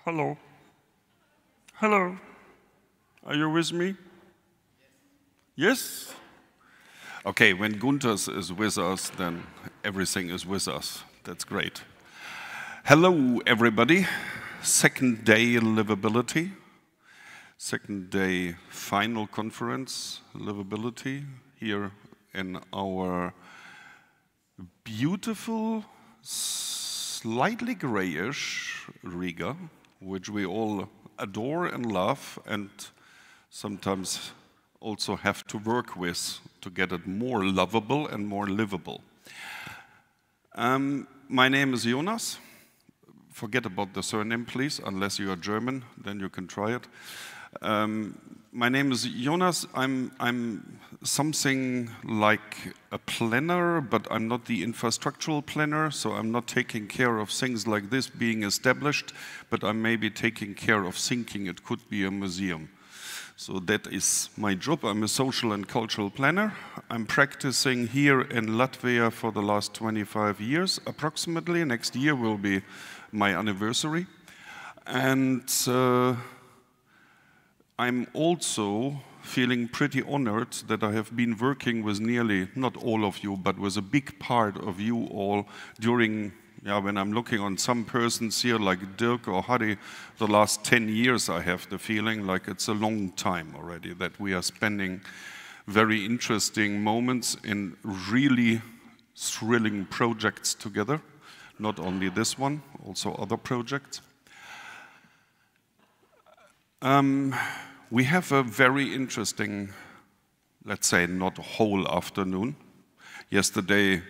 Hello. Hello. Are you with me? Yes? Okay, when Gunters is with us, then everything is with us. That's great. Hello, everybody. Second day livability. Second day final conference, livability, here in our beautiful, slightly grayish Riga, which we all adore and love and sometimes also have to work with to get it more lovable and more livable. My name is Jonas. Forget about the surname, please, unless you are German, then you can try it. My name is Jonas. I'm something like a planner, but I'm not the infrastructural planner, so I'm not taking care of things like this being established, but I'm maybe taking care of thinking it could be a museum. So that is my job. I'm a social and cultural planner. I'm practicing here in Latvia for the last 25 years, approximately. Next year will be my anniversary. And I'm also feeling pretty honored that I have been working with nearly, not all of you, but with a big part of you all during, when I'm looking on some persons here like Dirk or Harry, the last 10 years I have the feeling like it's a long time already that we are spending very interesting moments in really thrilling projects together. Not only this one, also other projects. We have a very interesting, let's say, not whole afternoon. Yesterday,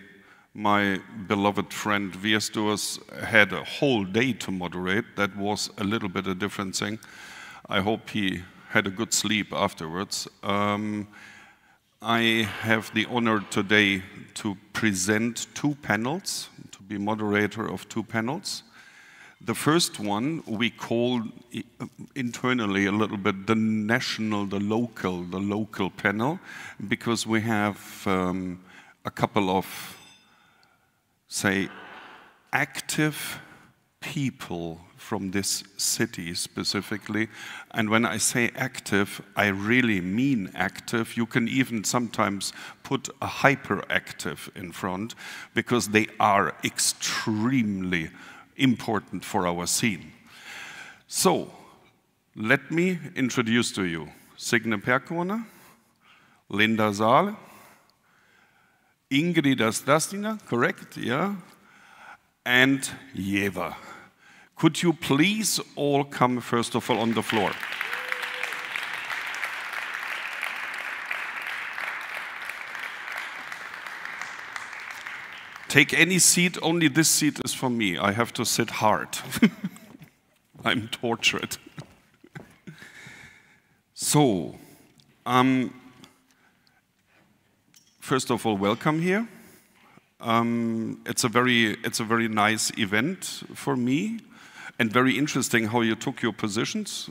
my beloved friend Viestus had a whole day to moderate. That was a little bit a different thing. I hope he had a good sleep afterwards. I have the honor today to present two panels, to be moderator of two panels. The first one we call internally a little bit the local panel, because we have a couple of, say, active people from this city specifically. And when I say active, I really mean active. You can even sometimes put a hyperactive in front, because they are extremely important for our scene. So, let me introduce to you Signe Pērkone, Linda Zahl, Ingrid Astastina, correct, yeah? And Jeva. Could you please all come first of all on the floor? Take any seat, only this seat is for me. I have to sit hard. I'm tortured. So, first of all, welcome here. It's a very nice event for me, and very interesting how you took your positions.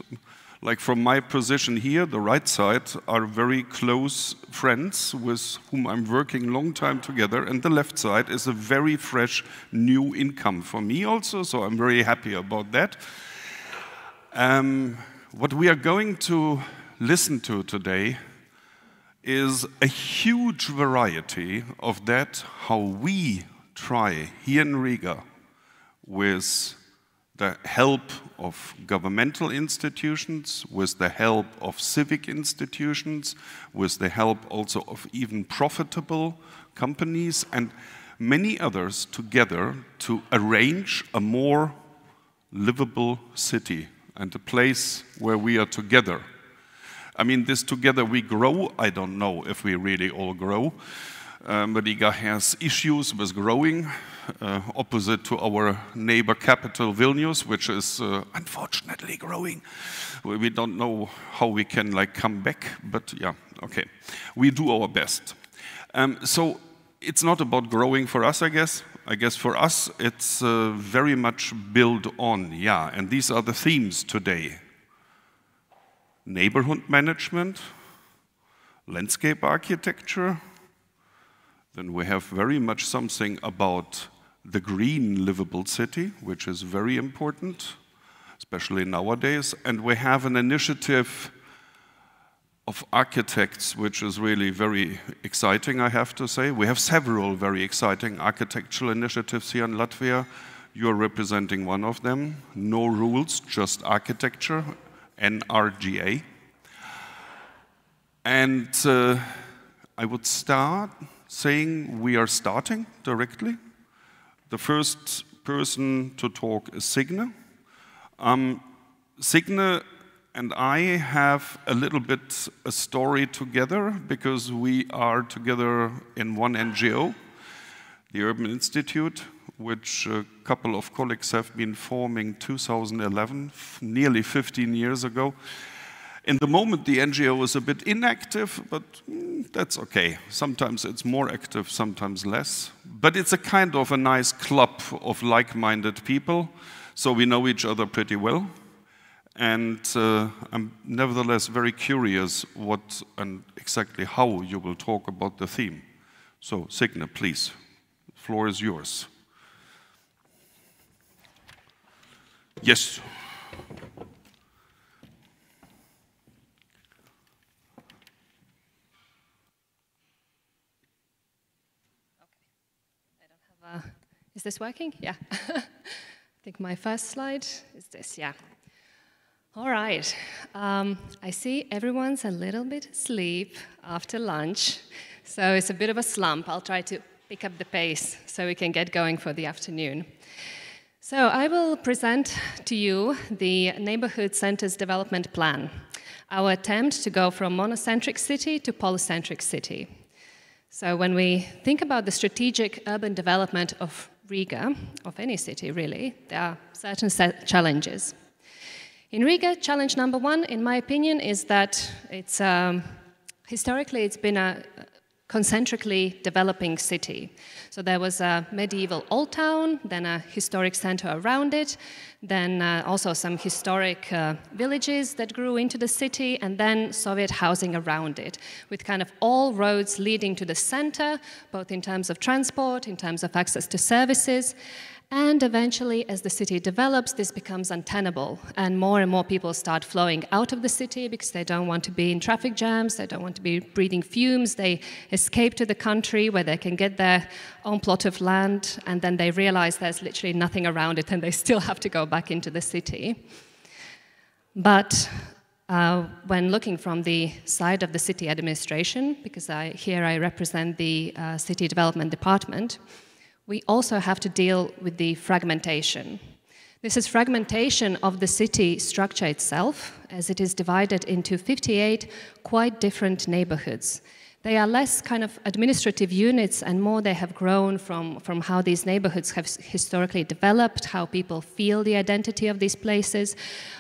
Like from my position here, the right side, are very close friends with whom I'm working a long time together, and the left side is a very fresh new income for me also, so I'm very happy about that. What we are going to listen to today is a huge variety of that, how we try here in Riga with the help of governmental institutions, with the help of civic institutions, with the help also of even profitable companies and many others together to arrange a more livable city and a place where we are together. I mean, this together we grow. I don't know if we really all grow. But Riga has issues with growing, opposite to our neighbor capital Vilnius, which is unfortunately growing. We don't know how we can come back, but yeah, okay. We do our best. So it's not about growing for us, I guess. I guess for us it's very much built on, and these are the themes today. Neighborhood management, landscape architecture. Then we have very much something about the green livable city, which is very important. especially nowadays. And we have an initiative of architects, which is really very exciting, I have to say. We have several very exciting architectural initiatives here in Latvia. You're representing one of them. No rules, just architecture, NRGA. And I would start saying we are starting directly. The first person to talk is Signe. Signe and I have a little bit a story together because we are together in one NGO, the Urban Institute, which a couple of colleagues have been forming 2011, nearly 15 years ago. In the moment, the NGO is a bit inactive, but that's okay. Sometimes it's more active, sometimes less. But it's a kind of a nice club of like-minded people, so we know each other pretty well. And I'm nevertheless very curious what and exactly how you will talk about the theme. So, Signe, please, the floor is yours. Yes. Is this working? Yeah. I think my first slide is this, yeah. All right. I see everyone's a little bit asleep after lunch, so it's a bit of a slump. I'll try to pick up the pace so we can get going for the afternoon. So I will present to you the Neighborhood Centers Development Plan, our attempt to go from monocentric city to polycentric city. So when we think about the strategic urban development of Riga, of any city really, there are certain challenges. In Riga, challenge number one, in my opinion, is that it's historically it's been a concentrically developing city. So there was a medieval old town, then a historic center around it, then also some historic villages that grew into the city, and then Soviet housing around it, with kind of all roads leading to the center, both in terms of transport, in terms of access to services. And eventually, as the city develops, this becomes untenable, and more people start flowing out of the city because they don't want to be in traffic jams, they don't want to be breathing fumes, they escape to the country where they can get their own plot of land, and then they realize there's literally nothing around it and they still have to go back into the city. But when looking from the side of the city administration, because here I represent the City Development Department, we also have to deal with the fragmentation. This is fragmentation of the city structure itself, as it is divided into 58 quite different neighborhoods. They are less kind of administrative units and more they have grown from how these neighborhoods have historically developed, how people feel the identity of these places,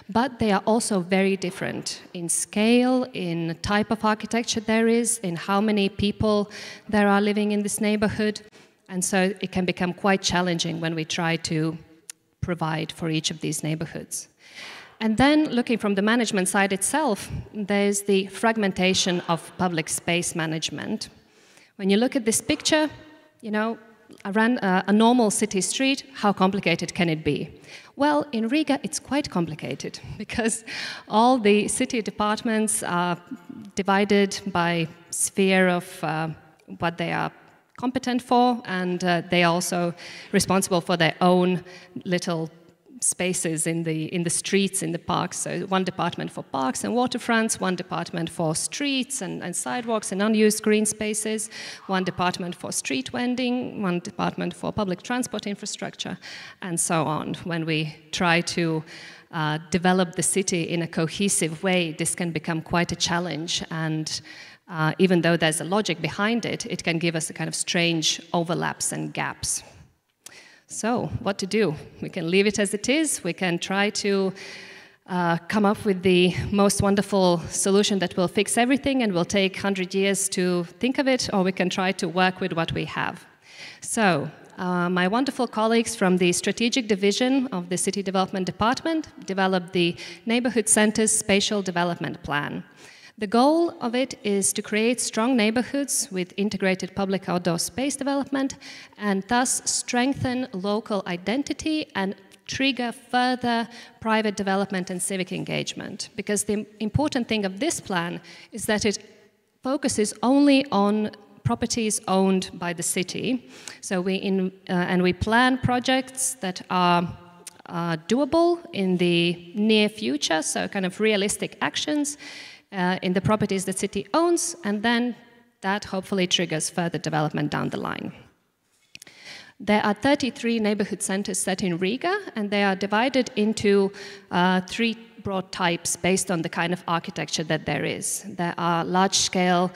but they are also very different in scale, in type of architecture there is, in how many people there are living in this neighborhood. And so it can become quite challenging when we try to provide for each of these neighborhoods. And then looking from the management side itself, there's the fragmentation of public space management. When you look at this picture, you know, around a normal city street, how complicated can it be? Well, in Riga, it's quite complicated because all the city departments are divided by sphere of what they are competent for, and they are also responsible for their own little spaces in the streets, in the parks. So one department for parks and waterfronts, one department for streets and sidewalks and unused green spaces, one department for street vending, one department for public transport infrastructure, and so on. When we try to develop the city in a cohesive way, this can become quite a challenge, and even though there's a logic behind it, it can give us a kind of strange overlaps and gaps. So, what to do? We can leave it as it is. We can try to come up with the most wonderful solution that will fix everything and will take 100 years to think of it, or we can try to work with what we have. So, my wonderful colleagues from the Strategic Division of the City Development Department developed the Neighborhood Centers Spatial Development Plan. The goal of it is to create strong neighborhoods with integrated public outdoor space development and thus strengthen local identity and trigger further private development and civic engagement. Because the important thing of this plan is that it focuses only on properties owned by the city. So we plan projects that are doable in the near future, so kind of realistic actions in the properties the city owns, and then that hopefully triggers further development down the line. There are 33 neighborhood centers set in Riga, and they are divided into 3 broad types based on the kind of architecture that there is. There are large-scale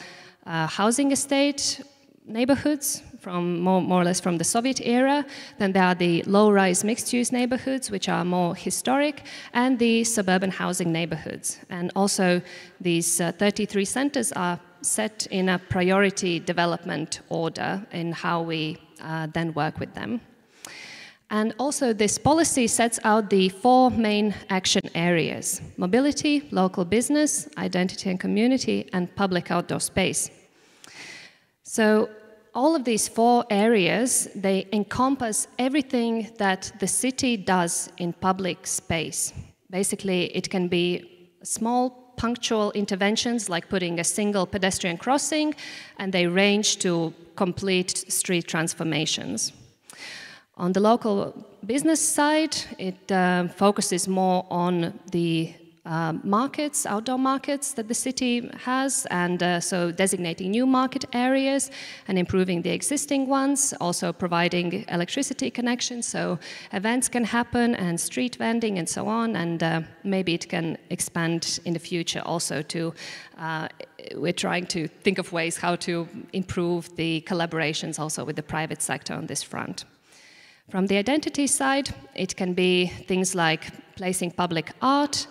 housing estate neighborhoods from more or less from the Soviet era. Then there are the low-rise mixed-use neighborhoods, which are more historic, and the suburban housing neighborhoods. And also these 33 centers are set in a priority development order in how we then work with them. And also this policy sets out the 4 main action areas: mobility, local business, identity and community, and public outdoor space. So all of these 4 areas, they encompass everything that the city does in public space. Basically, it can be small punctual interventions like putting a single pedestrian crossing, and they range to complete street transformations. On the local business side, it focuses more on the markets, outdoor markets that the city has, and so designating new market areas and improving the existing ones, also providing electricity connections so events can happen and street vending and so on, and maybe it can expand in the future also to, we're trying to think of ways how to improve the collaborations also with the private sector on this front. From the identity side, it can be things like placing public art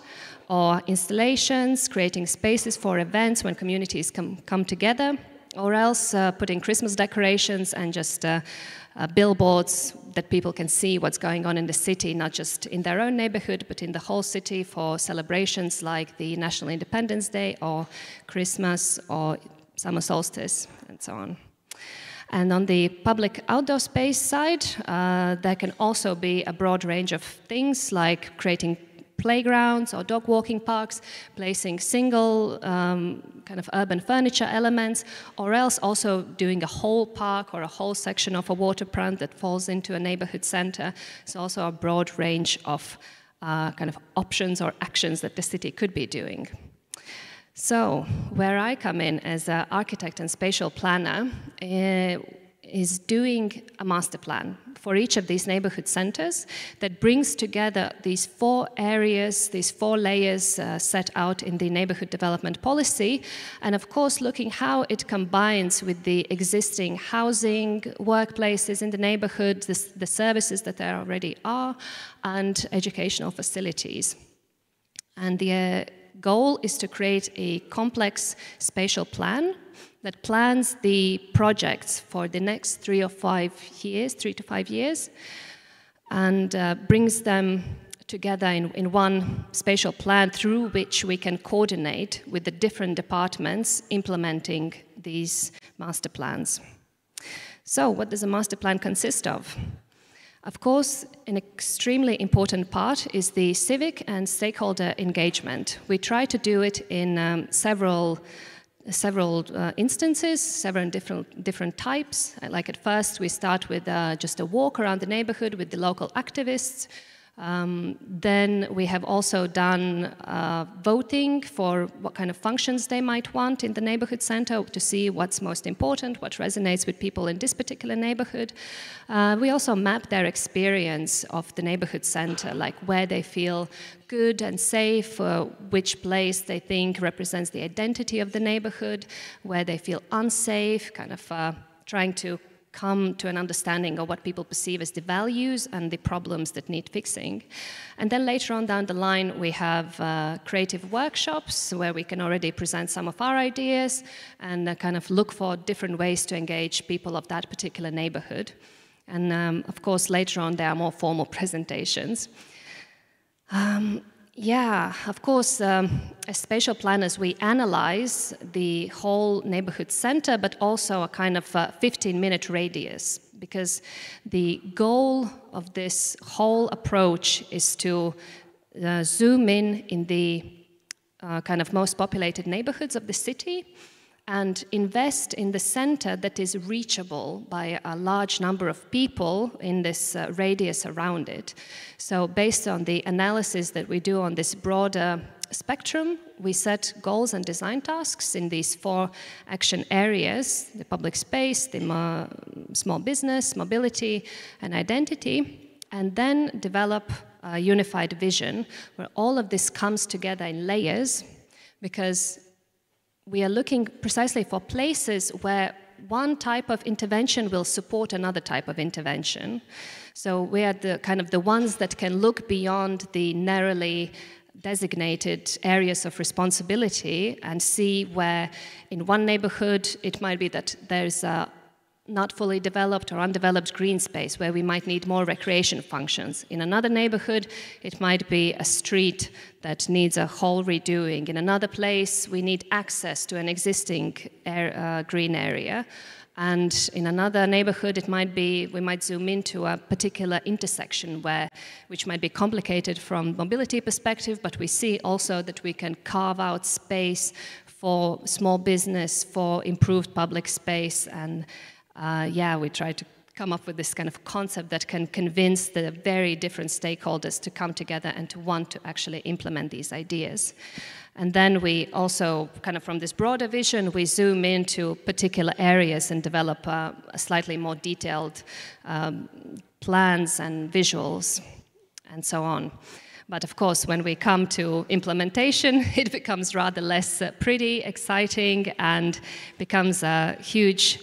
or installations, creating spaces for events when communities come together, or else putting Christmas decorations and just billboards that people can see what's going on in the city, not just in their own neighborhood, but in the whole city for celebrations like the National Independence Day or Christmas or summer solstice and so on. And on the public outdoor space side, there can also be a broad range of things like creating playgrounds or dog walking parks, placing single kind of urban furniture elements, or else also doing a whole park or a whole section of a waterfront that falls into a neighborhood center. So also a broad range of kind of options or actions that the city could be doing. So where I come in as an architect and spatial planner is doing a master plan for each of these neighborhood centers that brings together these 4 areas, these 4 layers set out in the neighborhood development policy, and of course looking how it combines with the existing housing, workplaces in the neighborhood, the services that there already are, and educational facilities. And the goal is to create a complex spatial plan that plans the projects for the next 3 to 5 years, and brings them together in one spatial plan through which we can coordinate with the different departments implementing these master plans. So what does a master plan consist of? Of course, an extremely important part is the civic and stakeholder engagement. We try to do it in several instances, several different types. Like at first, we start with just a walk around the neighborhood with the local activists. Then we have also done voting for what kind of functions they might want in the neighborhood center to see what's most important, what resonates with people in this particular neighborhood. We also map their experience of the neighborhood center, like where they feel good and safe, which place they think represents the identity of the neighborhood, where they feel unsafe, kind of trying to come to an understanding of what people perceive as the values and the problems that need fixing. And then later on down the line, we have creative workshops where we can already present some of our ideas and kind of look for different ways to engage people of that particular neighborhood. And of course, later on, there are more formal presentations. Yeah, of course, as spatial planners, we analyze the whole neighborhood center, but also a kind of 15-minute radius, because the goal of this whole approach is to zoom in the kind of most populated neighborhoods of the city and invest in the center that is reachable by a large number of people in this radius around it. So based on the analysis that we do on this broader spectrum, we set goals and design tasks in these 4 action areas: the public space, the small business, mobility, and identity, and then develop a unified vision where all of this comes together in layers, because we are looking precisely for places where one type of intervention will support another type of intervention. So we are the kind of the ones that can look beyond the narrowly designated areas of responsibility and see where in one neighborhood it might be that there's a not fully developed or undeveloped green space where we might need more recreation functions. In another neighborhood, it might be a street that needs a whole redoing. In another place, we need access to an existing green area. And in another neighborhood, it might be, we might zoom into a particular intersection which might be complicated from mobility perspective, but we see also that we can carve out space for small business, for improved public space, and we try to come up with this kind of concept that can convince the very different stakeholders to come together and to want to actually implement these ideas. And then we also, kind of from this broader vision, we zoom into particular areas and develop a slightly more detailed plans and visuals and so on. But of course, when we come to implementation, it becomes rather less pretty, exciting, and becomes a huge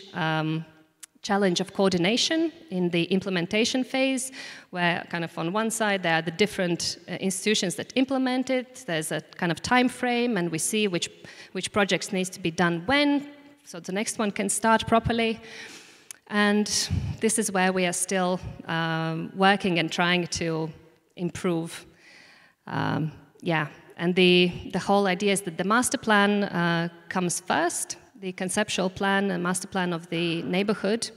challenge of coordination in the implementation phase, where kind of on one side there are the different institutions that implement it, there's a kind of time frame, and we see which projects needs to be done when, so the next one can start properly. And this is where we are still working and trying to improve. And the whole idea is that the master plan comes first, the conceptual plan and master plan of the neighborhood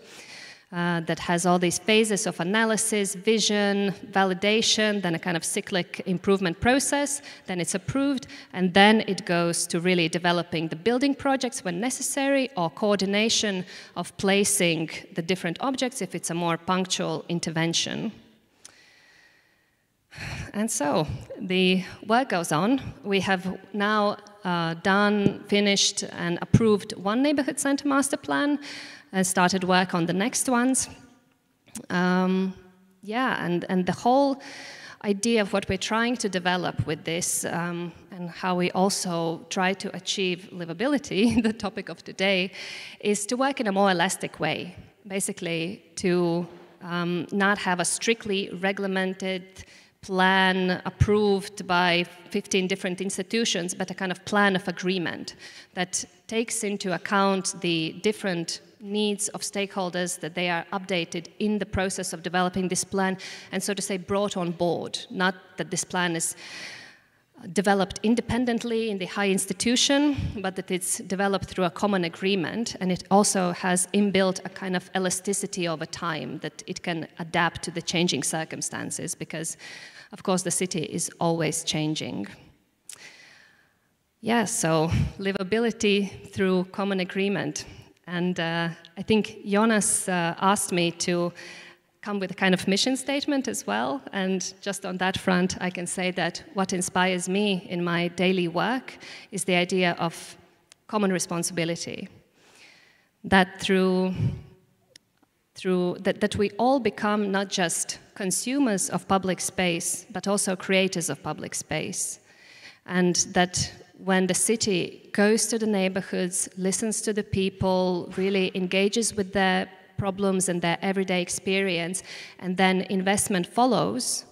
that has all these phases of analysis, vision, validation, then a kind of cyclic improvement process, then it's approved, and then it goes to really developing the building projects when necessary, or coordination of placing the different objects if it's a more punctual intervention. And so the work goes on. We have now finished and approved one neighborhood center master plan and started work on the next ones. And the whole idea of what we're trying to develop with this and how we also try to achieve livability, the topic of today, is to work in a more elastic way. Basically, to not have a strictly regulated plan approved by 15 different institutions, but a kind of plan of agreement that takes into account the different needs of stakeholders, that they are updated in the process of developing this plan, and so to say brought on board. Not that this plan is developed independently in the high institution, but that it's developed through a common agreement, and it also has inbuilt a kind of elasticity over time, that it can adapt to the changing circumstances, because of course the city is always changing. Yeah, so livability through common agreement. And I think Jonas asked me to come with a kind of mission statement as well, and just on that front I can say that what inspires me in my daily work is the idea of common responsibility, that that we all become not just consumers of public space, but also creators of public space, and that when the city goes to the neighborhoods, listens to the people, really engages with their problems and their everyday experience, and then investment follows,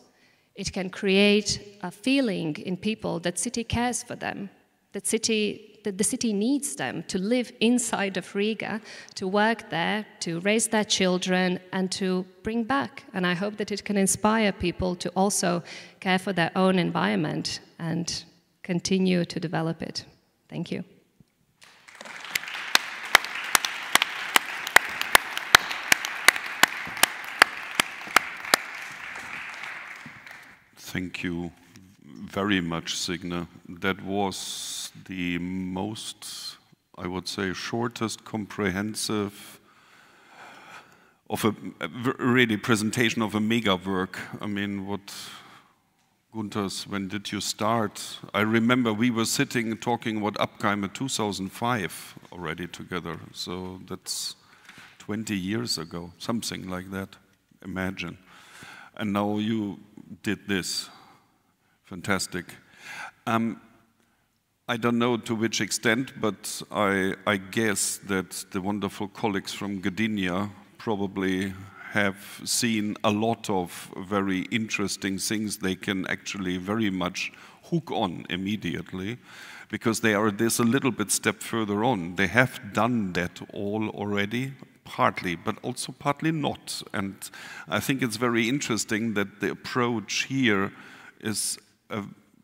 it can create a feeling in people that city cares for them, that city the city needs them to live inside of Riga, to work there, to raise their children, and to bring back. And I hope that it can inspire people to also care for their own environment and continue to develop it. Thank you. Thank you very much, Signe. That was the most, I would say, shortest, comprehensive of a really presentation of a mega work. I mean, what Gunter's, when did you start? I remember we were sitting talking about Abkeime 2005 already together. So that's 20 years ago, something like that, imagine. And now you did this. Fantastic. I don't know to which extent, but I guess that the wonderful colleagues from Gdynia probably have seen a lot of very interesting things they can actually very much hook on immediately, because they are this a little bit step further on. They have done that all already, partly, but also partly not. And I think it's very interesting that the approach here is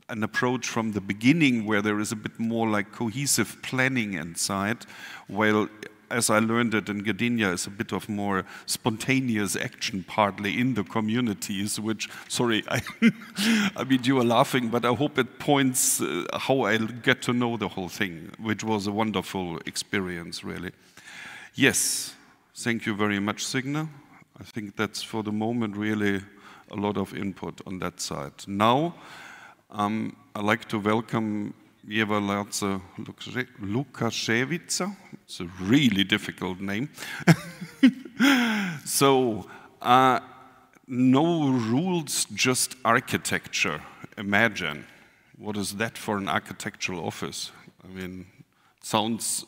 an approach from the beginning where there is a bit more like cohesive planning inside, while, as I learned it in Gdynia, is a bit of more spontaneous action partly in the communities, which, sorry, I mean, you are laughing, but I hope it points how I get to know the whole thing, which was a wonderful experience, really. Yes. Thank you very much, Signe. I think that's for the moment really a lot of input on that side. Now, I'd like to welcome Jeva Lukashevica. It's a really difficult name. So, no rules, just architecture. Imagine. What is that for an architectural office? I mean, sounds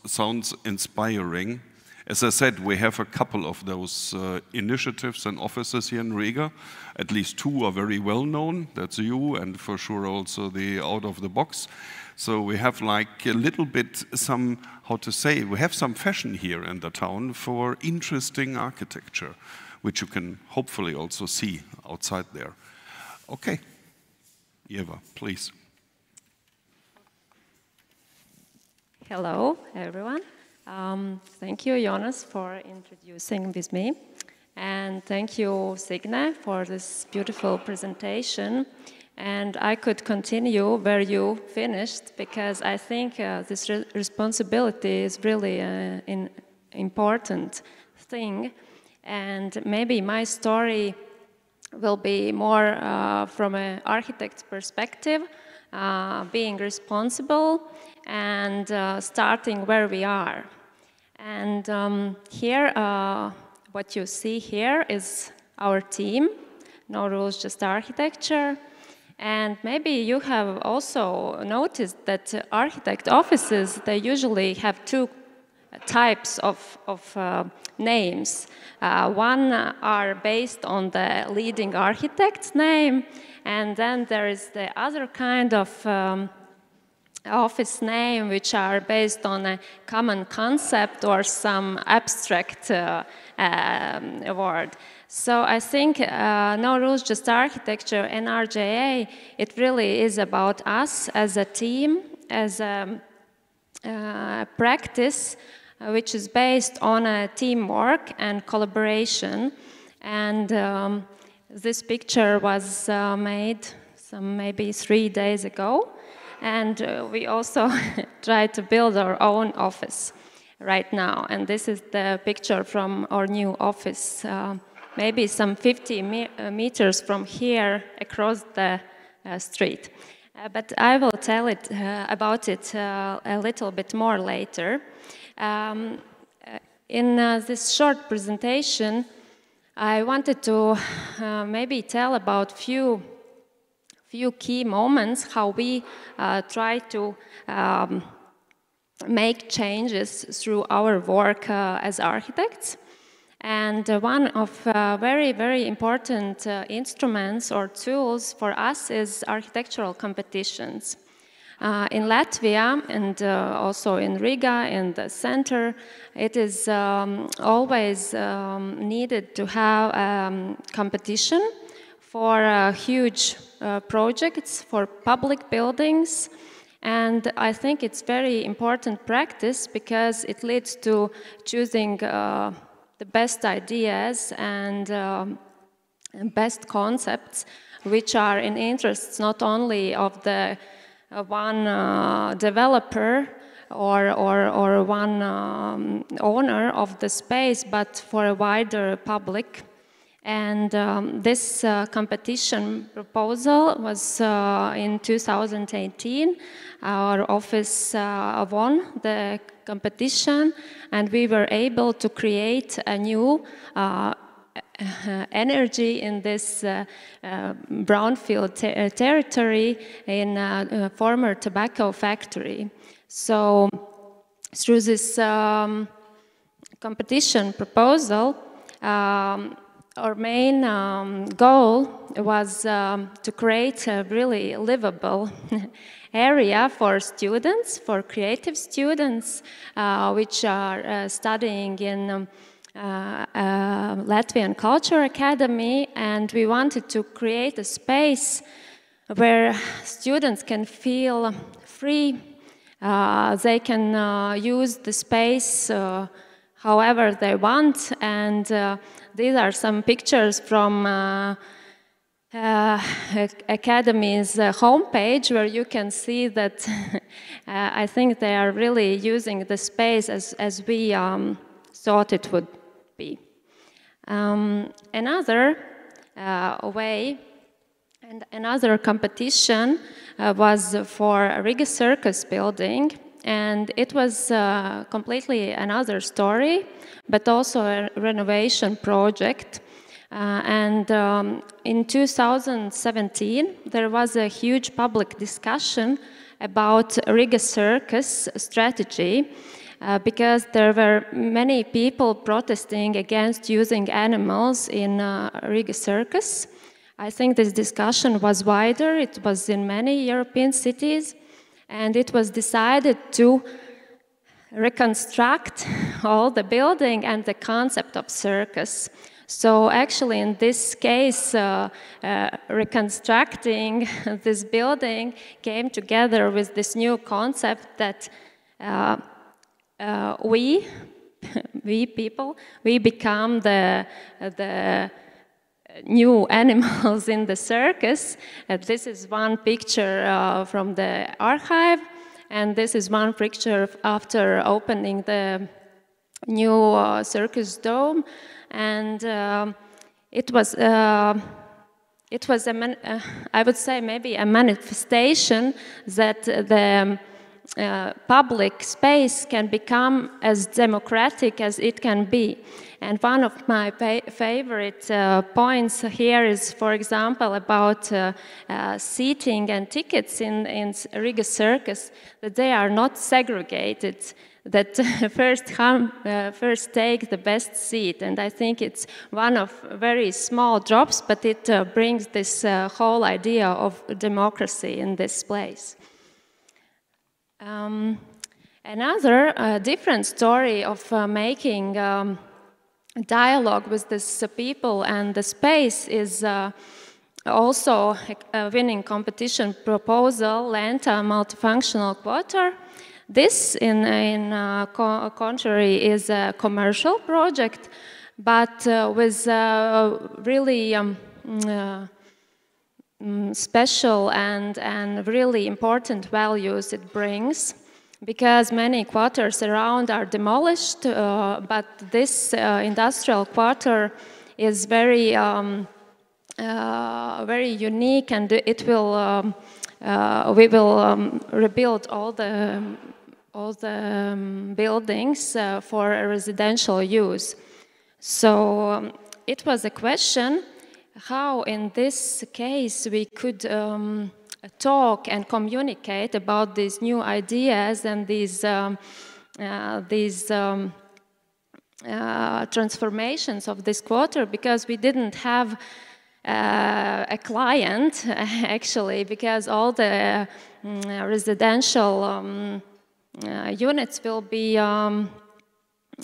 inspiring. As I said, we have a couple of those initiatives and offices here in Riga. At least two are very well known. That's you, and for sure also the Out of the Box. So we have like a little bit some, how to say, we have some fashion here in the town for interesting architecture, which you can hopefully also see outside there. Okay, Eva, please. Hello, everyone. Thank you, Jonas, for introducing with me. And thank you, Signe, for this beautiful presentation. And I could continue where you finished, because I think this responsibility is really an important thing. And maybe my story will be more from an architect's perspective, being responsible and starting where we are. And here, what you see here is our team, No Rules, Just Architecture. And maybe you have also noticed that architect offices, they usually have two types of names. One are based on the leading architect's name, and then there is the other kind of office name which are based on a common concept or some abstract word. So I think No Rules, Just Architecture, NRJA, it really is about us as a team, as a practice which is based on teamwork and collaboration. And this picture was made maybe 3 days ago. And we also tried to build our own office right now. And this is the picture from our new office, maybe some 50 meters from here across the street. But I will tell about it a little bit more later. In this short presentation, I wanted to maybe tell about few key moments how we try to make changes through our work as architects. And one of very, very important instruments or tools for us is architectural competitions. In Latvia and also in Riga, in the center, it is always needed to have competition for huge projects, for public buildings. And I think it's very important practice because it leads to choosing the best ideas and best concepts which are in interests not only of the one developer or one owner of the space, but for a wider public. And this competition proposal was in 2018. Our office won the competition, and we were able to create a new energy in this brownfield territory in a former tobacco factory. So through this competition proposal, our main goal was to create a really livable area for students, for creative students, which are studying in Latvian Culture Academy, and we wanted to create a space where students can feel free. They can use the space however they want, and these are some pictures from Academy's homepage, where you can see that I think they are really using the space as we thought it would be. Another way and another competition was for Riga Circus building, and it was completely another story, but also a renovation project. In 2017, there was a huge public discussion about Riga Circus strategy, because there were many people protesting against using animals in Riga Circus. I think this discussion was wider. It was in many European cities, and it was decided to reconstruct all the building and the concept of circus. So actually in this case, reconstructing this building came together with this new concept that we people, we become the new animals in the circus. This is one picture from the archive, and this is one picture after opening the new circus dome. And it was I would say maybe a manifestation that the public space can become as democratic as it can be. And one of my favorite points here is, for example, about seating and tickets in Riga Circus, that they are not segregated, that first take the best seat. And I think it's one of very small drops, but it brings this whole idea of democracy in this place. Another different story of making dialogue with this people and the space is also a winning competition proposal, Lenta Multifunctional Quarter. This, in contrary, is a commercial project, but with really special and really important values it brings, because many quarters around are demolished, but this industrial quarter is very very unique, and it will we will rebuild all the buildings for residential use. So it was a question how in this case we could talk and communicate about these new ideas and these transformations of this quarter, because we didn't have a client, actually, because all the residential units will be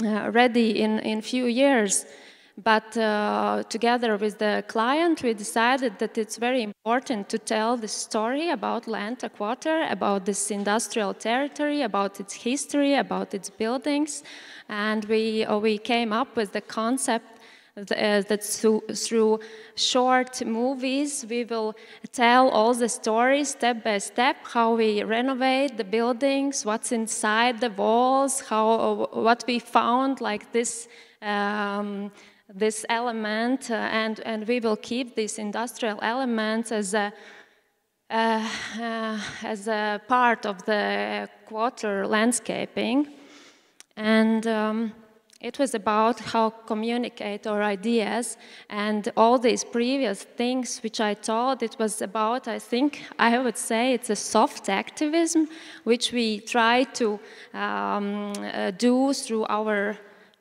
ready in few years. But together with the client, we decided that it's very important to tell the story about atklāta, about this industrial territory, about its history, about its buildings. And we came up with the concept that through short movies, we will tell all the stories step by step, how we renovate the buildings, what's inside the walls, what we found, like this element, and we will keep these industrial elements as a part of the quarter landscaping. And it was about how communicate our ideas, and all these previous things which I taught, it was about, I would say it's a soft activism, which we try to do through our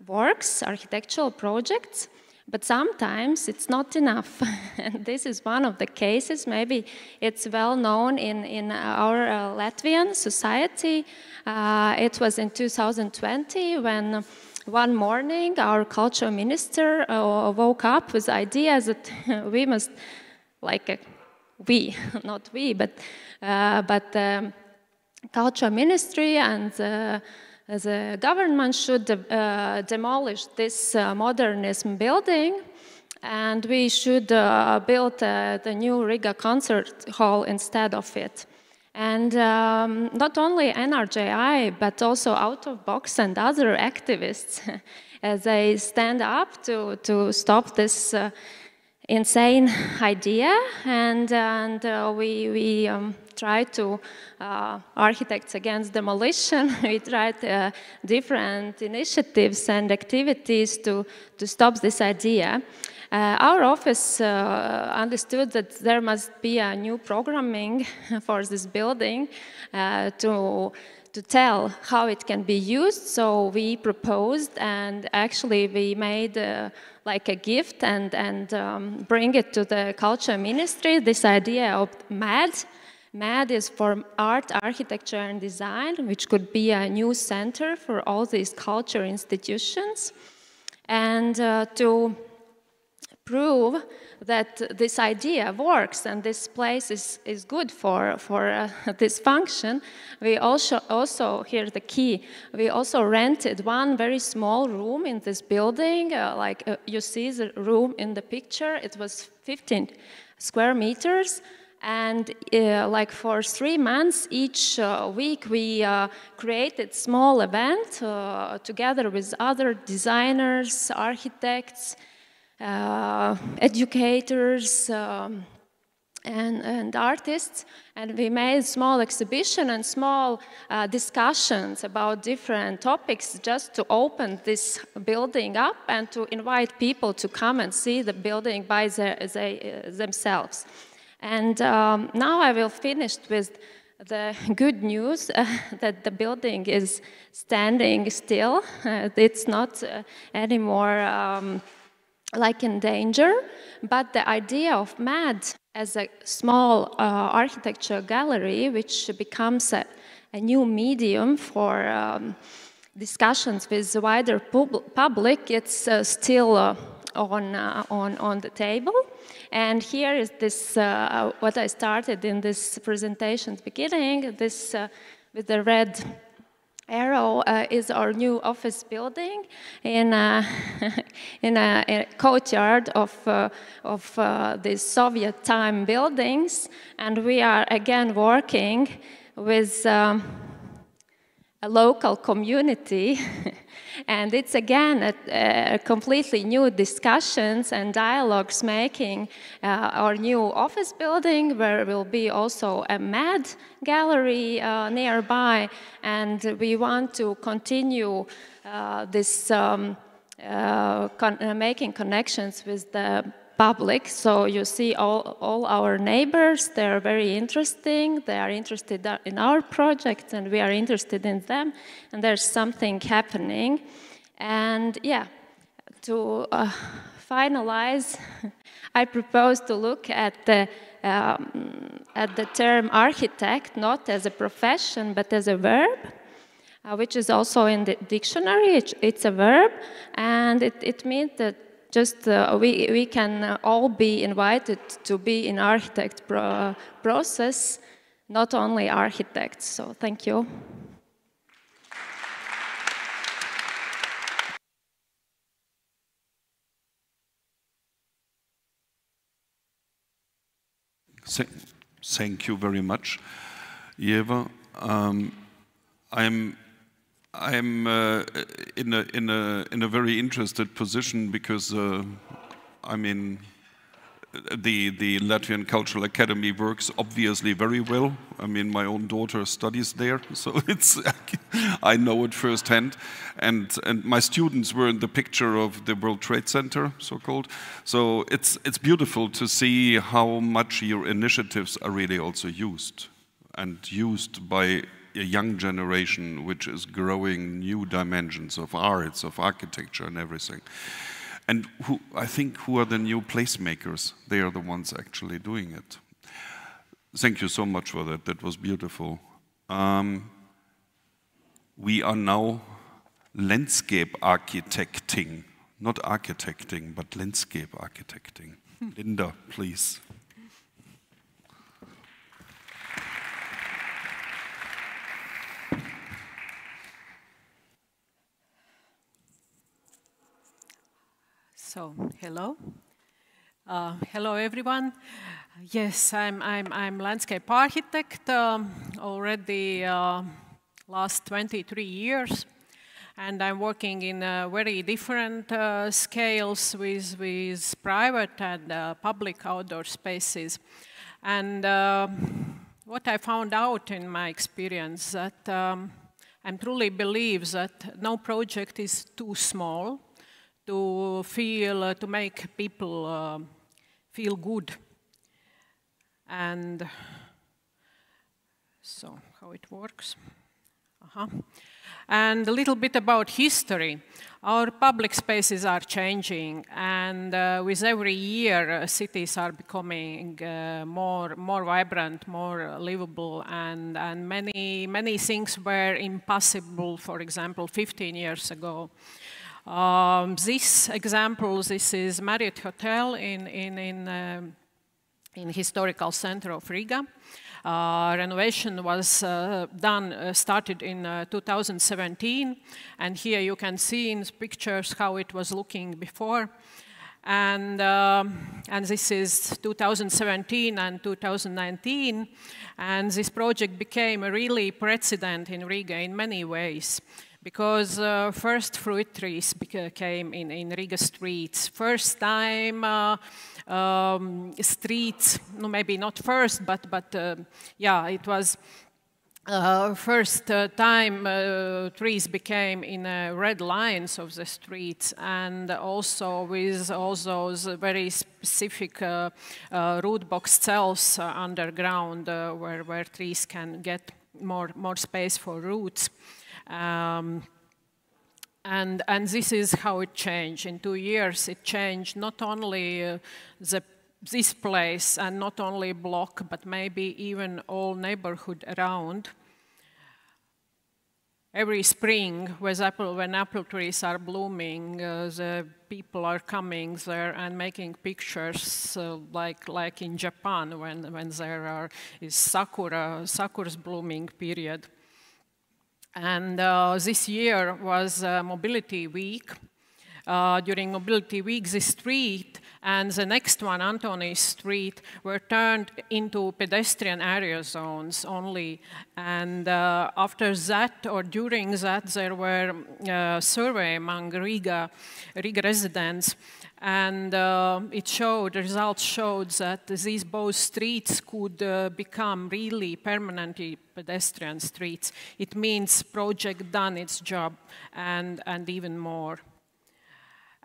works, architectural projects, but sometimes it's not enough. And this is one of the cases, maybe it's well known in our Latvian society. It was in 2020 when one morning our culture minister woke up with ideas that we must, not we, but culture ministry and the government should demolish this modernism building, and we should build the new Riga concert hall instead of it. And not only NRJI, but also Out of Box and other activists, as they stand up to stop this insane idea, and we try to Architects Against Demolition. We tried different initiatives and activities to stop this idea. Our office understood that there must be a new programming for this building to tell how it can be used. So we proposed, and actually we made like a gift and bring it to the culture ministry, this idea of MAD. MAD is for Art, Architecture and Design, which could be a new center for all these culture institutions. And to prove that this idea works and this place is good for this function, we also here the key, we also rented one very small room in this building, you see the room in the picture, it was 15 square meters, and for 3 months each week we created small event together with other designers, architects, educators and artists, and we made small exhibition and small discussions about different topics just to open this building up and to invite people to come and see the building by themselves. And now I will finish with the good news that the building is standing still. It's not anymore in danger, but the idea of MAD as a small architecture gallery, which becomes a new medium for discussions with the wider public, it's still on the table. And here is this, what I started in this presentation's beginning, this with the red arrow is our new office building in a courtyard of these Soviet time buildings, and we are again working with a local community. And it's again a completely new discussions and dialogues making our new office building, where will be also a MAD gallery nearby, and we want to continue this making connections with the public. So you see all our neighbors, they're very interesting, they are interested in our project and we are interested in them, and there's something happening. And yeah, To finalize, I propose to look at the term architect not as a profession but as a verb, which is also in the dictionary. It's a verb, and it means that just we can all be invited to be in architect process, not only architects. So thank you. Thank you very much, Eva. I'm in a very interested position because I mean the Latvian Cultural Academy works obviously very well. I mean, my own daughter studies there, so it's I know it firsthand. And my students were in the picture of the World Trade Center, so-called. So it's beautiful to see how much your initiatives are really also used, and used by a young generation which is growing new dimensions of arts, of architecture and everything. And I think who are the new placemakers? They are the ones actually doing it. Thank you so much for that. That was beautiful. We are now landscape architecting, not architecting, but landscape architecting. Linda, please. So, hello. Hello, everyone. Yes, I'm landscape architect already last 23 years, and I'm working in very different scales with private and public outdoor spaces. And what I found out in my experience that I truly believe that no project is too small to make people feel good. And so, how it works. And a little bit about history. Our public spaces are changing, and with every year, cities are becoming more vibrant, more livable, and many things were impossible, for example, 15 years ago. This example, this is Marriott Hotel in historical center of Riga. Renovation was started in 2017, and here you can see in pictures how it was looking before. And this is 2017 and 2019, and this project became a really precedent in Riga in many ways. Because first fruit trees came in Riga streets. First time streets, no, maybe not first, but yeah, it was first time trees became in red lines of the streets, and also with all those very specific root box cells underground where trees can get more space for roots. And this is how it changed. In 2 years, it changed not only this place and not only block, but maybe even all neighborhood around. Every spring, when apple trees are blooming, the people are coming there and making pictures like in Japan when there is sakura's blooming period. And this year was Mobility Week. During Mobility Week, the street and the next one, Antoni Street, were turned into pedestrian area zones only. And after that, or during that, there were survey among Riga residents. And the results showed that these both streets could become really permanently pedestrian streets. It means project done its job and even more.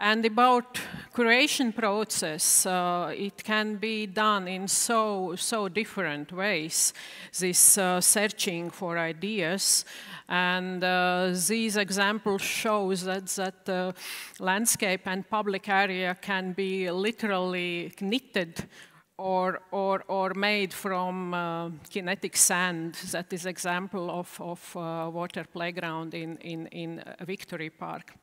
And about creation process, it can be done in so different ways, this searching for ideas. And these examples show that landscape and public area can be literally knitted or made from kinetic sand. That is example of water playground in Victory Park.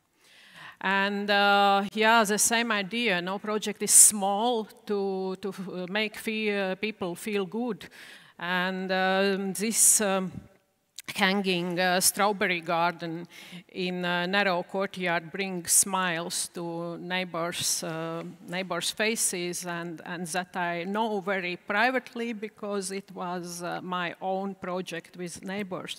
And yeah, the same idea. No project is small to make people feel good. And this hanging strawberry garden in a narrow courtyard brings smiles to neighbors' faces, and that I know very privately because it was my own project with neighbors.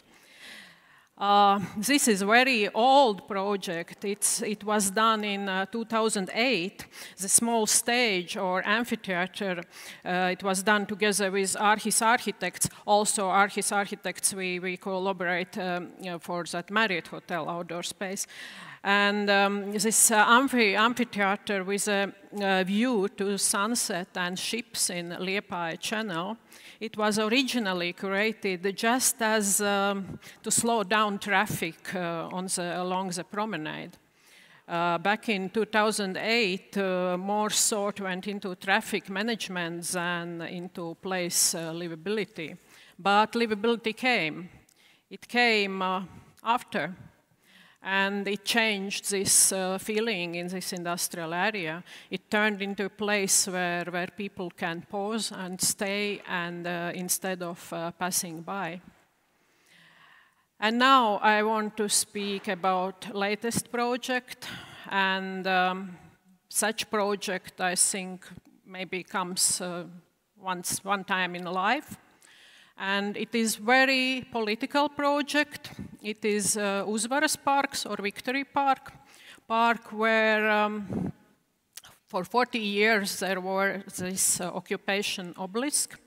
This is a very old project. It was done in 2008. The small stage or amphitheater, it was done together with Arhis Architects. Also, Arhis Architects, we collaborate for that Marriott Hotel outdoor space. And this amphitheater with a view to sunset and ships in Liepāja Channel, it was originally created just as to slow down traffic along the promenade. Back in 2008, more thought went into traffic management than into place livability. But livability came. It came after. And it changed this feeling in this industrial area. It turned into a place where people can pause and stay and instead of passing by. And now I want to speak about latest project. And such project, I think, maybe comes one time in life. And it is very political project. It is Uzvaras Parks or Victory Park where for 40 years there was this occupation obelisk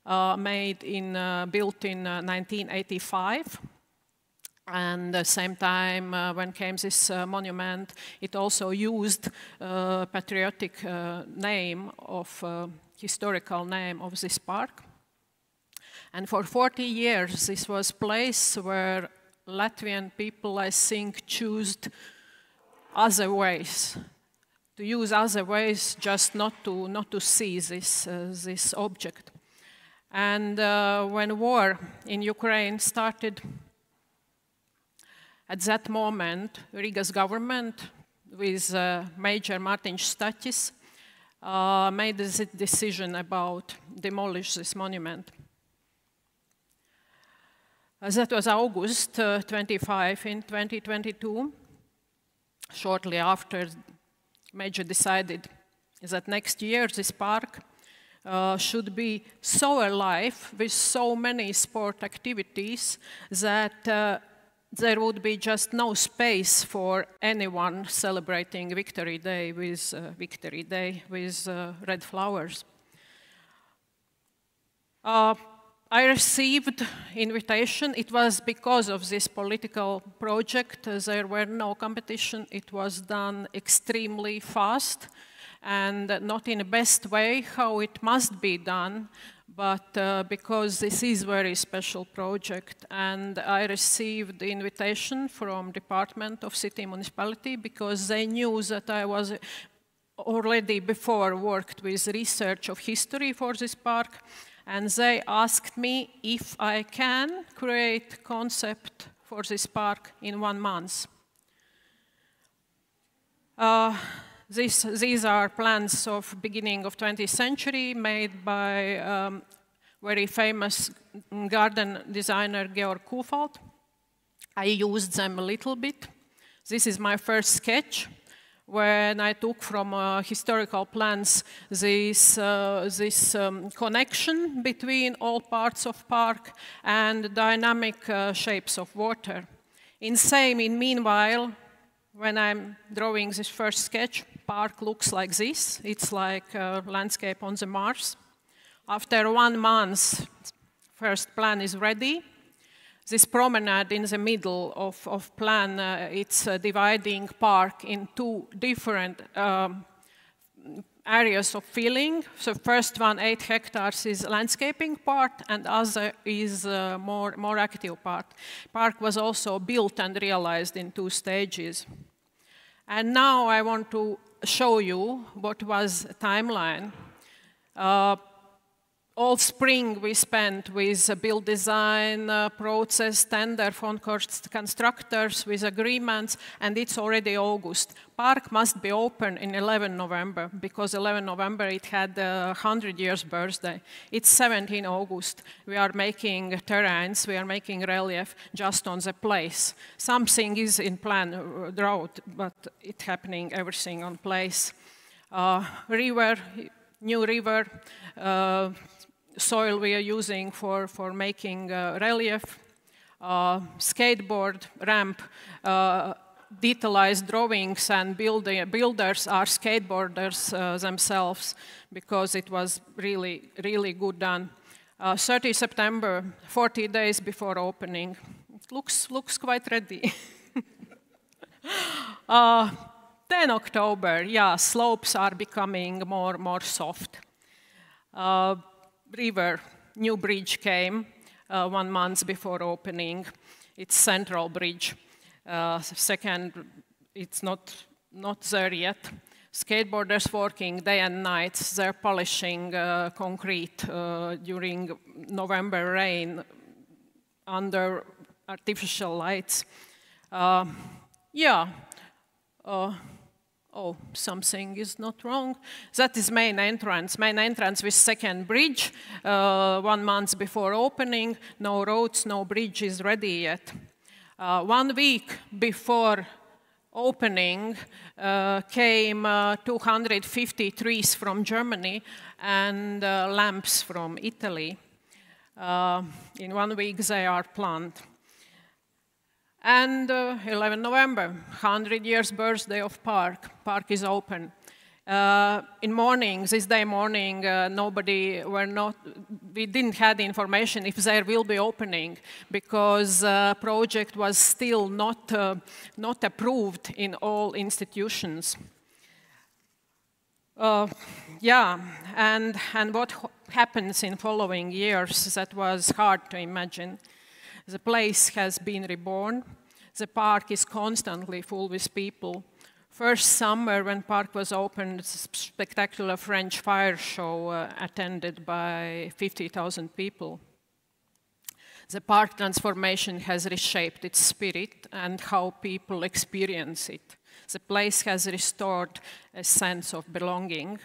built in 1985. And at the same time, when came this monument, it also used patriotic name of historical name of this park. And for 40 years, this was a place where Latvian people, I think, chose other ways, to use other ways, just not to see this object. And when war in Ukraine started, at that moment, Riga's government, with Major Martin Staķis, made the decision about demolish this monument. That was August 25 in 2022. Shortly after, Major decided that next year this park should be so alive with so many sport activities that there would be just no space for anyone celebrating Victory Day with red flowers. I received invitation. It was because of this political project. There were no competition. It was done extremely fast and not in the best way how it must be done, but because this is a very special project. And I received the invitation from Department of City Municipality because they knew that I was already before worked with research of history for this park. And they asked me if I can create concept for this park in 1 month. These are plans of beginning of 20th century made by very famous garden designer Georg Kufald. I used them a little bit. This is my first sketch, when I took from historical plans this connection between all parts of park and dynamic shapes of water. Meanwhile, when I'm drawing this first sketch, park looks like this. It's like a landscape on the Mars. After 1 month, first plan is ready. This promenade in the middle of plan, it's dividing park in two different areas of feeling. So first one, 8 hectares, is landscaping part, and other is more active part. Park was also built and realized in 2 stages. And now I want to show you what was the timeline. All spring we spent with build design process, tender from constructors with agreements, and it's already August. Park must be open in 11 November, because 11 November it had 100 years birthday. It's 17 August. We are making terrains, we are making relief just on the place. Something is in plan, road, but it's happening, everything on place. River, new river, soil we are using for making relief, skateboard, ramp, detailized drawings, and builders are skateboarders themselves, because it was really, really good done. 30 September, 40 days before opening. It looks quite ready. 10 October, yeah, slopes are becoming more soft. River, new bridge came 1 month before opening. It's central bridge. Second, it's not there yet. Skateboarders working day and night. They're polishing concrete during November rain under artificial lights. Oh, something is not wrong. That is main entrance. Main entrance with second bridge, 1 month before opening. No roads, no bridge is ready yet. 1 week before opening came 250 trees from Germany and lamps from Italy. In 1 week they are planted. And 11 November, 100 years birthday of park. Park is open. In morning, this day morning, we didn't have the information if there will be opening, because project was still not approved in all institutions. And what happens in following years, that was hard to imagine. The place has been reborn. The park is constantly full with people. First summer, when park was opened, a spectacular French fire show attended by 50,000 people. The park transformation has reshaped its spirit and how people experience it. The place has restored a sense of belonging.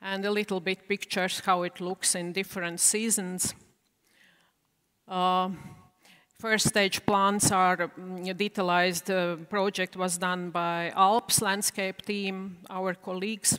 And a little bit pictures how it looks in different seasons. First stage plans are detailized. The project was done by Alps landscape team, our colleagues.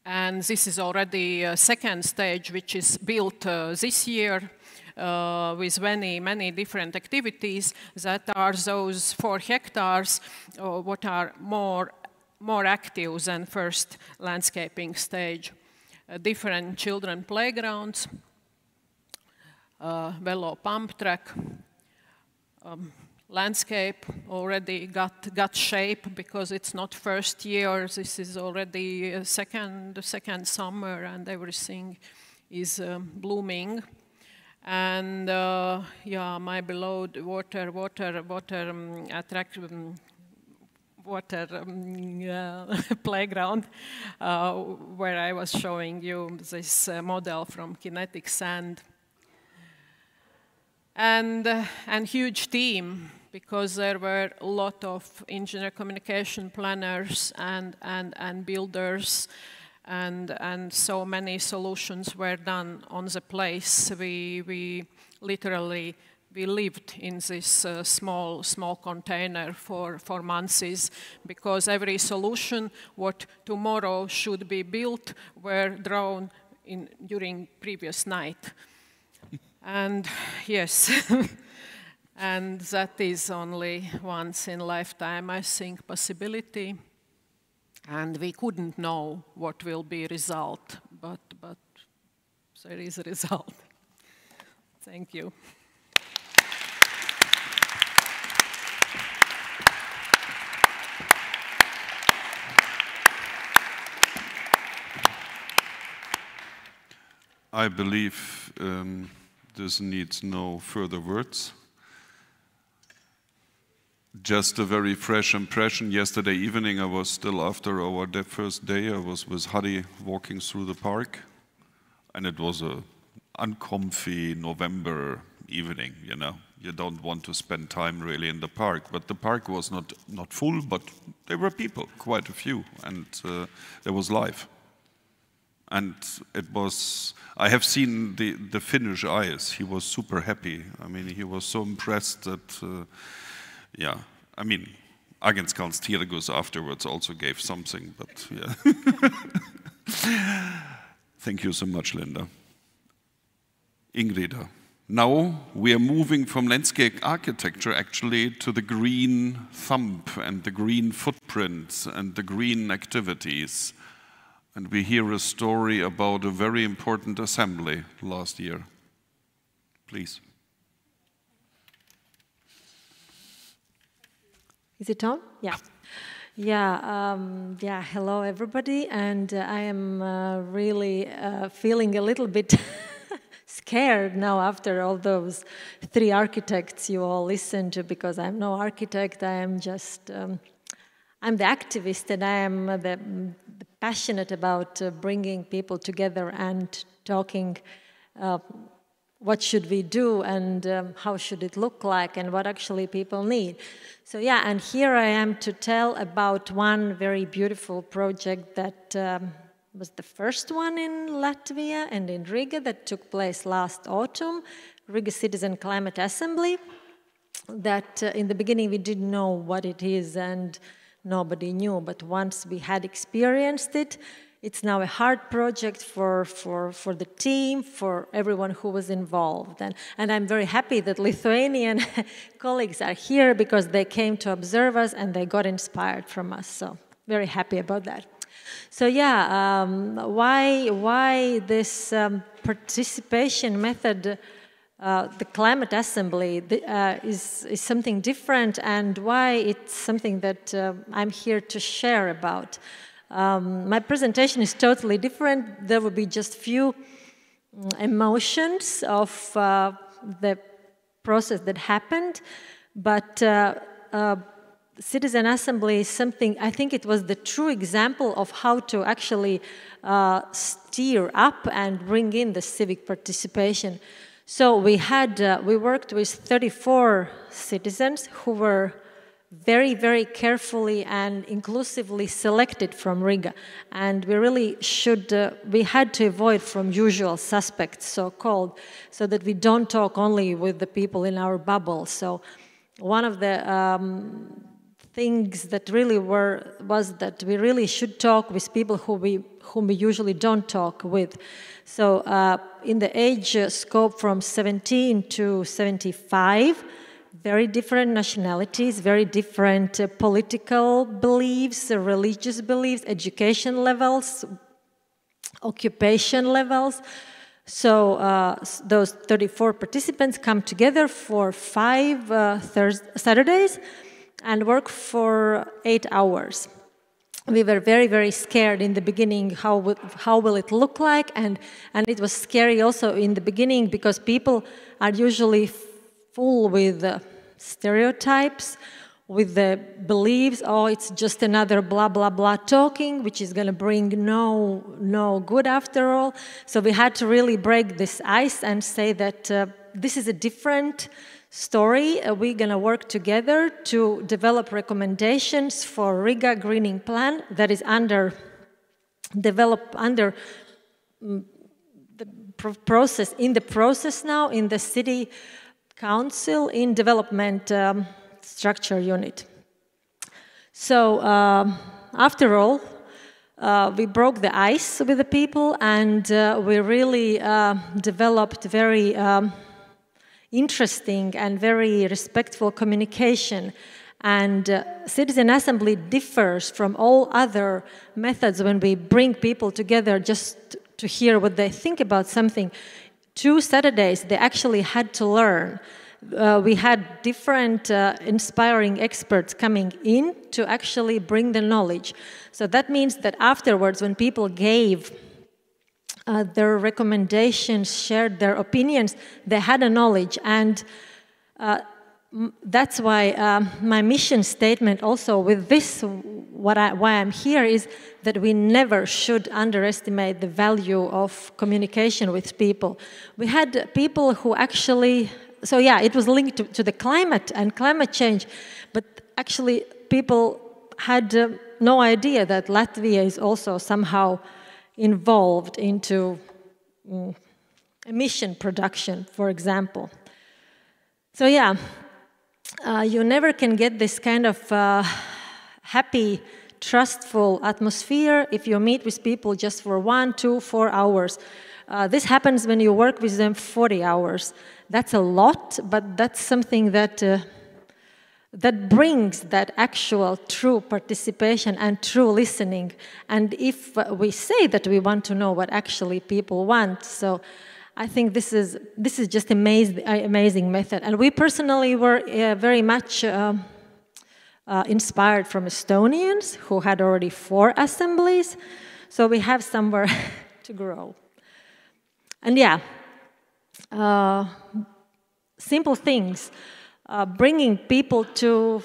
And this is already a second stage, which is built this year with many different activities that are those 4 hectares, what are more active than first landscaping stage. Different children playgrounds. Velo pump track, landscape already got shape, because it's not first year. This is already second summer, and everything is blooming. And my beloved water playground, where I was showing you this model from kinetic sand. And huge team, because there were a lot of engineer communication planners and builders, and so many solutions were done on the place. We literally lived in this small container for months, because every solution what tomorrow should be built were drawn during previous night. And yes, and that is only once in lifetime, I think, possibility. And we couldn't know what will be result, but there is a result. Thank you. I believe this needs no further words. Just a very fresh impression. Yesterday evening, I was still after our first day, I was with Hadi walking through the park, and it was a uncomfy November evening, you know. You don't want to spend time really in the park, but the park was not full, but there were people, quite a few, and there was life. And it was, I have seen the Finnish eyes. He was super happy. I mean, he was so impressed that, yeah, I mean, Agenskalns Tirgus afterwards also gave something, but yeah. Thank you so much, Linda. Ingrid, now we are moving from landscape architecture actually to the green thumb and the green footprints and the green activities. And we hear a story about a very important assembly last year. Please. Is it on? Yeah. Yeah, hello everybody, and I am really feeling a little bit scared now after all those 3 architects you all listen to, because I'm no architect, I am just, I'm the activist, and I am the passionate about bringing people together and talking what should we do and how should it look like and what actually people need. So yeah, and here I am to tell about one very beautiful project that was the first one in Latvia and in Riga that took place last autumn, Riga Citizen Climate Assembly, that in the beginning we didn't know what it is and nobody knew, but once we had experienced it, it's now a hard project for the team, for everyone who was involved. And I'm very happy that Lithuanian colleagues are here because they came to observe us and they got inspired from us. So very happy about that. So yeah, why this participation method? The climate assembly is something different, and why it's something that I'm here to share about. My presentation is totally different. There will be just few emotions of the process that happened, but citizen assembly is something, I think it was the true example of how to actually steer up and bring in the civic participation. So we worked with 34 citizens who were very, very carefully and inclusively selected from Riga. And we really we had to avoid from usual suspects, so-called, so that we don't talk only with the people in our bubble. So one of the things that really was that we really should talk with people whom we usually don't talk with. So in the age scope from 17 to 75, very different nationalities, very different political beliefs, religious beliefs, education levels, occupation levels. So those 34 participants come together for 5 Saturdays and work for 8 hours. We were very, very scared in the beginning, how will it look like, and it was scary also in the beginning because people are usually full with stereotypes, with the beliefs, oh, it's just another blah, blah, blah talking, which is going to bring no good after all. So we had to really break this ice and say that this is a different story. We're going to work together to develop recommendations for Riga Greening Plan that is developed under the process, in the process now, in the City Council in Development Structure Unit. So after all, we broke the ice with the people, and we really developed very interesting and very respectful communication. And citizen assembly differs from all other methods when we bring people together just to hear what they think about something. 2 Saturdays, they actually had to learn. We had different inspiring experts coming in to actually bring the knowledge. So that means that afterwards, when people gave their recommendations, shared their opinions, they had a knowledge. And that's why my mission statement also with this, why I'm here, is that we never should underestimate the value of communication with people. We had people who actually, so yeah, it was linked to the climate and climate change, but actually people had no idea that Latvia is also somehow involved into emission production, for example. So yeah, you never can get this kind of happy, trustful atmosphere if you meet with people just for 1, 2, 4 hours. This happens when you work with them 40 hours. That's a lot, but that's something that that brings that actual true participation and true listening. And if we say that we want to know what actually people want, so I think this is just amazing method. And we personally were very much inspired from Estonians who had already 4 assemblies, so we have somewhere to grow. And yeah, simple things. Bringing people to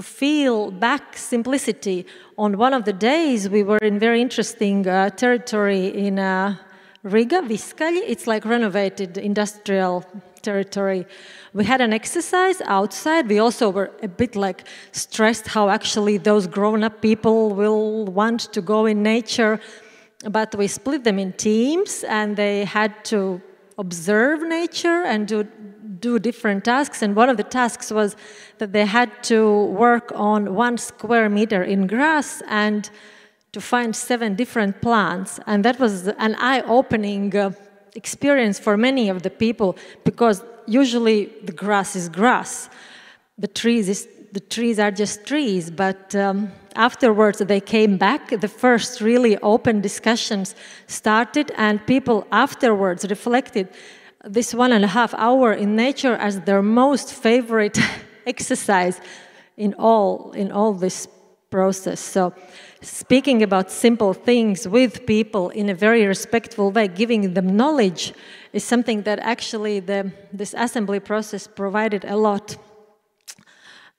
feel back simplicity. On one of the days, we were in very interesting territory in Riga, Viskaļi. It's like renovated industrial territory. We had an exercise outside. We also were a bit like stressed how actually those grown-up people will want to go in nature. But we split them in teams, and they had to observe nature and do different tasks. And one of the tasks was that they had to work on 1 square meter in grass and to find 7 different plants. And that was an eye-opening experience for many of the people, because usually the grass is grass. The trees are just trees. But afterwards they came back. The first really open discussions started, and people afterwards reflected this 1.5 hours in nature as their most favorite exercise in all this process. So speaking about simple things with people in a very respectful way, giving them knowledge, is something that actually this assembly process provided a lot.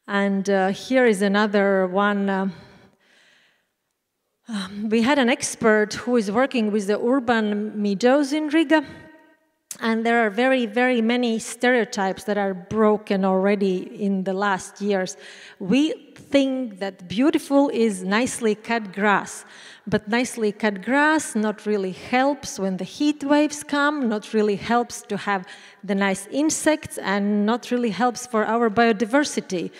And here is another one. We had an expert who is working with the urban meadows in Riga. And there are very, very many stereotypes that are broken already in the last years. We think that beautiful is nicely cut grass. But nicely cut grass not really helps when the heat waves come, not really helps to have the nice insects, and not really helps for our biodiversity.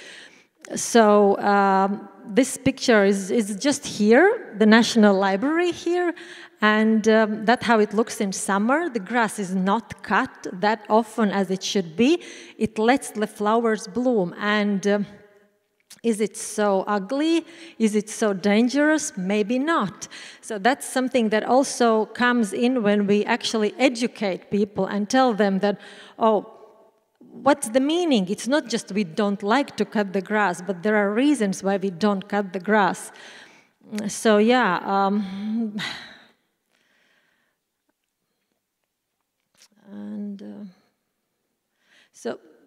So this picture is just here, the National Library here. And that's how it looks in summer. The grass is not cut that often as it should be. It lets the flowers bloom. And is it so ugly? Is it so dangerous? Maybe not. So that's something that also comes in when we actually educate people and tell them that, oh, what's the meaning? It's not just we don't like to cut the grass, but there are reasons why we don't cut the grass. So yeah. And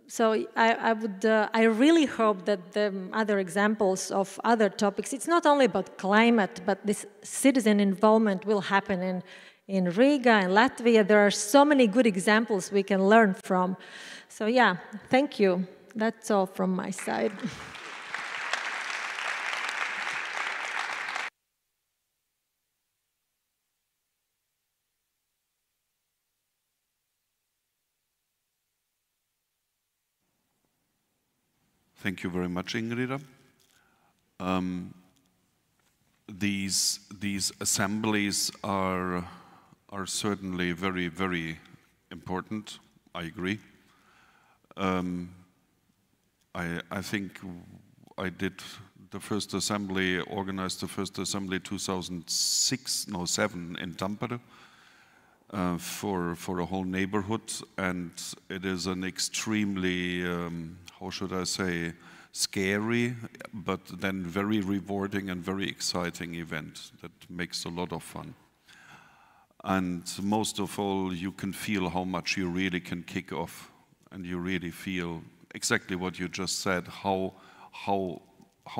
so I really hope that the other examples of other topics, it's not only about climate, but this citizen involvement will happen in Riga and Latvia. There are so many good examples we can learn from. So yeah, thank you. That's all from my side. Thank you very much, Ingrid. These assemblies are certainly very, very important. I agree. I think I did the first assembly, organized the first assembly 2007 in Tampere. for a whole neighborhood, and it is an extremely, how should I say, scary, but then very rewarding and very exciting event that makes a lot of fun. And most of all, you can feel how much you really can kick off, and you really feel exactly what you just said, how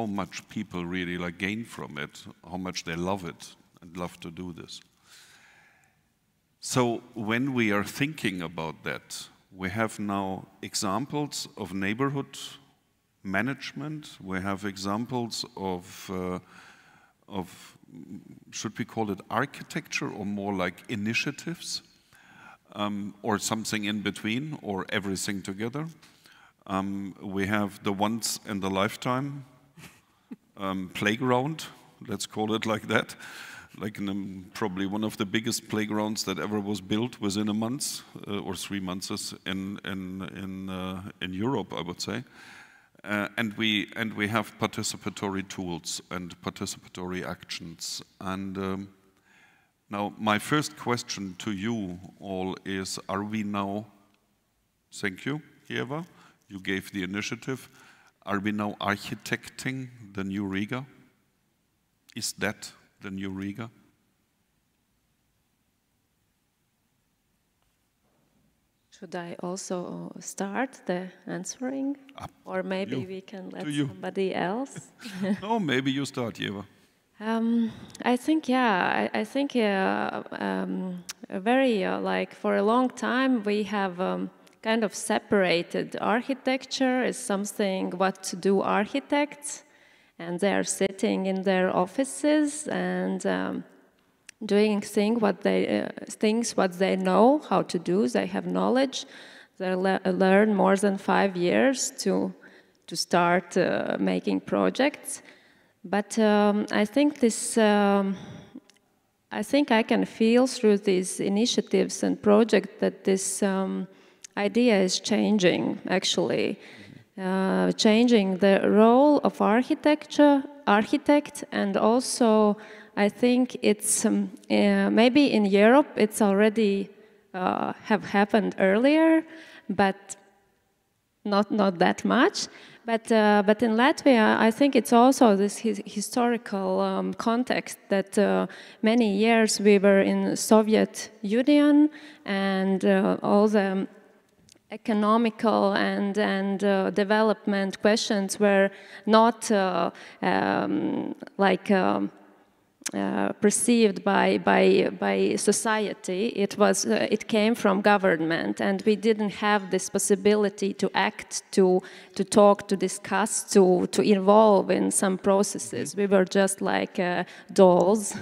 much people really like gain from it, how much they love it and love to do this. So when we are thinking about that, we have now examples of neighborhood management. We have examples of should we call it architecture, or more like initiatives, or something in between, or everything together. We have the once in a lifetime playground, let's call it like that, like probably one of the biggest playgrounds that ever was built within a month or 3 months in Europe, I would say. And we have participatory tools and participatory actions. And now my first question to you all is: are we now? Thank you, Eva. You gave the initiative. Are we now architecting the new Riga? Is that the new Riga? Should I also start the answering? Or maybe we can let somebody else? No, maybe you start, Eva. I think, yeah, I think very, like for a long time we have kind of separated architecture as something what to do architects, and they are sitting in their offices and doing things what they know how to do. They have knowledge. They learn more than 5 years to start making projects. But I think this. I think I can feel through these initiatives and projects that this idea is changing. Actually, changing the role of architect, and also. I think it's maybe in Europe it's already have happened earlier, but not that much. But in Latvia, I think it's also this historical context that many years we were in Soviet Union, and all the economical and development questions were not perceived by society. It came from government, and we didn't have this possibility to act, to talk, to discuss, to involve in some processes. We were just like dolls.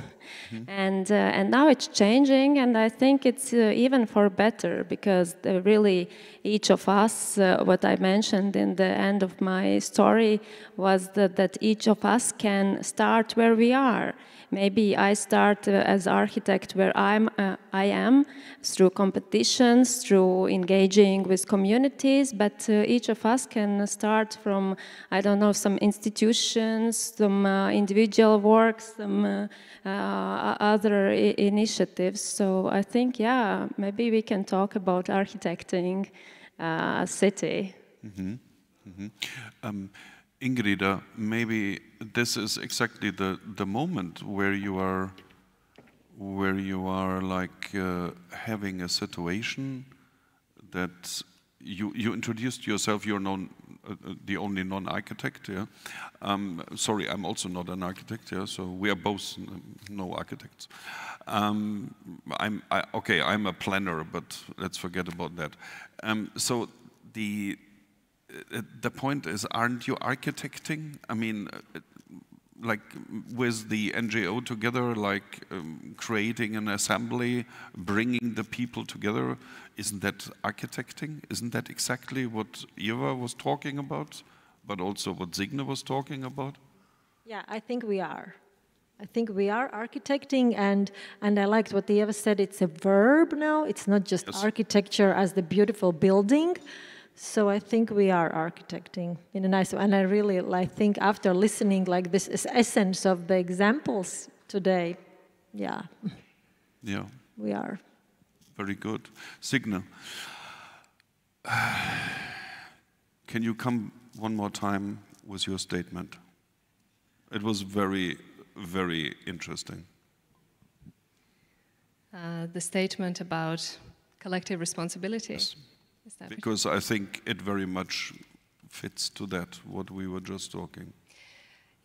And now it's changing, and I think it's even for better, because really each of us, what I mentioned in the end of my story, was that each of us can start where we are. Maybe I start as architect where I am, through competitions, through engaging with communities, but each of us can start from, I don't know, some institutions, some individual works, some other initiatives. So I think, yeah, maybe we can talk about architecting a city. Mm-hmm. Mm-hmm. Ingrid, maybe this is exactly the moment where you are like having a situation that you introduced yourself. You're the only non-architect. Yeah. Sorry, I'm also not an architect. Yeah. So we are both no architects. I'm a planner, but let's forget about that. So the point is, aren't you architecting? I mean, like with the NGO together, like creating an assembly, bringing the people together, isn't that architecting? Isn't that exactly what Eva was talking about, but also what Signe was talking about? Yeah, I think we are. I think we are architecting, and I liked what Eva said. It's a verb now. It's not just architecture as the beautiful building. So I think we are architecting in a nice way, and I really think after listening like this is essence of the examples today, yeah, we are. Very good. Signe, can you come one more time with your statement? It was very, very interesting. The statement about collective responsibility. Yes. Is that Because I think it very much fits to that, what we were just talking.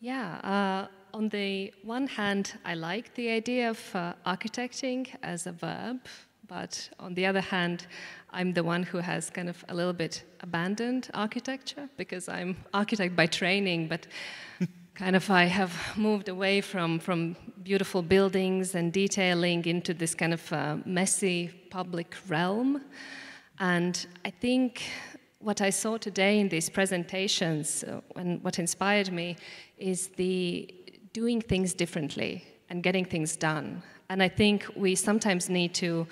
Yeah, on the one hand, I like the idea of architecting as a verb, but on the other hand, I'm the one who has kind of a little bit abandoned architecture because I'm architect by training, but kind of I have moved away from beautiful buildings and detailing into this kind of messy public realm. And I think what I saw today in these presentations and what inspired me is the doing things differently and getting things done. And I think we sometimes need to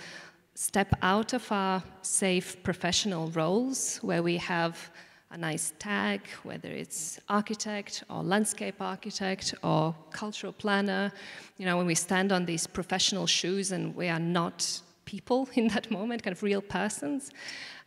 step out of our safe professional roles where we have a nice tag, whether it's architect or landscape architect or cultural planner. You know, when we stand on these professional shoes and we are not people in that moment, kind of real persons,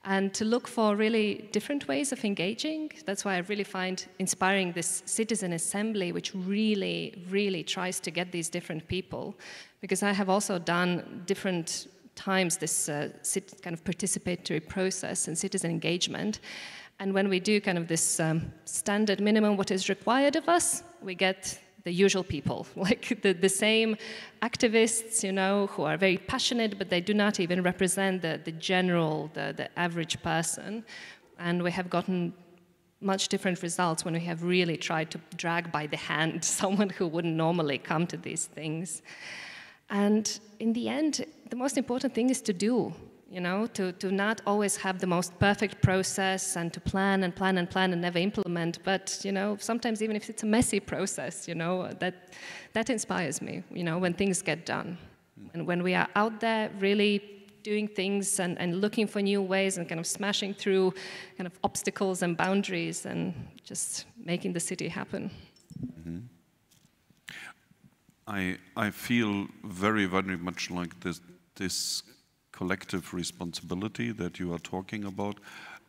and to look for really different ways of engaging. That's why I really find inspiring this citizen assembly, which really, really tries to get these different people, because I have also done different times this kind of participatory process and citizen engagement. And when we do kind of this standard minimum, what is required of us, we get the usual people, like the same activists, you know, who are very passionate, but they do not even represent the general, the average person. And we have gotten much different results when we have really tried to drag by the hand someone who wouldn't normally come to these things. And in the end, the most important thing is to do. You know, to not always have the most perfect process and to plan and plan and plan and never implement, but, you know, sometimes even if it's a messy process, you know, that inspires me, you know, when things get done. And when we are out there really doing things and looking for new ways and kind of smashing through kind of obstacles and boundaries and just making the city happen. Mm-hmm. I feel very, very much like this collective responsibility that you are talking about,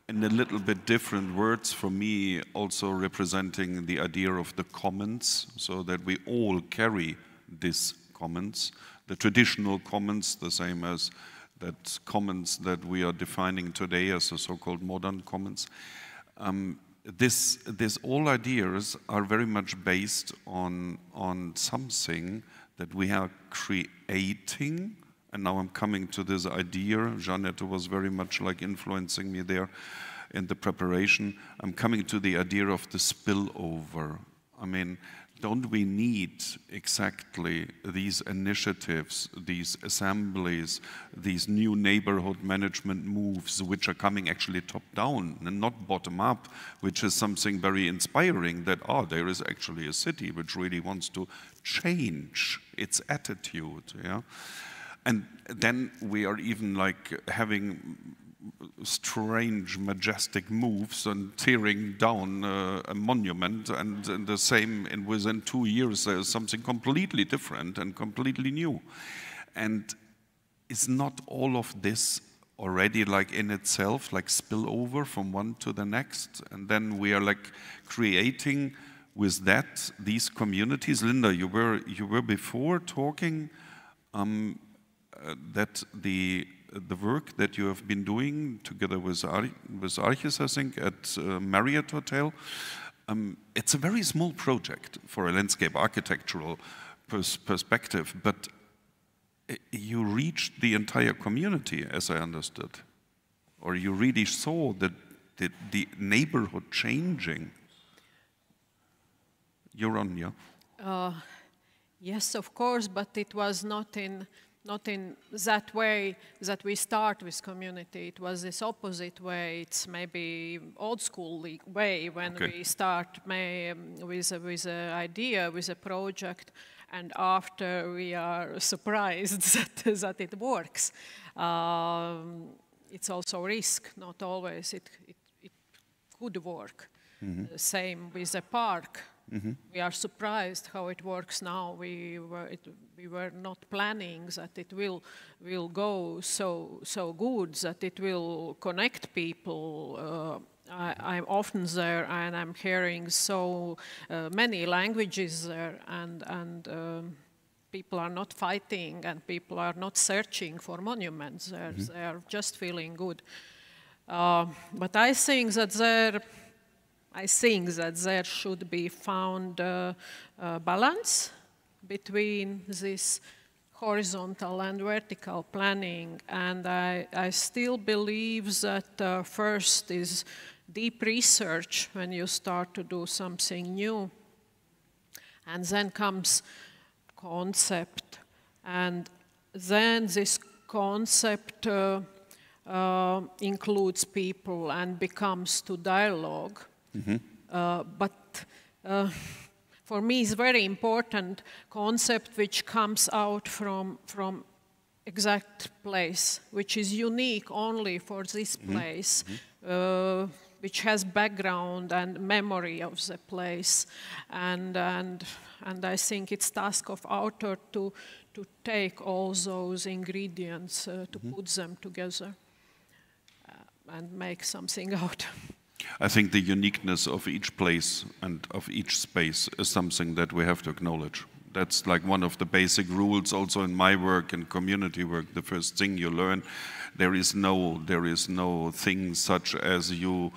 in a little bit different words for me, also representing the idea of the commons, so that we all carry this commons, the traditional commons, the same as that commons that we are defining today as the so-called modern commons. This all ideas are very much based on something that we are creating. And now I'm coming to this idea. Jeanette was very much like influencing me there in the preparation. I'm coming to the idea of the spillover. I mean, don't we need exactly these initiatives, these assemblies, these new neighborhood management moves, which are coming actually top down and not bottom up, which is something very inspiring that, there is actually a city which really wants to change its attitude, yeah? And then we are even like having strange, majestic moves and tearing down a monument, and the same, and within 2 years there's something completely different and completely new. And is not all of this already like in itself, like spill over from one to the next? And then we are like creating with that these communities. Linda, you were before talking that the work that you have been doing together with Archis, I think, at Marriott Hotel, it's a very small project for a landscape architectural perspective, but you reached the entire community, as I understood, or you really saw the neighborhood changing. You're on, yeah? Yes, of course, but it was not in that way that we start with community. It was this opposite way. It's maybe old school way when we start with an idea, with a project, and after we are surprised that it works. It's also risk, not always it could work. Mm-hmm. Same with a park. We are surprised how it works now. We were not planning that it will go so good, that it will connect people. I'm often there, and I'm hearing so many languages there, and people are not fighting, and people are not searching for monuments. They are just feeling good. But I think that there should be found a balance between this horizontal and vertical planning, and I still believe that first is deep research when you start to do something new, and then comes concept, and then this concept includes people and becomes to dialogue. But for me, it's very important concept which comes out from exact place, which is unique only for this place, which has background and memory of the place, and I think it's task of author to take all those ingredients, to put them together and make something out. I think the uniqueness of each place and of each space is something that we have to acknowledge. That's like one of the basic rules also in my work and community work. The first thing you learn, there is no thing such as you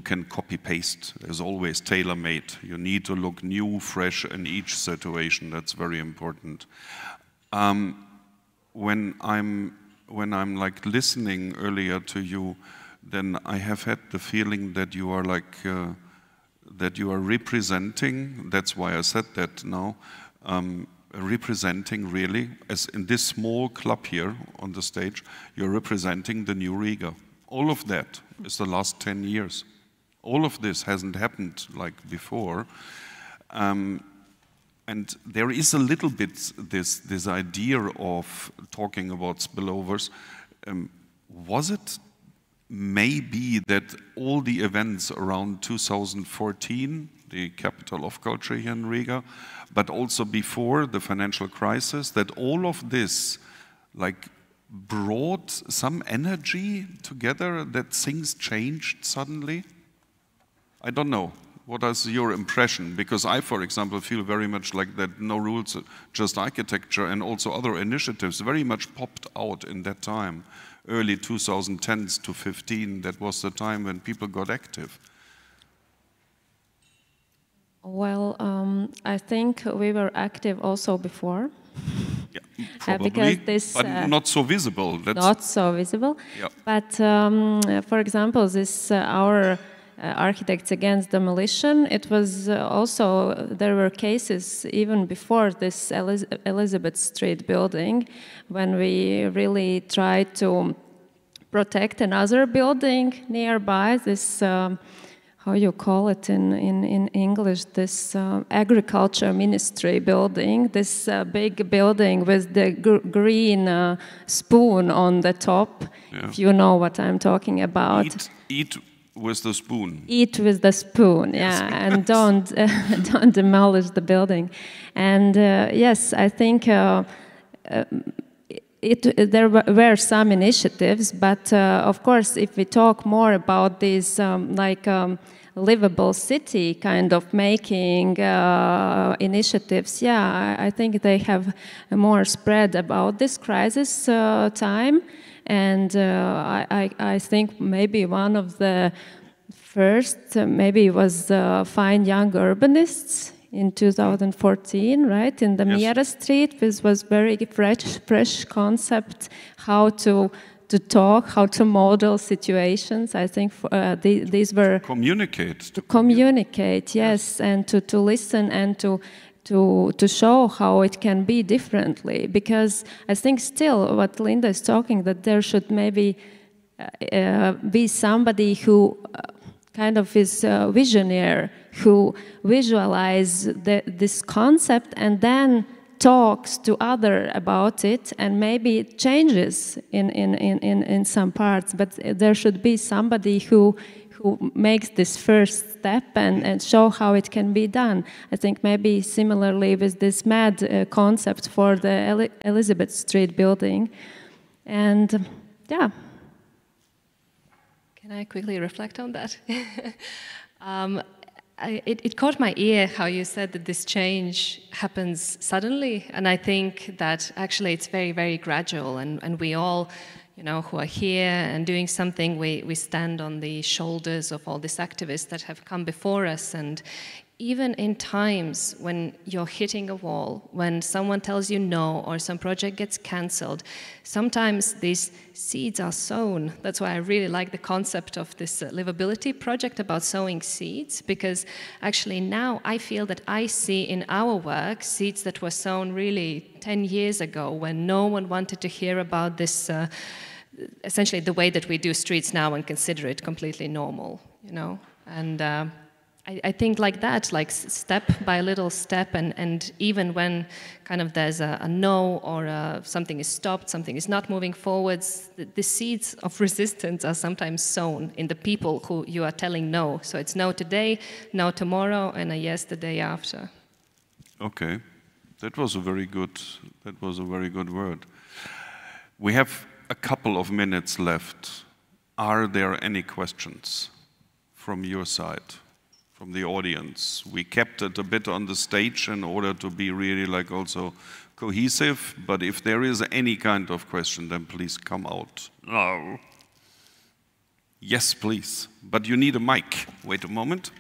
can copy-paste. There's always tailor-made. You need to look new, fresh in each situation. That's very important. When I'm like listening earlier to you, then I have had the feeling that you are like that you are representing. That's why I said that now. Representing really, as in this small club here on the stage, you're representing the new Riga. All of that is the last 10 years. All of this hasn't happened like before. And there is a little bit this idea of talking about spillovers. Was it maybe that all the events around 2014, the capital of culture here in Riga, but also before the financial crisis, that all of this like brought some energy together, that things changed suddenly? I don't know. What is your impression? Because I, for example, feel very much like that No Rules, Just Architecture and also other initiatives very much popped out in that time. Early 2010s to 15, that was the time when people got active. Well, I think we were active also before. Yeah, probably, because this, but not so visible. Not so visible. Yeah. But for example, this our Architects Against Demolition, it was also, there were cases even before this Elizabeth Street building, when we really tried to protect another building nearby, this, how you call it in English, this agriculture ministry building, this big building with the green spoon on the top, yeah. If you know what I'm talking about. Eat with the spoon. Eat with the spoon, yeah, and don't demolish the building. And yes, I think there were some initiatives, but of course, if we talk more about these livable city kind of making initiatives, yeah, I think they have more spread about this crisis time. And I think maybe one of the first maybe was Fine Young Urbanists in 2014, right? In the Miera Street, this was very fresh concept, how to talk, how to model situations. I think these were... To communicate, yes, and to listen and to show how it can be differently, because I think still what Linda is talking, that there should maybe be somebody who kind of is a visionary, who visualize this concept and then talks to other about it, and maybe it changes in some parts, but there should be somebody who who makes this first step and show how it can be done. I think maybe similarly with this MAD concept for the Elizabeth Street building. And yeah. Can I quickly reflect on that? It caught my ear how you said that this change happens suddenly, and I think that actually it's very, very gradual, and we all, you know, who are here and doing something, we stand on the shoulders of all these activists that have come before us. And even in times when you're hitting a wall, when someone tells you no or some project gets cancelled, sometimes these seeds are sown. That's why I really like the concept of this livability project about sowing seeds, because actually now I feel that I see in our work seeds that were sown really 10 years ago when no one wanted to hear about this, essentially the way that we do streets now and consider it completely normal, you know. And I think like that, like step by little step, and even when kind of there's a no or something is stopped, something is not moving forwards, the seeds of resistance are sometimes sown in the people who you are telling no. So it's no today, no tomorrow, and a yes the day after. Okay, that was a very good word. We have a couple of minutes left. Are there any questions from your side? From the audience. We kept it a bit on the stage in order to be really like also cohesive, but if there is any kind of question, then please come out. No. Yes, please, but you need a mic. Wait a moment.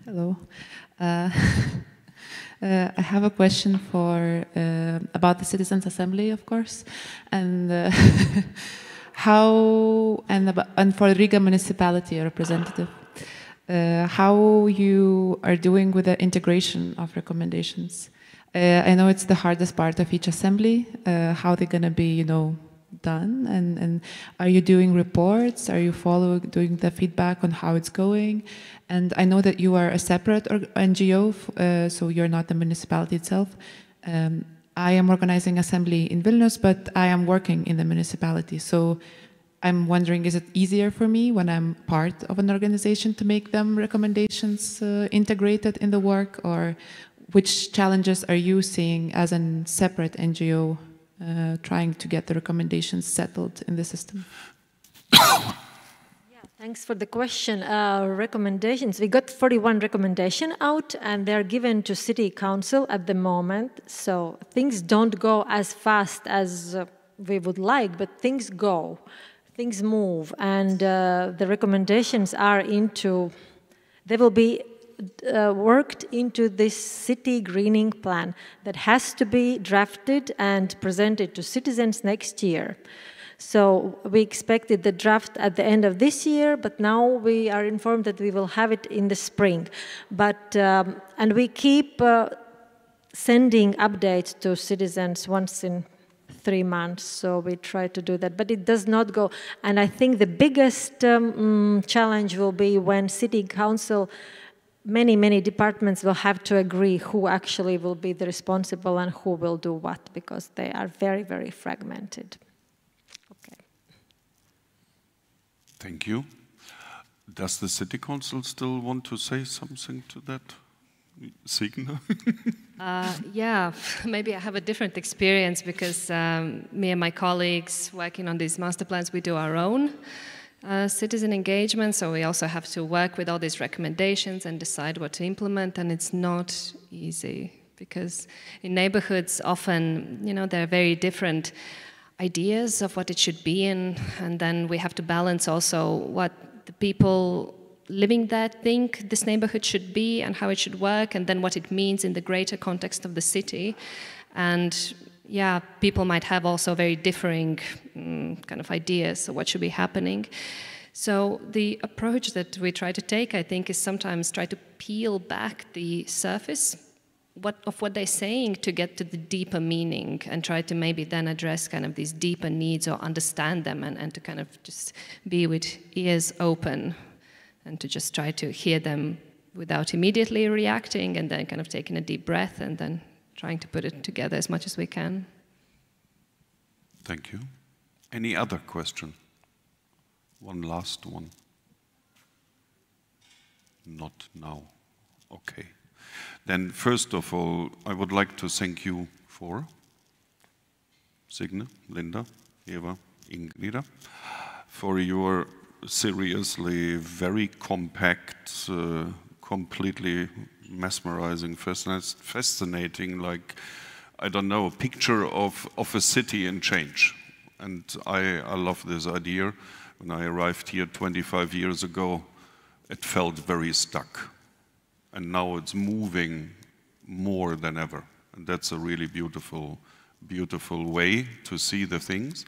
Hello. I have a question for about the Citizens Assembly, of course, and how and for Riga municipality representative, how you are doing with the integration of recommendations. I know it's the hardest part of each assembly. How they're going to be, you know, done, and are you doing reports? Are you doing the feedback on how it's going? And I know that you are a separate NGO, so you're not the municipality itself. I am organizing assembly in Vilnius, but I am working in the municipality. So I'm wondering, is it easier for me when I'm part of an organization to make them recommendations integrated in the work, or which challenges are you seeing as a separate NGO trying to get the recommendations settled in the system? Thanks for the question. Recommendations. We got 41 recommendations out, and they're given to City Council at the moment. So things don't go as fast as we would like, but things go, things move, and the recommendations are they will be worked into this city greening plan that has to be drafted and presented to citizens next year. So we expected the draft at the end of this year, but now we are informed that we will have it in the spring. But and we keep sending updates to citizens once in 3 months, so we try to do that, but it does not go. And I think the biggest challenge will be when City Council, many departments will have to agree who actually will be the responsible and who will do what, because they are very, very fragmented. Thank you. Does the City Council still want to say something to that? Signe? Yeah, maybe I have a different experience because me and my colleagues working on these master plans, we do our own citizen engagement, so we also have to work with all these recommendations and decide what to implement, and it's not easy because in neighborhoods often, you know, there are very different ideas of what it should be in, and then we have to balance also what the people living there think this neighborhood should be and how it should work, and then what it means in the greater context of the city. And yeah, people might have also very differing kind of ideas of what should be happening. So the approach that we try to take, I think, is sometimes try to peel back the surface of what they're saying to get to the deeper meaning and try to maybe then address kind of these deeper needs or understand them, and to kind of just be with ears open and to just try to hear them without immediately reacting, and then kind of taking a deep breath and then trying to put it together as much as we can. Thank you. Any other question? One last one. Not now. Okay. Then first of all, I would like to thank you for Signe, Linda, Eva, Ingrid, for your seriously very compact, completely mesmerizing, fascinating, like, I don't know, a picture of a city in change. And I love this idea. When I arrived here 25 years ago, it felt very stuck. And now it's moving more than ever. And that's a really beautiful, beautiful way to see the things.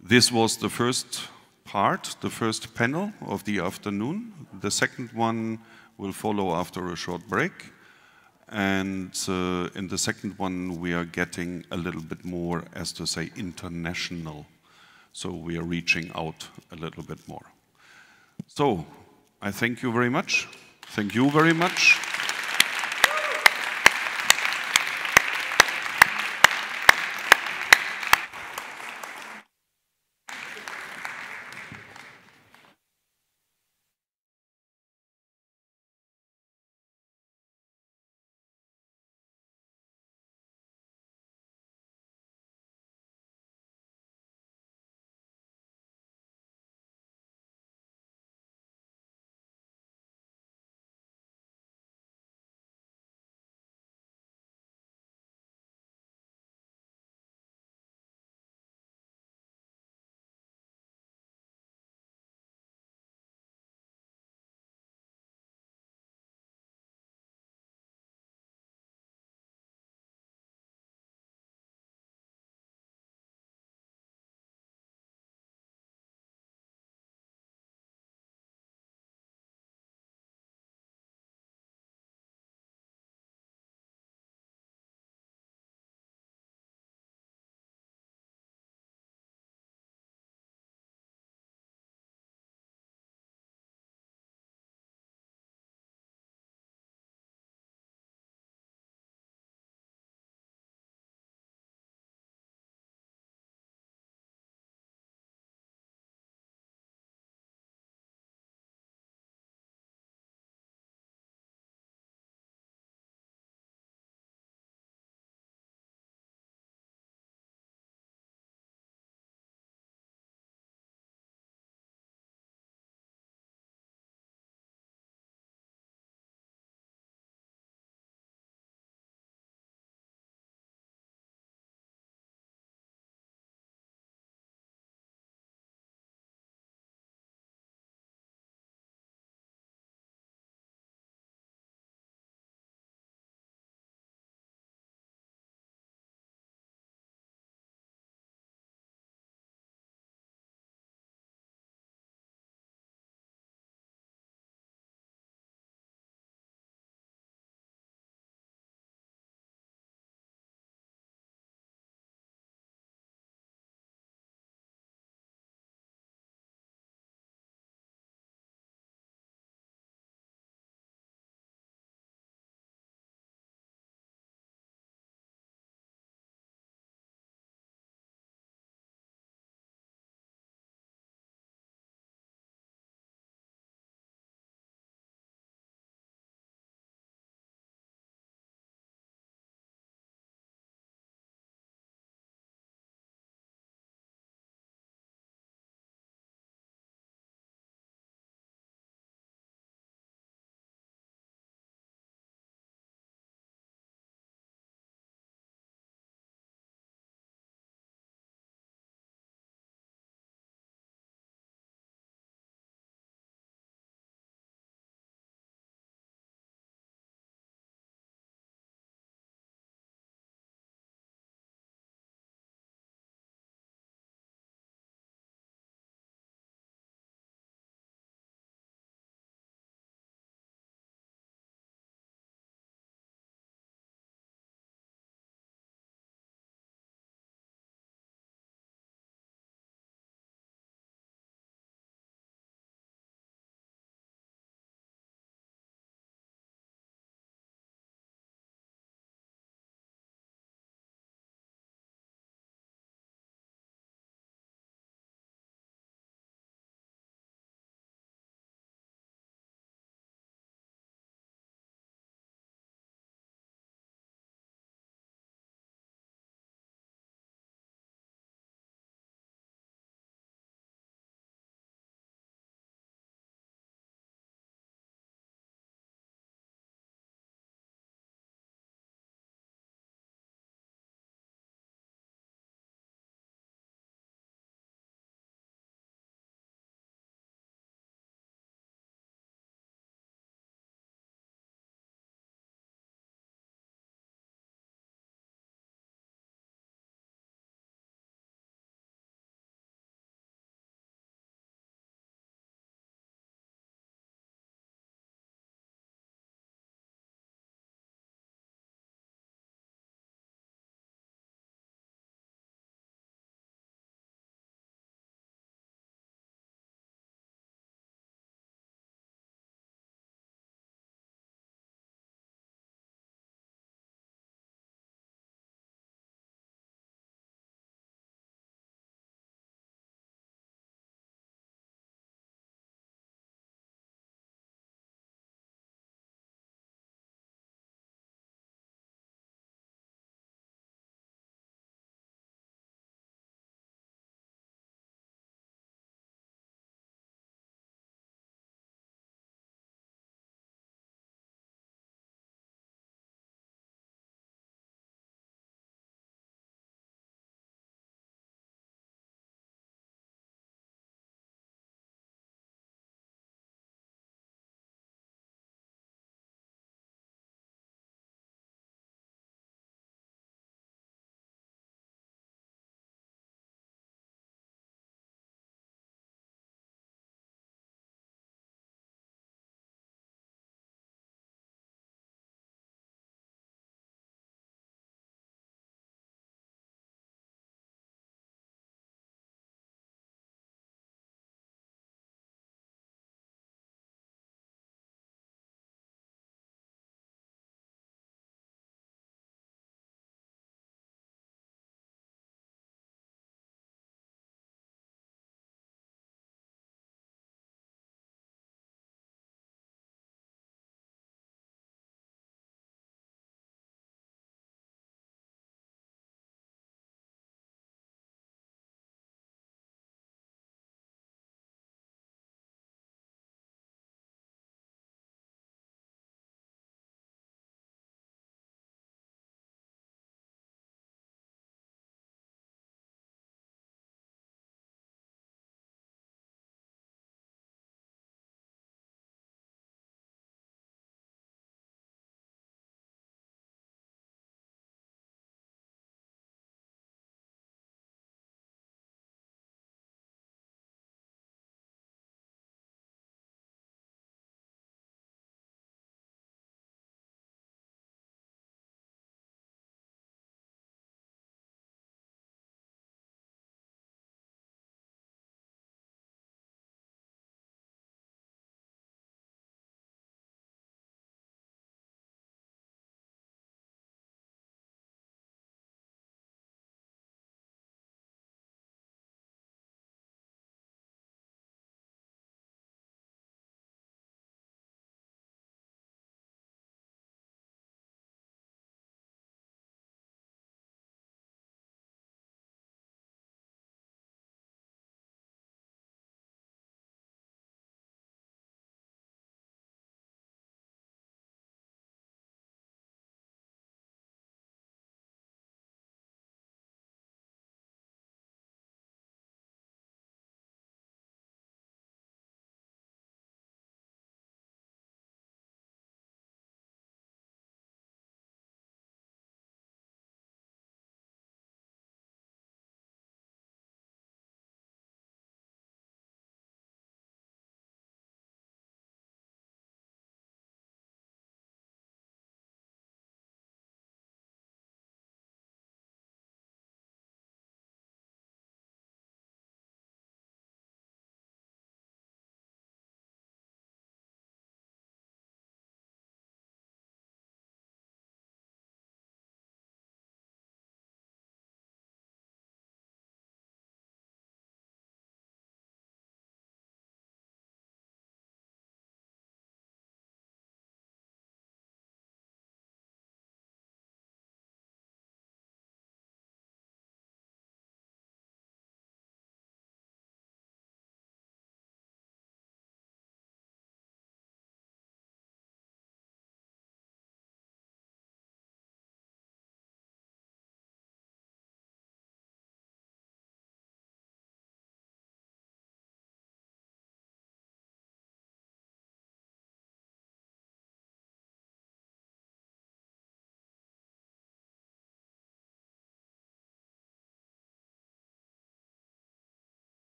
This was the first part, the first panel of the afternoon. The second one will follow after a short break. And in the second one, we are getting a little bit more, as to say, international. So we are reaching out a little bit more. So I thank you very much. Thank you very much.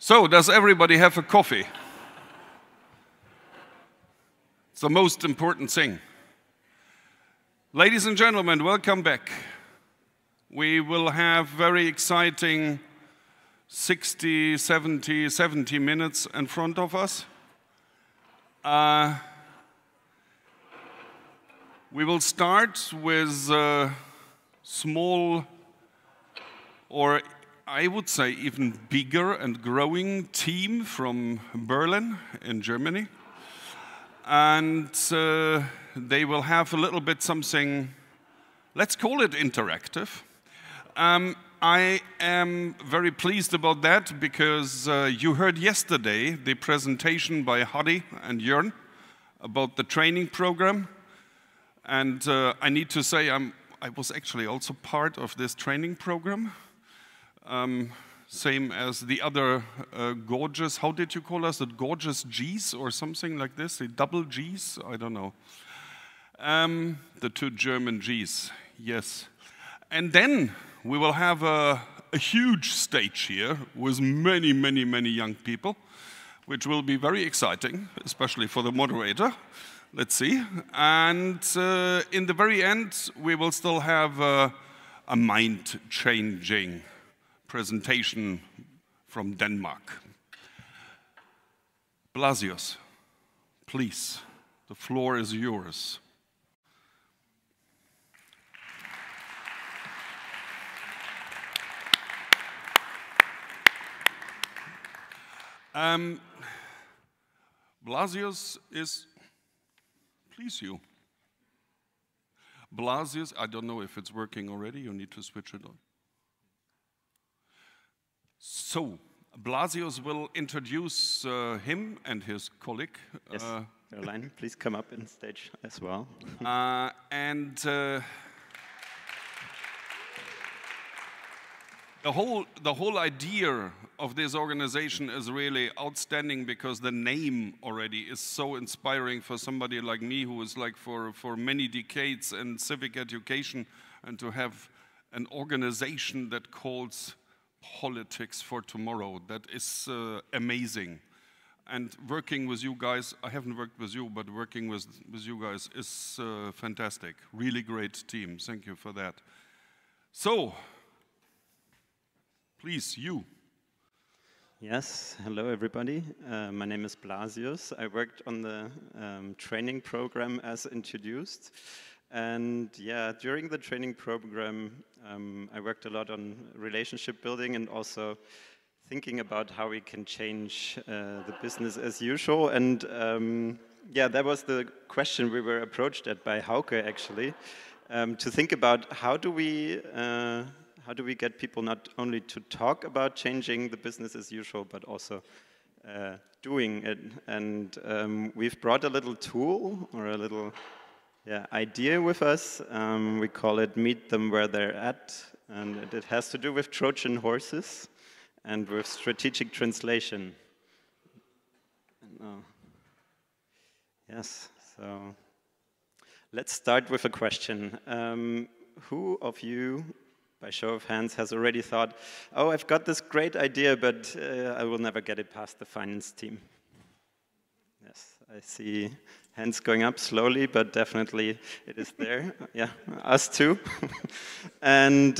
So, does everybody have a coffee? It's the most important thing. Ladies and gentlemen, welcome back. We will have very exciting 60, 70 minutes in front of us. We will start with a small, or I would say even bigger and growing team from Berlin in Germany. And they will have a little bit something, let's call it interactive. I am very pleased about that because you heard yesterday the presentation by Hardy and Jörn about the training program. And I need to say I was actually also part of this training program. Same as the other gorgeous, how did you call us? The gorgeous G's or something like this? The double G's? I don't know. The two German G's, yes. And then we will have a huge stage here with many, many, many young people, which will be very exciting, especially for the moderator. Let's see. And in the very end, we will still have a mind-changing presentation from Denmark. Blasius, please, the floor is yours. Blasius is, please you. Blasius, I don't know if it's working already, you need to switch it on. So, Blasius will introduce him and his colleague. Yes, Caroline, please come up on stage as well. The whole idea of this organization is really outstanding because the name already is so inspiring for somebody like me who is like for many decades in civic education, and to have an organization that calls politics for tomorrow, that is amazing. And working with you guys, I haven't worked with you, but working with you guys is fantastic. Really great team, thank you for that. So, please, you. Yes, hello everybody. My name is Blasius. I worked on the training program as introduced. And yeah, during the training program, I worked a lot on relationship building and also thinking about how we can change the business as usual. And yeah, that was the question we were approached at by Hauke actually, to think about how do we get people not only to talk about changing the business as usual, but also doing it. And we've brought a little tool or a little idea with us. We call it Meet Them Where They're At. And it has to do with Trojan horses and with strategic translation. Yes, so let's start with a question. Who of you, by show of hands, has already thought, oh, I've got this great idea, but I will never get it past the finance team? Yes, I see hands going up slowly, but definitely it is there. Yeah, us too. And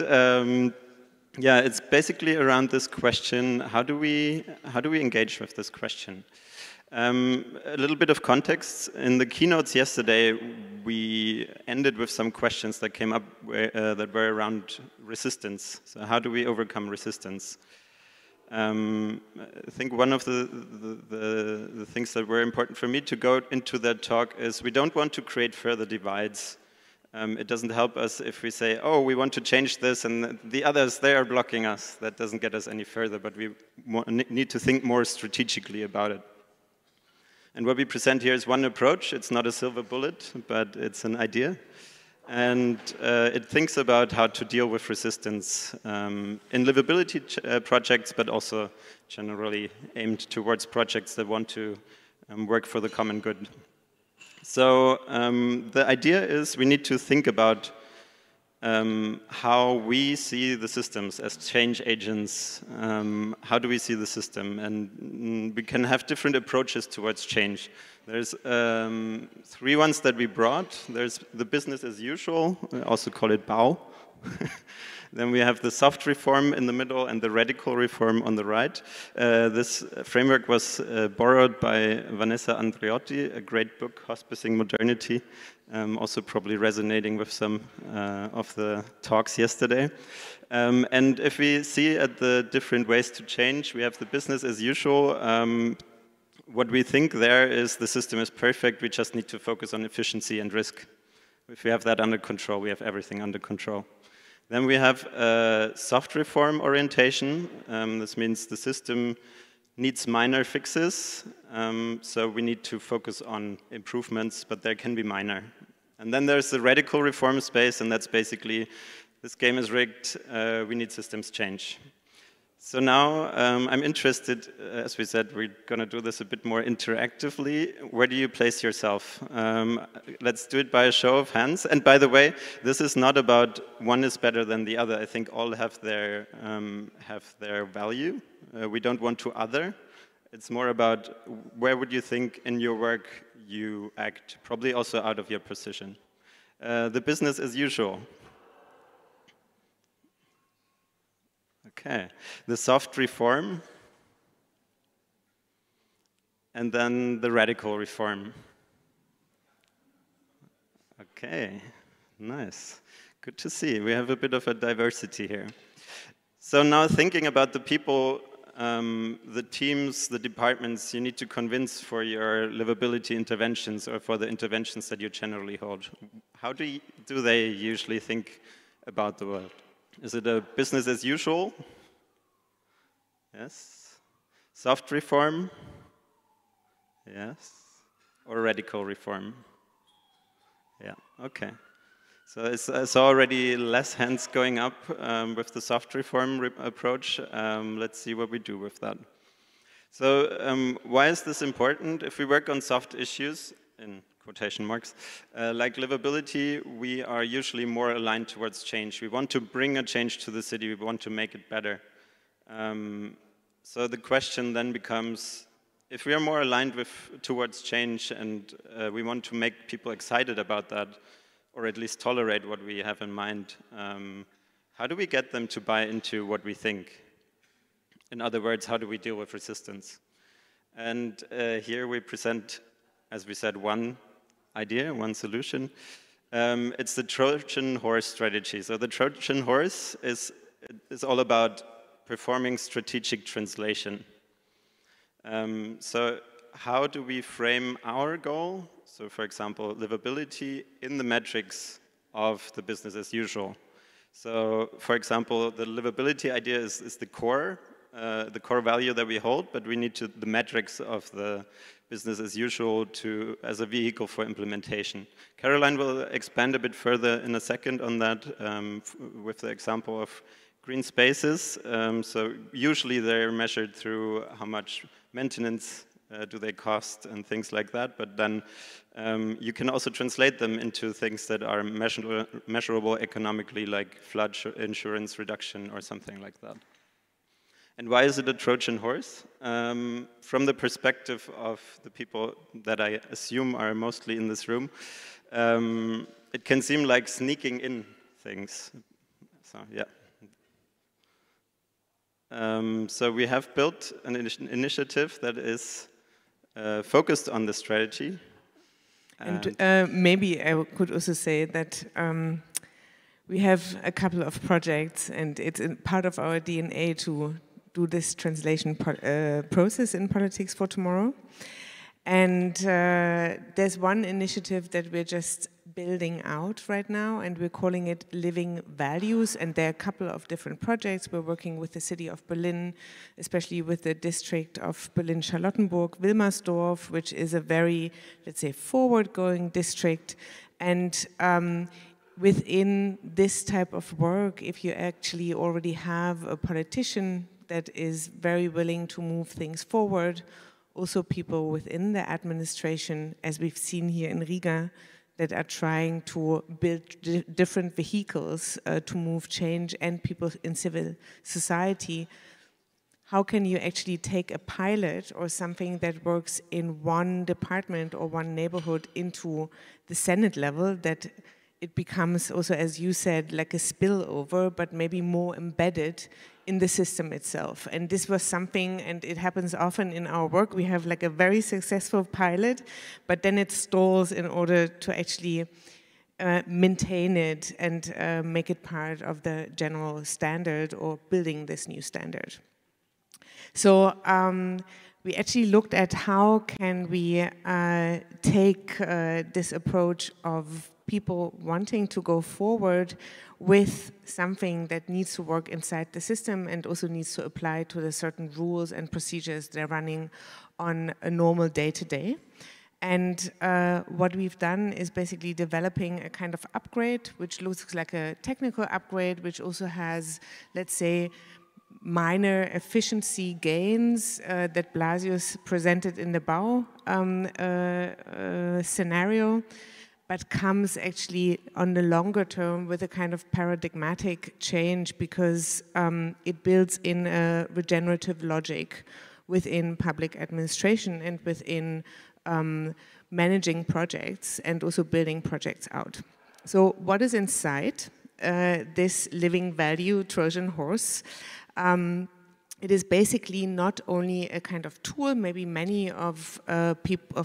yeah, it's basically around this question, how do we engage with this question? A little bit of context. In the keynotes yesterday, we ended with some questions that came up that were around resistance. So how do we overcome resistance? I think one of the things that were important for me to go into that talk is we don't want to create further divides. It doesn't help us if we say, oh, we want to change this and the others, they are blocking us. That doesn't get us any further, but we need to think more strategically about it. And what we present here is one approach. It's not a silver bullet, but it's an idea. And it thinks about how to deal with resistance in livability projects, but also generally aimed towards projects that want to work for the common good. So the idea is we need to think about how we see the systems as change agents. How do we see the system? And we can have different approaches towards change. There's 3 ones that we brought. There's the business as usual, I also call it BAU. Then we have the soft reform in the middle and the radical reform on the right. This framework was borrowed by Vanessa Andreotti, a great book, Hospicing Modernity, also probably resonating with some of the talks yesterday. And if we see at the different ways to change, we have the business as usual. What we think there is the system is perfect, we just need to focus on efficiency and risk. If we have that under control, we have everything under control. Then we have a soft reform orientation. This means the system needs minor fixes, so we need to focus on improvements, but they can be minor. And then there's the radical reform space, and that's basically, this game is rigged, we need systems change. So now I'm interested, as we said, we're going to do this a bit more interactively. Where do you place yourself? Let's do it by a show of hands. And by the way, this is not about one is better than the other. I think all have their value. We don't want to other. It's more about where would you think in your work you act, probably also out of your position. The business as usual. Okay, the soft reform, and then the radical reform. Okay, nice. Good to see. We have a bit of a diversity here. So now thinking about the people, the teams, the departments you need to convince for your livability interventions or for the interventions that you generally hold. How do they usually think about the world? Is it a business as usual? Yes. Soft reform? Yes. Or radical reform? Yeah, okay. So it's already less hands going up with the soft reform approach. Let's see what we do with that. So why is this important? If we work on soft issues, in quotation marks, like livability, we are usually more aligned towards change. We want to bring a change to the city, we want to make it better. So the question then becomes, if we are more aligned towards change and we want to make people excited about that, or at least tolerate what we have in mind, how do we get them to buy into what we think? In other words, how do we deal with resistance? And here we present, as we said, one idea, one solution. It's the Trojan horse strategy. So the Trojan horse is all about performing strategic translation. So how do we frame our goal? So for example, livability in the metrics of the business as usual. So for example, the livability idea is the core value that we hold, but we need the metrics of the business as usual as a vehicle for implementation. Caroline will expand a bit further in a second on that with the example of green spaces. So usually they're measured through how much maintenance do they cost and things like that, but then you can also translate them into things that are measurable economically, like flood insurance reduction or something like that. And why is it a Trojan horse? From the perspective of the people that I assume are mostly in this room, it can seem like sneaking in things. So yeah. So we have built an initiative that is focused on the strategy. And maybe I could also say that we have a couple of projects, and it's part of our DNA to do this translation process in Politics for Tomorrow. And there's one initiative that we're just building out right now, and we're calling it Living Values, and there are a couple of different projects. We're working with the city of Berlin, especially with the district of Berlin-Charlottenburg-Wilmersdorf, which is a very, let's say, forward-going district. And within this type of work, if you actually already have a politician that is very willing to move things forward, also people within the administration, as we've seen here in Riga, that are trying to build different vehicles to move change and people in civil society. How can you actually take a pilot or something that works in one department or one neighborhood into the Senate level, that it becomes also, as you said, like a spillover, but maybe more embedded in the system itself. And this was something, and it happens often in our work, we have like a very successful pilot, but then it stalls in order to actually maintain it and make it part of the general standard or building this new standard. So we actually looked at how can we take this approach of people wanting to go forward with something that needs to work inside the system and also needs to apply to the certain rules and procedures they're running on a normal day-to-day. And what we've done is basically developing a kind of upgrade, which looks like a technical upgrade, which also has, let's say, minor efficiency gains that Blasius presented in the Bau scenario, but comes actually on the longer term with a kind of paradigmatic change, because it builds in a regenerative logic within public administration and within managing projects and also building projects out. So what is inside this living value Trojan horse? It is basically not only a kind of tool. Maybe many of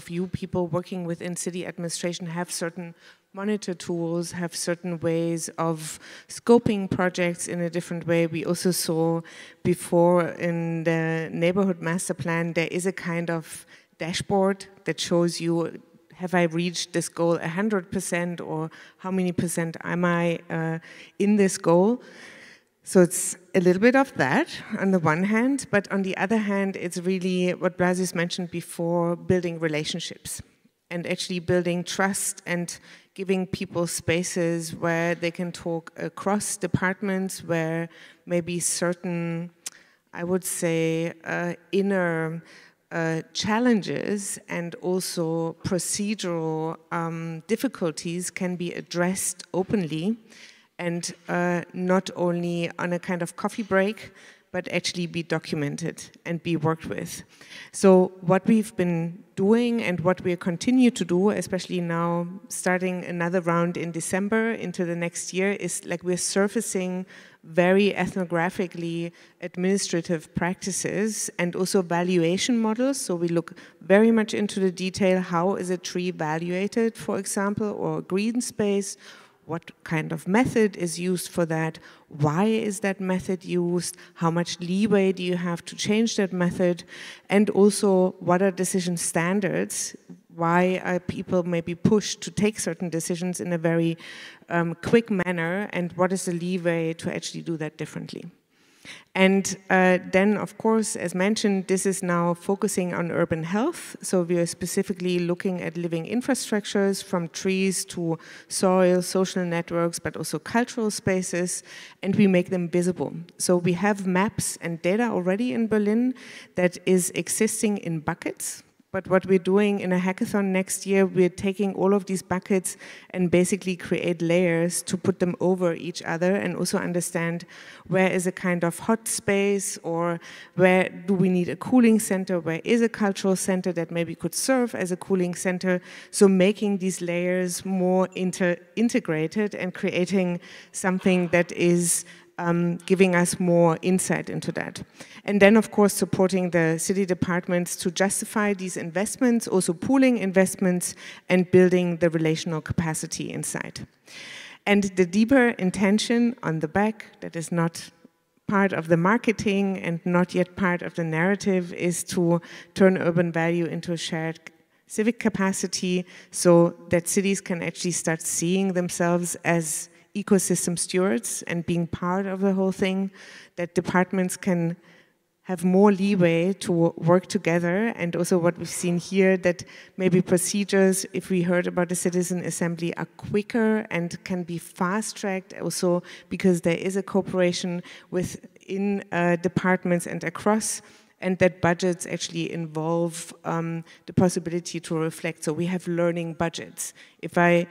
you people working within city administration have certain monitor tools, have certain ways of scoping projects in a different way. We also saw before in the neighborhood master plan, there is a kind of dashboard that shows you, have I reached this goal 100%, or how many percent am I in this goal? So it's a little bit of that on the one hand, but on the other hand, it's really what Blasius mentioned before, building relationships and actually building trust and giving people spaces where they can talk across departments, where maybe certain, I would say, inner challenges and also procedural difficulties can be addressed openly, and not only on a kind of coffee break, but actually be documented and be worked with. So what we've been doing and what we continue to do, especially now starting another round in December into the next year, is like we're surfacing very ethnographically administrative practices and also valuation models. So we look very much into the detail. How is a tree valuated, for example, or a green space? What kind of method is used for that? Why is that method used? How much leeway do you have to change that method? And also, what are decision standards? Why are people maybe pushed to take certain decisions in a very quick manner? And what is the leeway to actually do that differently? And then, of course, as mentioned, this is now focusing on urban health. So we are specifically looking at living infrastructures, from trees to soil, social networks, but also cultural spaces, and we make them visible. So we have maps and data already in Berlin that is existing in buckets. But what we're doing in a hackathon next year, we're taking all of these buckets and basically create layers to put them over each other and also understand where is a kind of hot space, or where do we need a cooling center, where is a cultural center that maybe could serve as a cooling center. So making these layers more integrated and creating something that is giving us more insight into that. And then, of course, supporting the city departments to justify these investments, also pooling investments and building the relational capacity inside. And the deeper intention on the back, that is not part of the marketing and not yet part of the narrative, is to turn urban value into a shared civic capacity, so that cities can actually start seeing themselves as ecosystem stewards and being part of the whole thing, that departments can have more leeway to work together. And also what we've seen here, that maybe procedures, if we heard about the citizen assembly, are quicker and can be fast-tracked also because there is a cooperation within departments and across and that budgets actually involve the possibility to reflect. So we have learning budgets. If I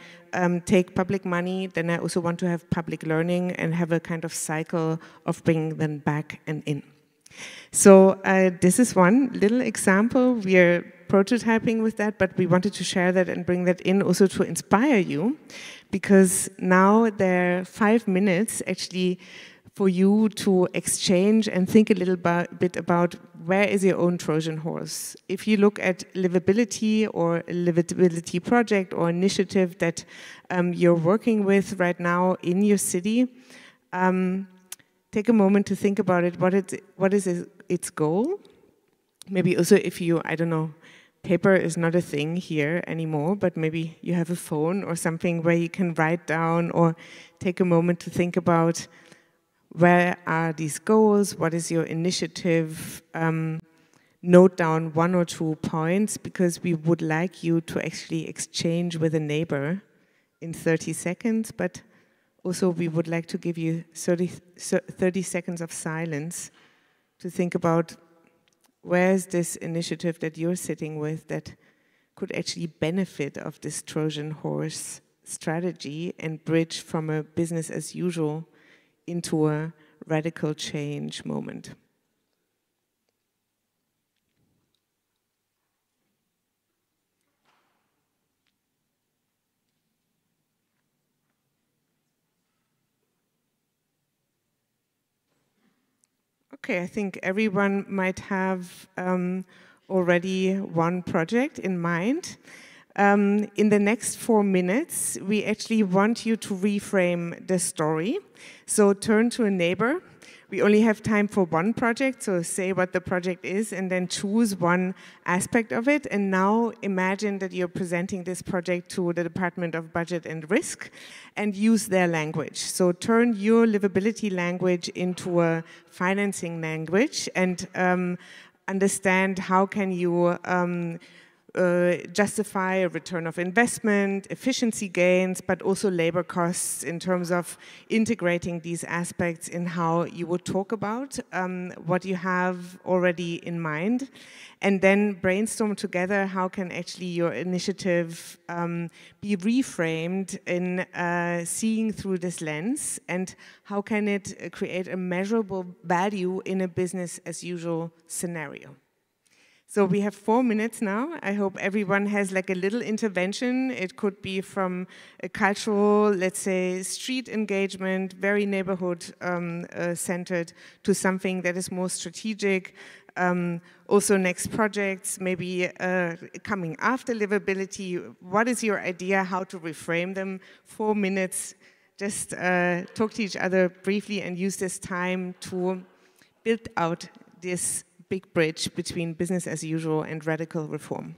take public money, then I also want to have public learning and have a kind of cycle of bringing them back and in. So this is one little example. We are prototyping with that, but we wanted to share that and bring that in also to inspire you, because now there are 5 minutes actually for you to exchange and think a little bit about where is your own Trojan horse. If you look at livability or a livability project or initiative that you're working with right now in your city, take a moment to think about it. What is its goal? Maybe also if you, I don't know, paper is not a thing here anymore, but maybe you have a phone or something where you can write down or take a moment to think about where are these goals, what is your initiative, note down 1 or 2 points, because we would like you to actually exchange with a neighbor in 30 seconds, but also we would like to give you 30 seconds of silence to think about where is this initiative that you're sitting with that could actually benefit of this Trojan horse strategy and bridge from a business as usual into a radical change moment. Okay, I think everyone might have already one project in mind. In the next 4 minutes, we actually want you to reframe the story. So turn to a neighbor. We only have time for one project, so say what the project is and then choose one aspect of it. And now imagine that you're presenting this project to the Department of Budget and Risk and use their language. So turn your livability language into a financing language and understand how can you justify a return of investment, efficiency gains, but also labor costs in terms of integrating these aspects in how you would talk about what you have already in mind. And then brainstorm together how can actually your initiative be reframed in seeing through this lens, and how can it create a measurable value in a business as usual scenario. So we have 4 minutes now. I hope everyone has like a little intervention. It could be from a cultural, let's say, street engagement, very neighborhood centered, to something that is more strategic. Also next projects, maybe coming after livability. What is your idea how to reframe them? 4 minutes, just talk to each other briefly and use this time to build out this big bridge between business as usual and radical reform.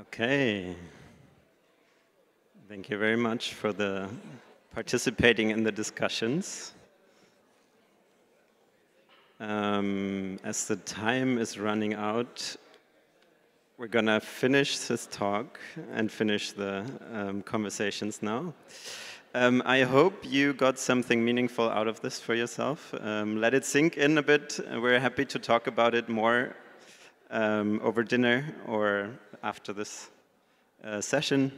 Okay. Thank you very much for participating in the discussions. As the time is running out, we're gonna finish this talk and finish the conversations now. I hope you got something meaningful out of this for yourself. Let it sink in a bit. We're happy to talk about it more over dinner or after this session.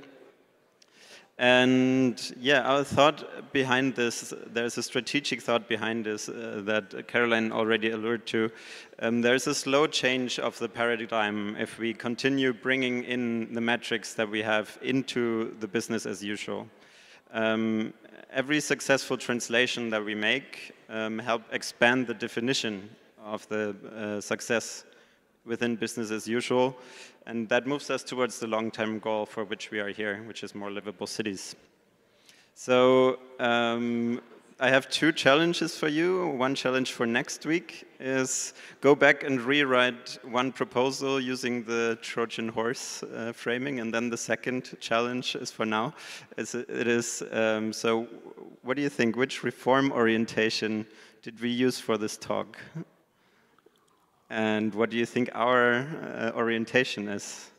And yeah, our thought behind this, there's a strategic thought behind this that Caroline already alluded to. There's a slow change of the paradigm if we continue bringing in the metrics that we have into the business as usual. Every successful translation that we make help expand the definition of the success within business as usual, and that moves us towards the long-term goal for which we are here, which is more livable cities. So I have 2 challenges for you. One challenge for next week is go back and rewrite one proposal using the Trojan horse framing, and then the second challenge is for now. So what do you think? Which reform orientation did we use for this talk? And what do you think our orientation is?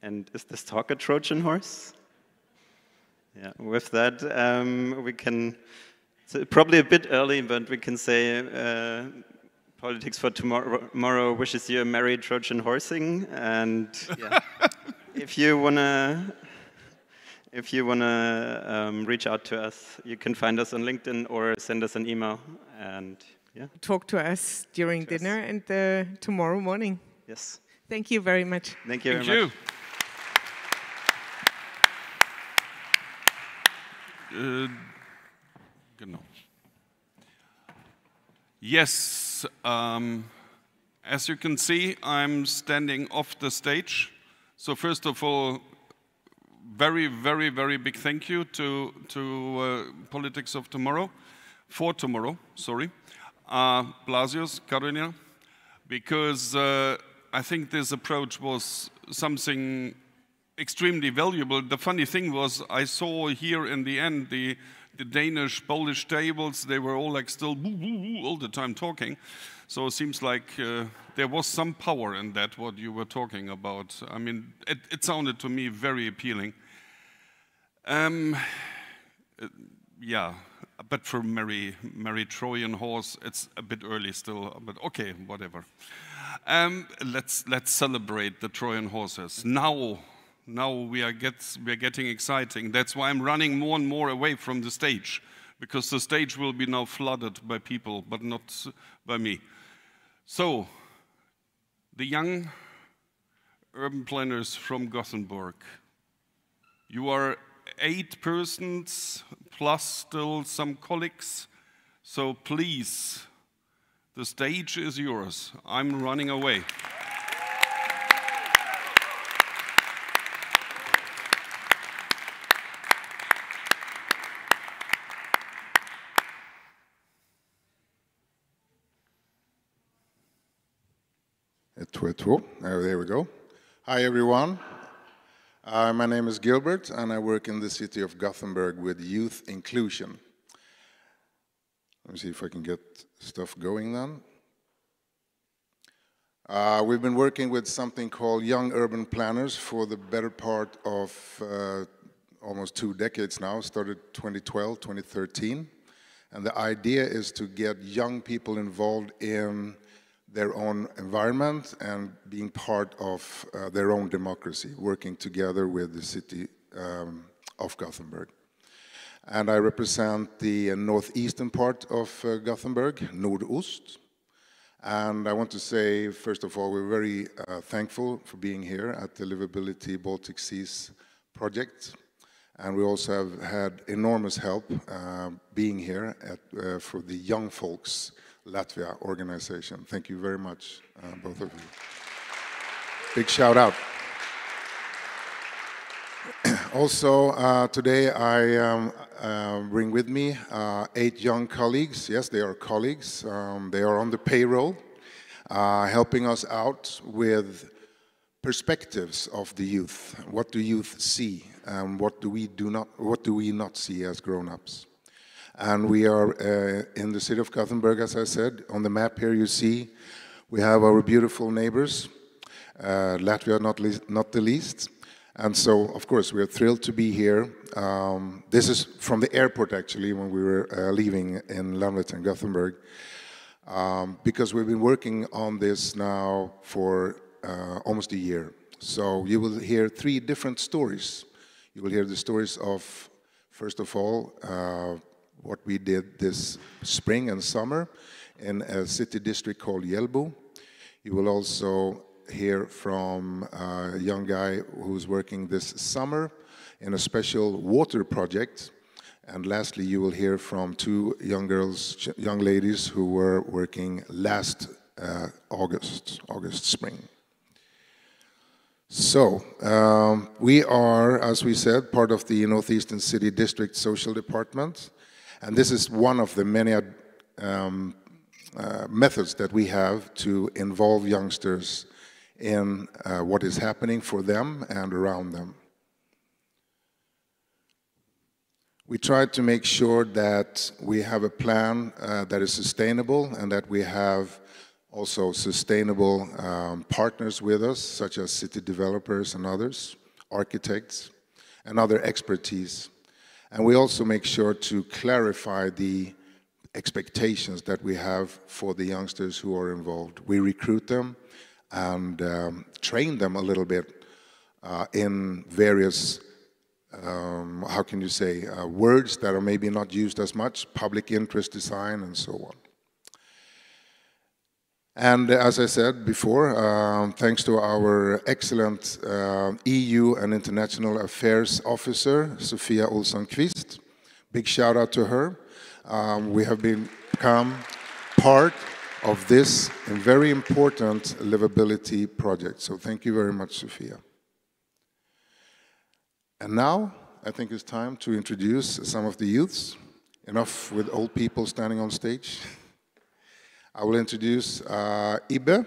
And is this talk a Trojan horse? Yeah, with that, we can, it's probably a bit early, but we can say Politics for Tomorrow wishes you a merry Trojan horsing. And yeah, if you wanna reach out to us, you can find us on LinkedIn or send us an email. And yeah. Talk to us during dinner and tomorrow morning. Yes. Thank you very much. Thank you very much. Genau. Yes, as you can see, I'm standing off the stage. So first of all, very, very, very big thank you to Politics of Tomorrow, for tomorrow, sorry. Blasius, Carolina, because I think this approach was something extremely valuable. The funny thing was I saw here in the end the Danish, Polish tables, they were all like still all the time talking. So it seems like there was some power in that, what you were talking about. I mean, it sounded to me very appealing. Yeah. But for Mary Trojan horse, it's a bit early still, but okay, whatever. Let's celebrate the Trojan horses. Now we are getting exciting. That's why I'm running more and more away from the stage, because the stage will be now flooded by people, but not by me. So, the young urban planners from Gothenburg, you are 8 persons plus still some colleagues, so please, the stage is yours. I'm running away. There we go. Hi everyone. My name is Gilbert, and I work in the city of Gothenburg with youth inclusion. Let me see if I can get stuff going then. We've been working with something called Young Urban Planners for the better part of almost 2 decades now. Started 2012, 2013. And the idea is to get young people involved in their own environment and being part of their own democracy, working together with the city of Gothenburg. And I represent the northeastern part of Gothenburg, Nordost. And I want to say, first of all, we're very thankful for being here at the Livability Baltic Seas project. And we also have had enormous help being here for the Young Folks Latvia organization. Thank you very much, both of you. Big shout out. Also, today I bring with me 8 young colleagues. Yes, they are colleagues. They are on the payroll, helping us out with perspectives of the youth. What do youth see? What do we not see as grown-ups? And we are in the city of Gothenburg, as I said. On the map here you see we have our beautiful neighbors, Latvia not the least. And so, of course, we're thrilled to be here. This is from the airport, actually, when we were leaving in Landvetter, Gothenburg, because we've been working on this now for almost a year. So you will hear 3 different stories. You will hear the stories of, first of all, what we did this spring and summer in a city district called Hjällbo. You will also hear from a young guy who's working this summer in a special water project. And lastly, you will hear from 2 young ladies who were working last August spring. So, we are, as we said, part of the Northeastern City District Social Department. And this is one of the many methods that we have to involve youngsters in what is happening for them and around them. We try to make sure that we have a plan that is sustainable and that we have also sustainable partners with us, such as city developers and others, architects, and other expertise. And we also make sure to clarify the expectations that we have for the youngsters who are involved. We recruit them and train them a little bit in various, how can you say, words that are maybe not used as much, public interest design and so on. And as I said before, thanks to our excellent EU and International Affairs Officer, Sofia Olsson-Kvist, big shout out to her. We have become part of this very important livability project. So thank you very much, Sofia. And now, I think it's time to introduce some of the youths. Enough with old people standing on stage. I will introduce Ibe.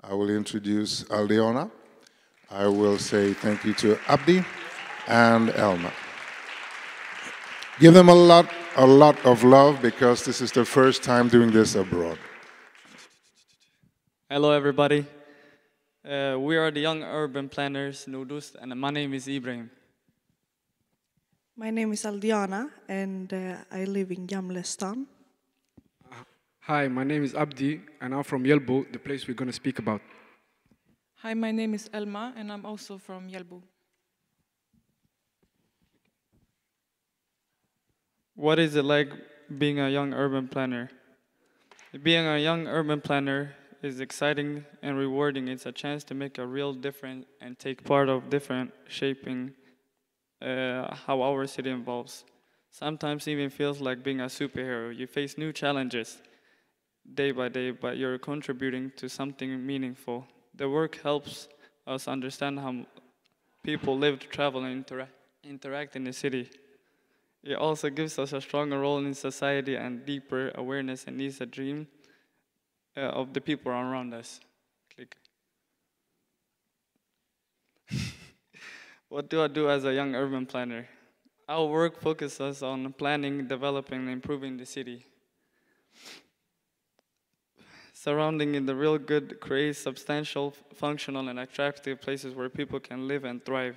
I will introduce Aldiana. I will say thank you to Abdi and Elma. Give them a lot of love because this is their first time doing this abroad. Hello, everybody. We are the Young Urban Planners, Nordust, and my name is Ibrahim. My name is Aldiana, and I live in Gamlestan. Hi, my name is Abdi, and I'm from Hjällbo, the place we're going to speak about. Hi, my name is Elma, and I'm also from Hjällbo. What is it like being a young urban planner? Being a young urban planner is exciting and rewarding. It's a chance to make a real difference and take part of different shaping how our city evolves. Sometimes even feels like being a superhero. You face new challenges day by day, but you're contributing to something meaningful. The work helps us understand how people live, travel, and interact in the city. It also gives us a stronger role in society and deeper awareness and needs a dream of the people around us. Click. What do I do as a young urban planner? Our work focuses on planning, developing, and improving the city. Surrounding in the real good creates substantial, functional, and attractive places where people can live and thrive.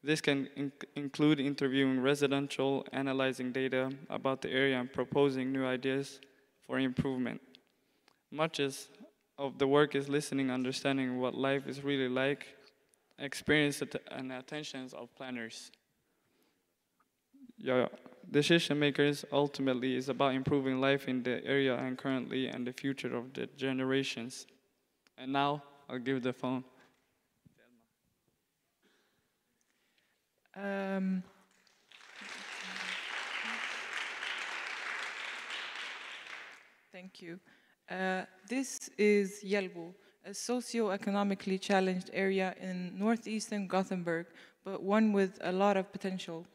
This can include interviewing residential, analyzing data about the area, and proposing new ideas for improvement. Much of the work is listening, understanding what life is really like, experience and attentions of planners. Decision makers ultimately is about improving life in the area and currently and the future of the generations. And now I'll give the phone. Thank you. This is Hjällbo, a socio-economically challenged area in northeastern Gothenburg, but one with a lot of potential.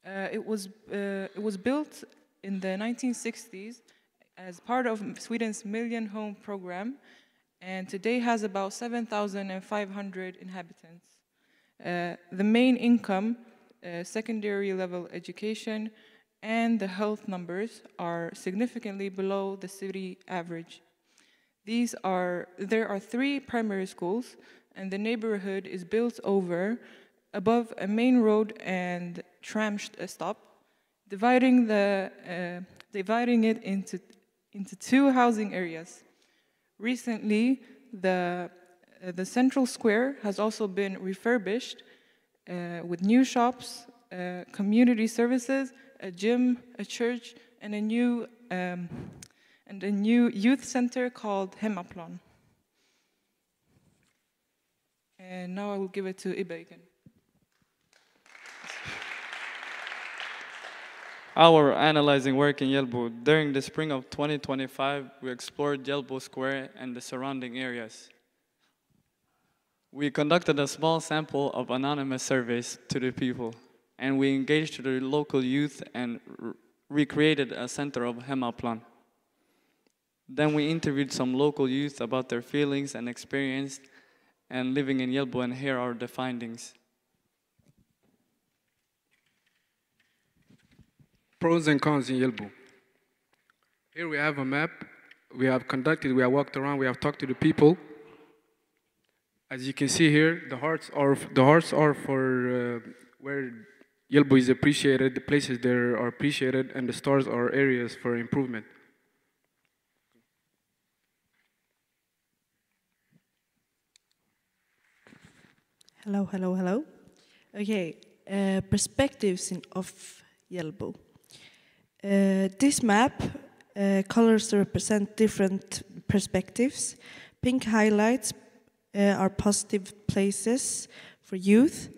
It was built in the 1960s as part of Sweden's Million Home program, and today has about 7,500 inhabitants. The main income, secondary level education, and the health numbers are significantly below the city average. There are 3 primary schools, and the neighborhood is built above a main road and tram stop, dividing it into 2 housing areas. Recently, the central square has also been refurbished with new shops, community services, a gym, a church, and a new youth center called Hemmaplan. And now I will give it to Ibe again. Our analyzing work in Yelbu, during the spring of 2025, we explored Yelbu Square and the surrounding areas. We conducted a small sample of anonymous surveys to the people, and we engaged the local youth and recreated a center of Hemmaplan. Then we interviewed some local youth about their feelings and experience and living in Yelbu, and here are the findings. Pros and cons in Yelbu. Here we have a map. We have walked around, we have talked to the people. As you can see here, the hearts are for where Yelbu is appreciated, the places there are appreciated, and the stars are areas for improvement. Hello, hello, hello. Okay, perspectives of Yelbu. This map colors represent different perspectives. Pink highlights are positive places for youth.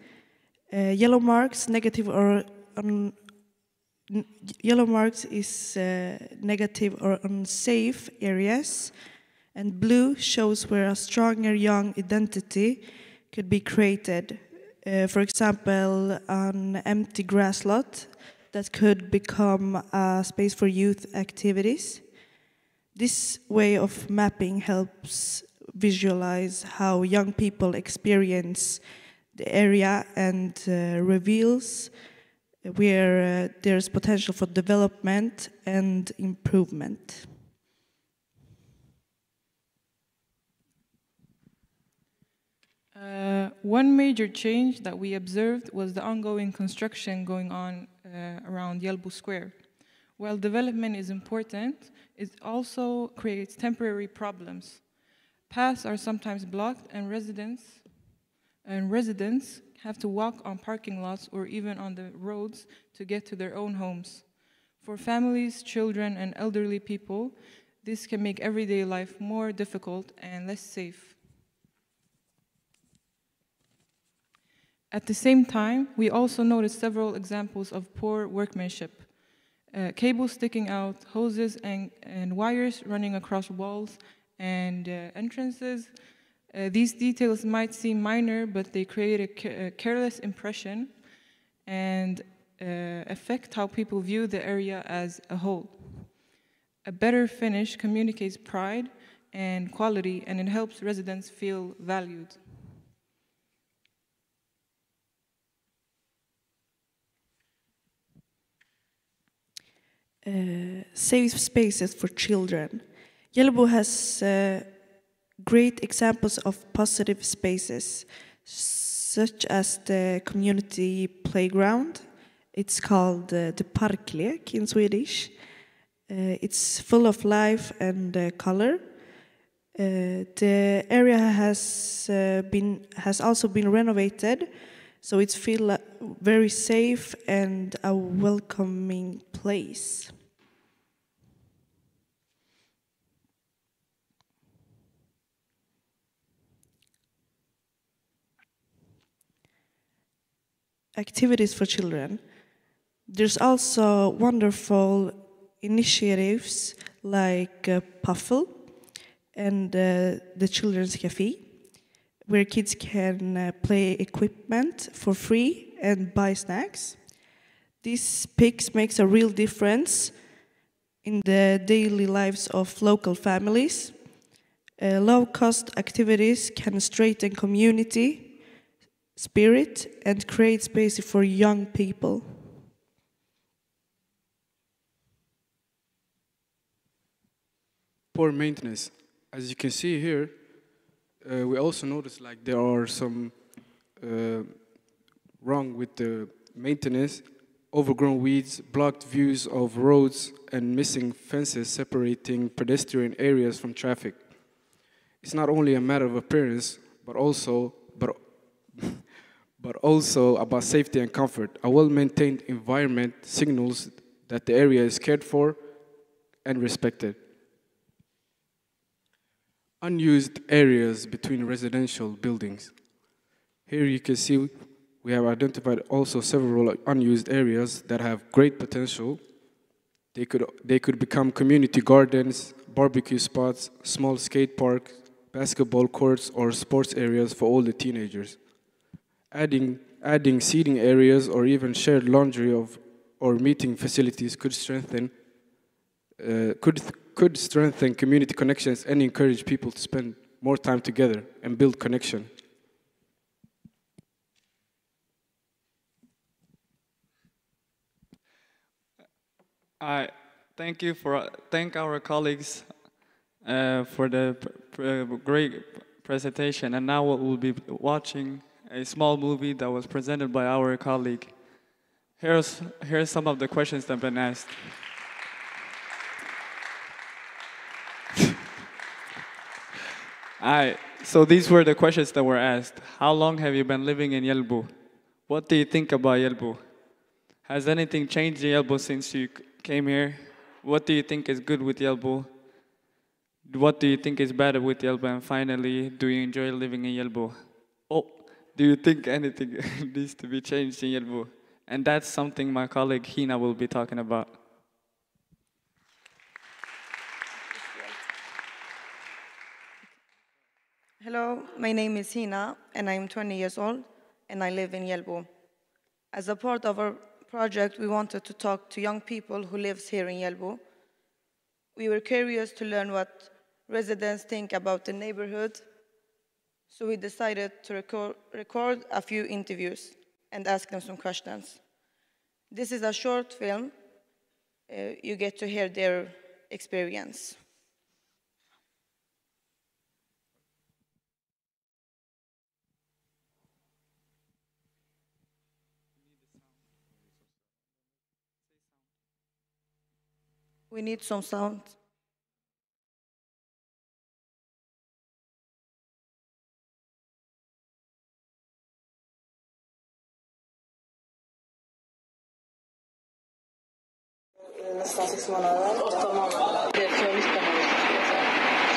Yellow marks negative or negative or unsafe areas, and blue shows where a stronger young identity could be created. For example, an empty grass lot that could become a space for youth activities. This way of mapping helps visualize how young people experience the area and reveals where there's potential for development and improvement. One major change that we observed was the ongoing construction going on around Yelbu Square. While development is important, it also creates temporary problems. Paths are sometimes blocked, and residents have to walk on parking lots or even on the roads to get to their own homes. For families, children, and elderly people, this can make everyday life more difficult and less safe. At the same time, we also noticed several examples of poor workmanship. Cables sticking out, hoses and wires running across walls and entrances. These details might seem minor, but they create a careless impression and affect how people view the area as a whole. A better finish communicates pride and quality, and it helps residents feel valued. Safe spaces for children. Yelbu has great examples of positive spaces, such as the community playground. It's called the parklek in Swedish. It's full of life and color. The area has also been renovated, so it feels very safe and a welcoming place. Activities for children. There's also wonderful initiatives like Puffle and the Children's Cafe, where kids can play equipment for free and buy snacks. These pics makes a real difference in the daily lives of local families. Low-cost activities can strengthen community spirit and create space for young people. Poor maintenance. As you can see here, we also notice like there are some wrong with the maintenance, overgrown weeds, blocked views of roads, and missing fences separating pedestrian areas from traffic. It's not only a matter of appearance, but also about safety and comfort. A well-maintained environment signals that the area is cared for and respected. Unused areas between residential buildings. Here you can see we have identified also several unused areas that have great potential. They could become community gardens, barbecue spots, small skate parks, basketball courts, or sports areas for all the teenagers. Adding seating areas or even shared laundry or meeting facilities could strengthen community connections and encourage people to spend more time together and build connection. I thank our colleagues for the great presentation, and now we'll be watching a small movie that was presented by our colleague. Here's some of the questions that have been asked. So these were the questions that were asked. How long have you been living in Yelbu? What do you think about Yelbu? Has anything changed in Yelbu since you came here? What do you think is good with Yelbu? What do you think is bad with Yelbu? And finally, do you enjoy living in Yelbu? Oh, do you think anything needs to be changed in Yelbu? And that's something my colleague Hina will be talking about. Hello, my name is Hina, and I'm 20 years old, and I live in Yelbu. As a part of our project, we wanted to talk to young people who live here in Yelbu. We were curious to learn what residents think about the neighborhood, so we decided to record a few interviews and ask them some questions. This is a short film. You get to hear their experience. We need some sound. Nästan 6 månader, 8 månader. Det är för mycket spännande.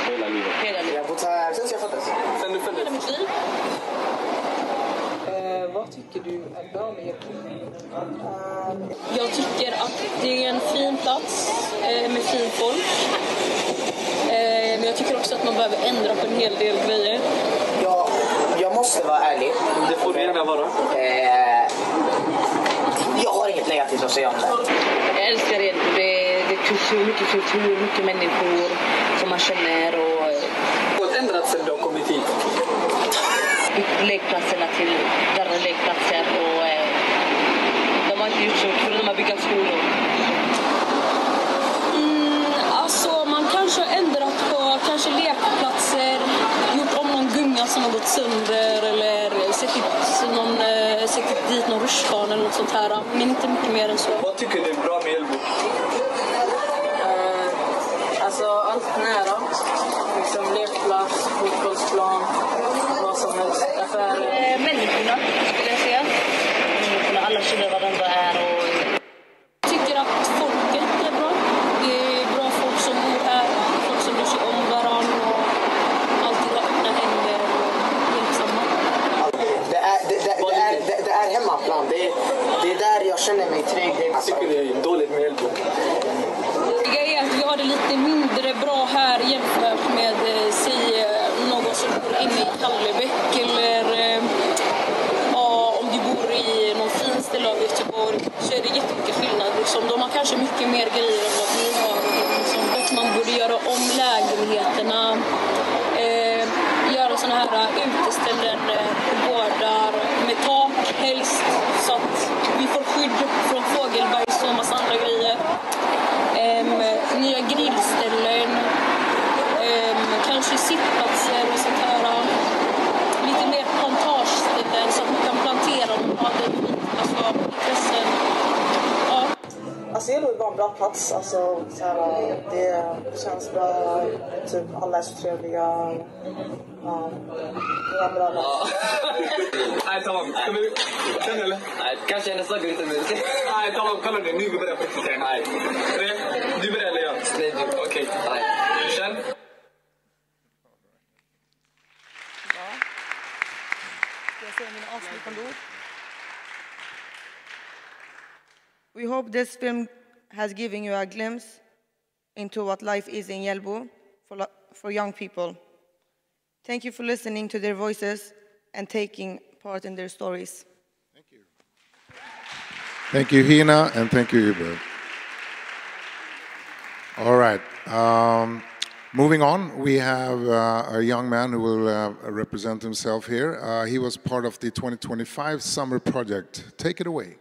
Hela livet? Hela livet. Jag har bott här sen jag föddes. Sen du föddes? Hela mitt liv. Vad tycker du är bra med Yelbu? Jag tycker att det är en fin plats med fin folk. Men jag tycker också att man behöver ändra på en hel del grejer. Jag måste vara ärlig. Det får du gärna vara. Jag har inget negativt att säga om det. Jag älskar det. Det är kultur, mycket människor som man känner. Och ett ändrat sen du har kommit hit? Lekplatserna till större lekplatser och de har inte gjort så för de har byggt skolor. Alltså man kanske har ändrat på kanske lekplatser, gjort om någon gunga som har gått sönder eller sett dit någon rutschbana eller något sånt här, men inte mycket mer än så. Vad tycker du är bra med Yelbu? Alltså allt nära, liksom lekplats, fotbollsplan, vad som helst. Människorna skulle jag säga. Människorna, alla känner vad de är. Jag tycker att folket är bra. Det är bra folk som bor här, folk som bryr sig om varandra och alltid har öppna händer och hjälpsamma. Det är hemmaplan. Det är där jag känner mig trygg. Jag tycker det är dåligt med Yelbu. Det är att vi har det lite mindre bra här jämfört med någon som bor inne i Kallebäck eller om du bor i någon fin ställe av Göteborg så är det jättemycket skillnad. Liksom, de har kanske mycket mer grejer än vad vi har. Liksom, att man borde göra om lägenheterna, vara uteställen, gårdar med tak helst så att vi får skydd från fågelbajs och massa andra grejer. Nya grillställen, kanske sittplatser och sånt här. Lite mer plantageställen så att man kan plantera och ha alltså intressen. Ja. Alltså Hjällbo är bara en bra plats. Alltså, så här, det känns bra. Typ, alla är så trevliga. Ja, det var bra. Nej, tamam. Sen eller? Nej, kanske nästa gång inte mer. Nej, tamam. Kallar det. Nu börjar jag prata. Nej. Du börjar eller jag? Nej, du. Okej. Nej. Sen. We hope this film has given you a glimpse into what life is in Hjällbo for young people. Thank you for listening to their voices and taking part in their stories. Thank you. Thank you, Hina, and thank you, Hubert. All right. Moving on, we have a young man who will represent himself here. He was part of the 2025 summer project. Take it away.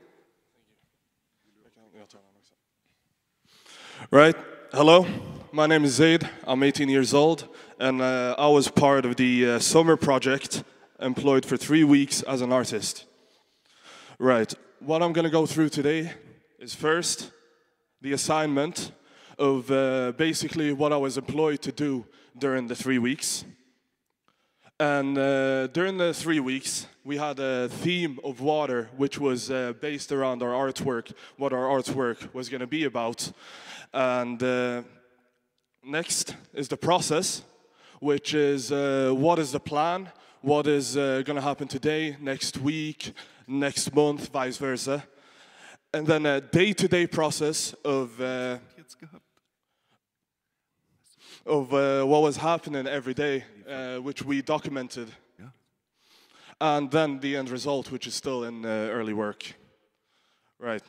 Right. Hello. My name is Zaid. I'm 18 years old, and I was part of the summer project, employed for 3 weeks as an artist. Right. What I'm going to go through today is first the assignment of basically what I was employed to do during the 3 weeks. And during the 3 weeks, we had a theme of water, which was based around our artwork, what our artwork was going to be about. And next is the process, which is what is the plan, what is going to happen today, next week, next month, vice versa. And then a day-to-day process of what was happening every day, which we documented. Yeah. And then the end result, which is still in early work. Right.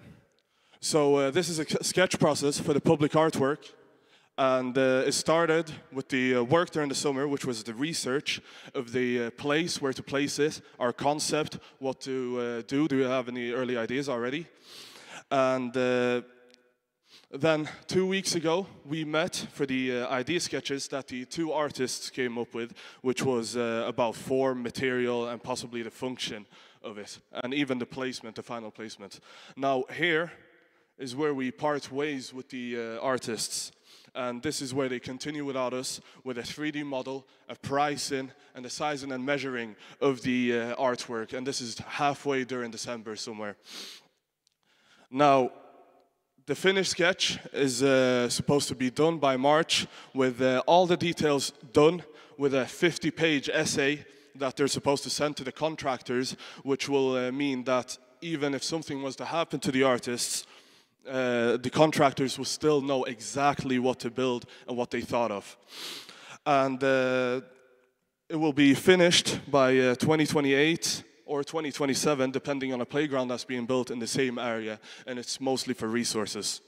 So this is a sketch process for the public artwork. And it started with the work during the summer, which was the research of the place, where to place it, our concept, what to do. Do you have any early ideas already? And then 2 weeks ago, we met for the idea sketches that the 2 artists came up with, which was about form, material, and possibly the function of it, and even the placement, the final placement. Now here is where we part ways with the artists, and this is where they continue without us with a 3D model, a pricing, and the sizing and measuring of the artwork, and this is halfway during December somewhere. Now, the finished sketch is supposed to be done by March with all the details done with a 50-page essay that they're supposed to send to the contractors, which will mean that even if something was to happen to the artists, the contractors will still know exactly what to build and what they thought of. And it will be finished by 2028. Or 2027, depending on a playground that's being built in the same area, and it's mostly for resources.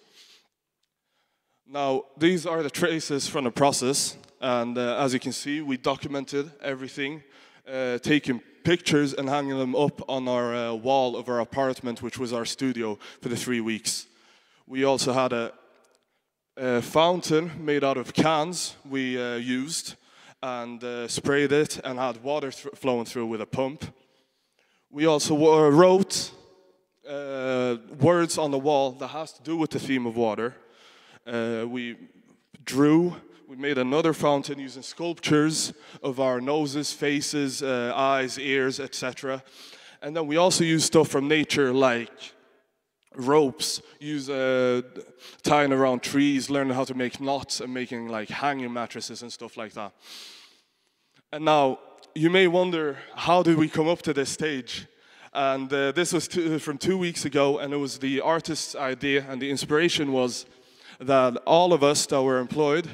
Now, these are the traces from the process, and as you can see, we documented everything, taking pictures and hanging them up on our wall of our apartment, which was our studio for the 3 weeks. We also had a fountain made out of cans we used, and sprayed it, and had water flowing through with a pump. We also wrote words on the wall that has to do with the theme of water. We drew, we made another fountain using sculptures of our noses, faces, eyes, ears, etc. And then we also used stuff from nature like ropes, tying around trees, learning how to make knots and making like hanging mattresses and stuff like that. And now, you may wonder, how did we come up to this stage? And this was from 2 weeks ago, and it was the artist's idea, and the inspiration was that all of us that were employed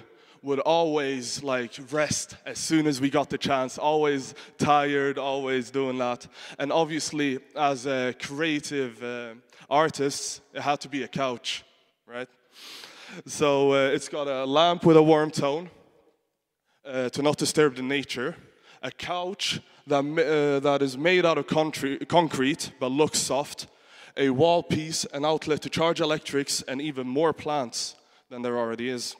would always like rest as soon as we got the chance, always tired, always doing that. And obviously, as creative artists, it had to be a couch, right? So it's got a lamp with a warm tone to not disturb the nature. a couch that is made out of concrete but looks soft, a wall piece, an outlet to charge electrics, and even more plants than there already is.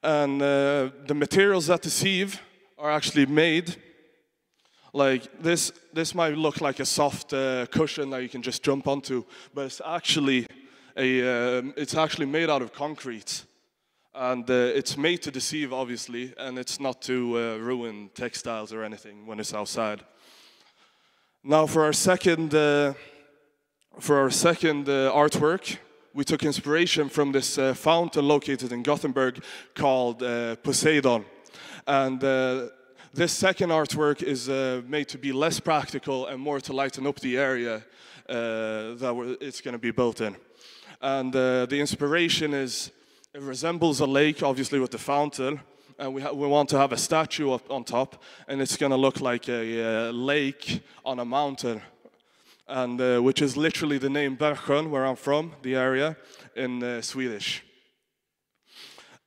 And the materials that deceive are actually made like this. This might look like a soft cushion that you can just jump onto, but it's actually made out of concrete. And it's made to deceive, obviously, and it's not to ruin textiles or anything when it's outside. Now, for our second artwork, we took inspiration from this fountain located in Gothenburg called Poseidon. And this second artwork is made to be less practical and more to lighten up the area that it's going to be built in. And the inspiration is, it resembles a lake, obviously, with the fountain, and we want to have a statue up on top, and it's going to look like a lake on a mountain, and which is literally the name Bergen, where I'm from, the area, in Swedish.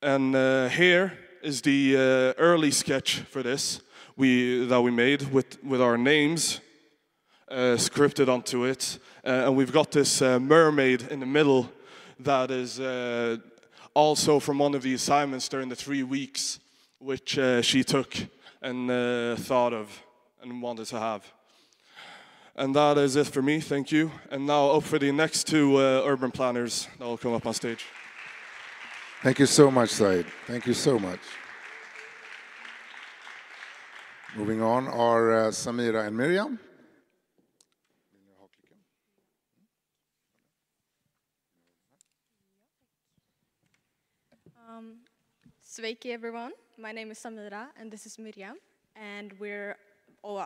And here is the early sketch for this that we made with our names scripted onto it, and we've got this mermaid in the middle that is also from one of the assignments during the 3 weeks, which she took and thought of and wanted to have. And that is it for me, thank you. And now up for the next two urban planners that will come up on stage. Thank you so much, Said. Thank you so much. Moving on are Samira and Miriam. Sveiki everyone, my name is Samira and this is Miriam, and we're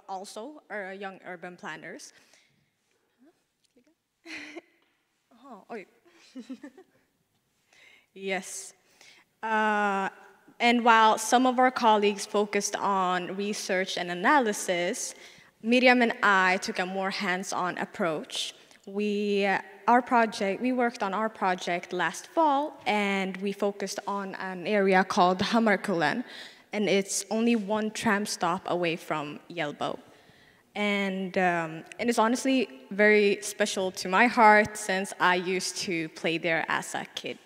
also young urban planners. Yes. And while some of our colleagues focused on research and analysis, Miriam and I took a more hands-on approach. We worked on our project last fall, and we focused on an area called Hammarkullen, and it's only one tram stop away from Hjällbo. And it's honestly very special to my heart since I used to play there as a kid.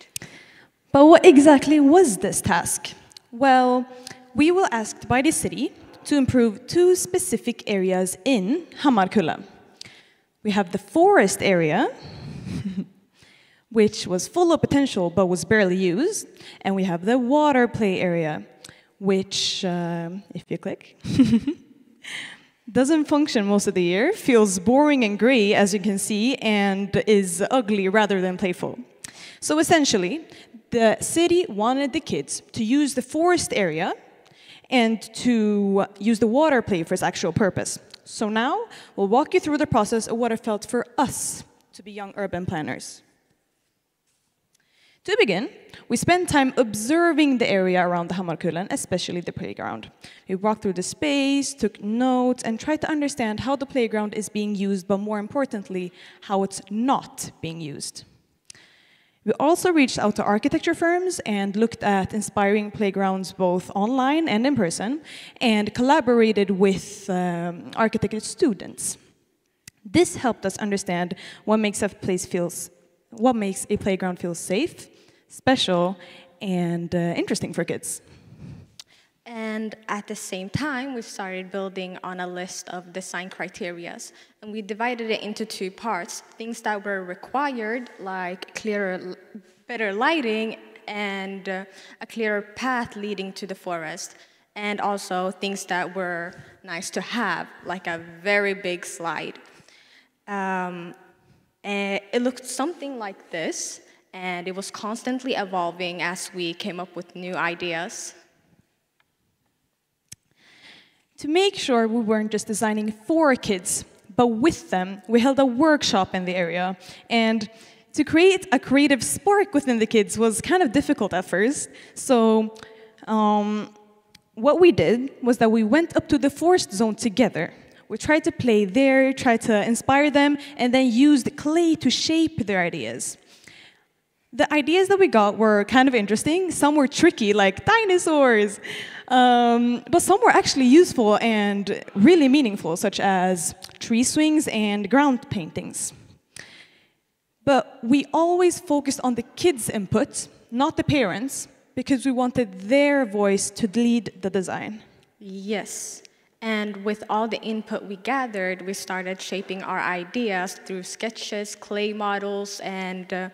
But what exactly was this task? Well, we were asked by the city to improve 2 specific areas in Hammarkullen. We have the forest area, which was full of potential but was barely used, and we have the water play area, which, if you click, doesn't function most of the year, feels boring and gray, as you can see, and is ugly rather than playful. So essentially, the city wanted the kids to use the forest area and to use the water play for its actual purpose. So now, we'll walk you through the process of what it felt for us to be young urban planners. To begin, we spent time observing the area around the Hammarkullen, especially the playground. We walked through the space, took notes, and tried to understand how the playground is being used, but more importantly, how it's not being used. We also reached out to architecture firms and looked at inspiring playgrounds both online and in person, and collaborated with architecture students. This helped us understand what makes a playground feel safe, special, and interesting for kids. And at the same time, we started building on a list of design criteria, and we divided it into 2 parts. Things that were required, like better lighting and a clearer path leading to the forest, and also things that were nice to have, like a very big slide. And it looked something like this, and it was constantly evolving as we came up with new ideas. To make sure we weren't just designing for kids, but with them, we held a workshop in the area. And to create a creative spark within the kids was kind of difficult at first. So what we did was that we went up to the forest zone together. We tried to play there, tried to inspire them, and then used clay to shape their ideas. The ideas that we got were kind of interesting. Some were tricky, like dinosaurs. But some were actually useful and really meaningful, such as tree swings and ground paintings. But we always focused on the kids' input, not the parents, because we wanted their voice to lead the design. Yes. And with all the input we gathered, we started shaping our ideas through sketches, clay models, and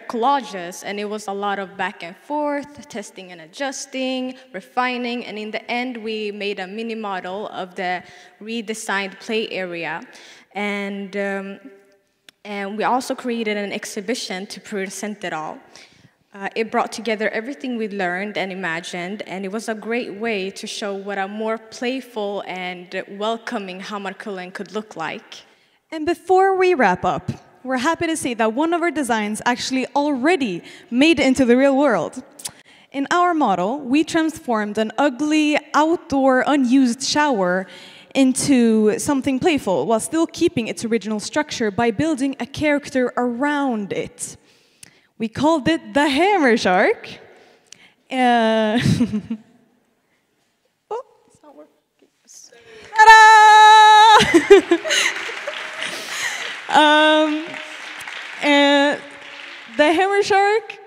collages. And it was a lot of back and forth, testing and adjusting, refining, and in the end, we made a mini model of the redesigned play area. And we also created an exhibition to present it all. It brought together everything we learned and imagined, and it was a great way to show what a more playful and welcoming Hammarkullen could look like. And before we wrap up, we're happy to say that one of our designs actually already made it into the real world. In our model, we transformed an ugly, outdoor, unused shower into something playful while still keeping its original structure by building a character around it. We called it the Hammer Shark. Oh, it's not working. Ta-da! The Hammer Shark,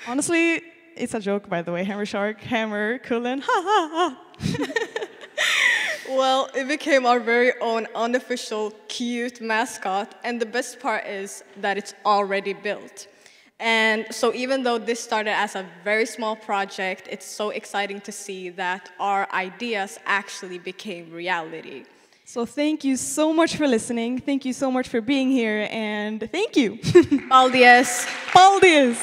honestly, it's a joke, by the way. Hammer Shark, Hammarkullen, ha ha ha. Well, it became our very own unofficial, cute mascot, and the best part is that it's already built. And so even though this started as a very small project, it's so exciting to see that our ideas actually became reality. So thank you so much for listening. Thank you so much for being here, and thank you. Paldies. Paldies.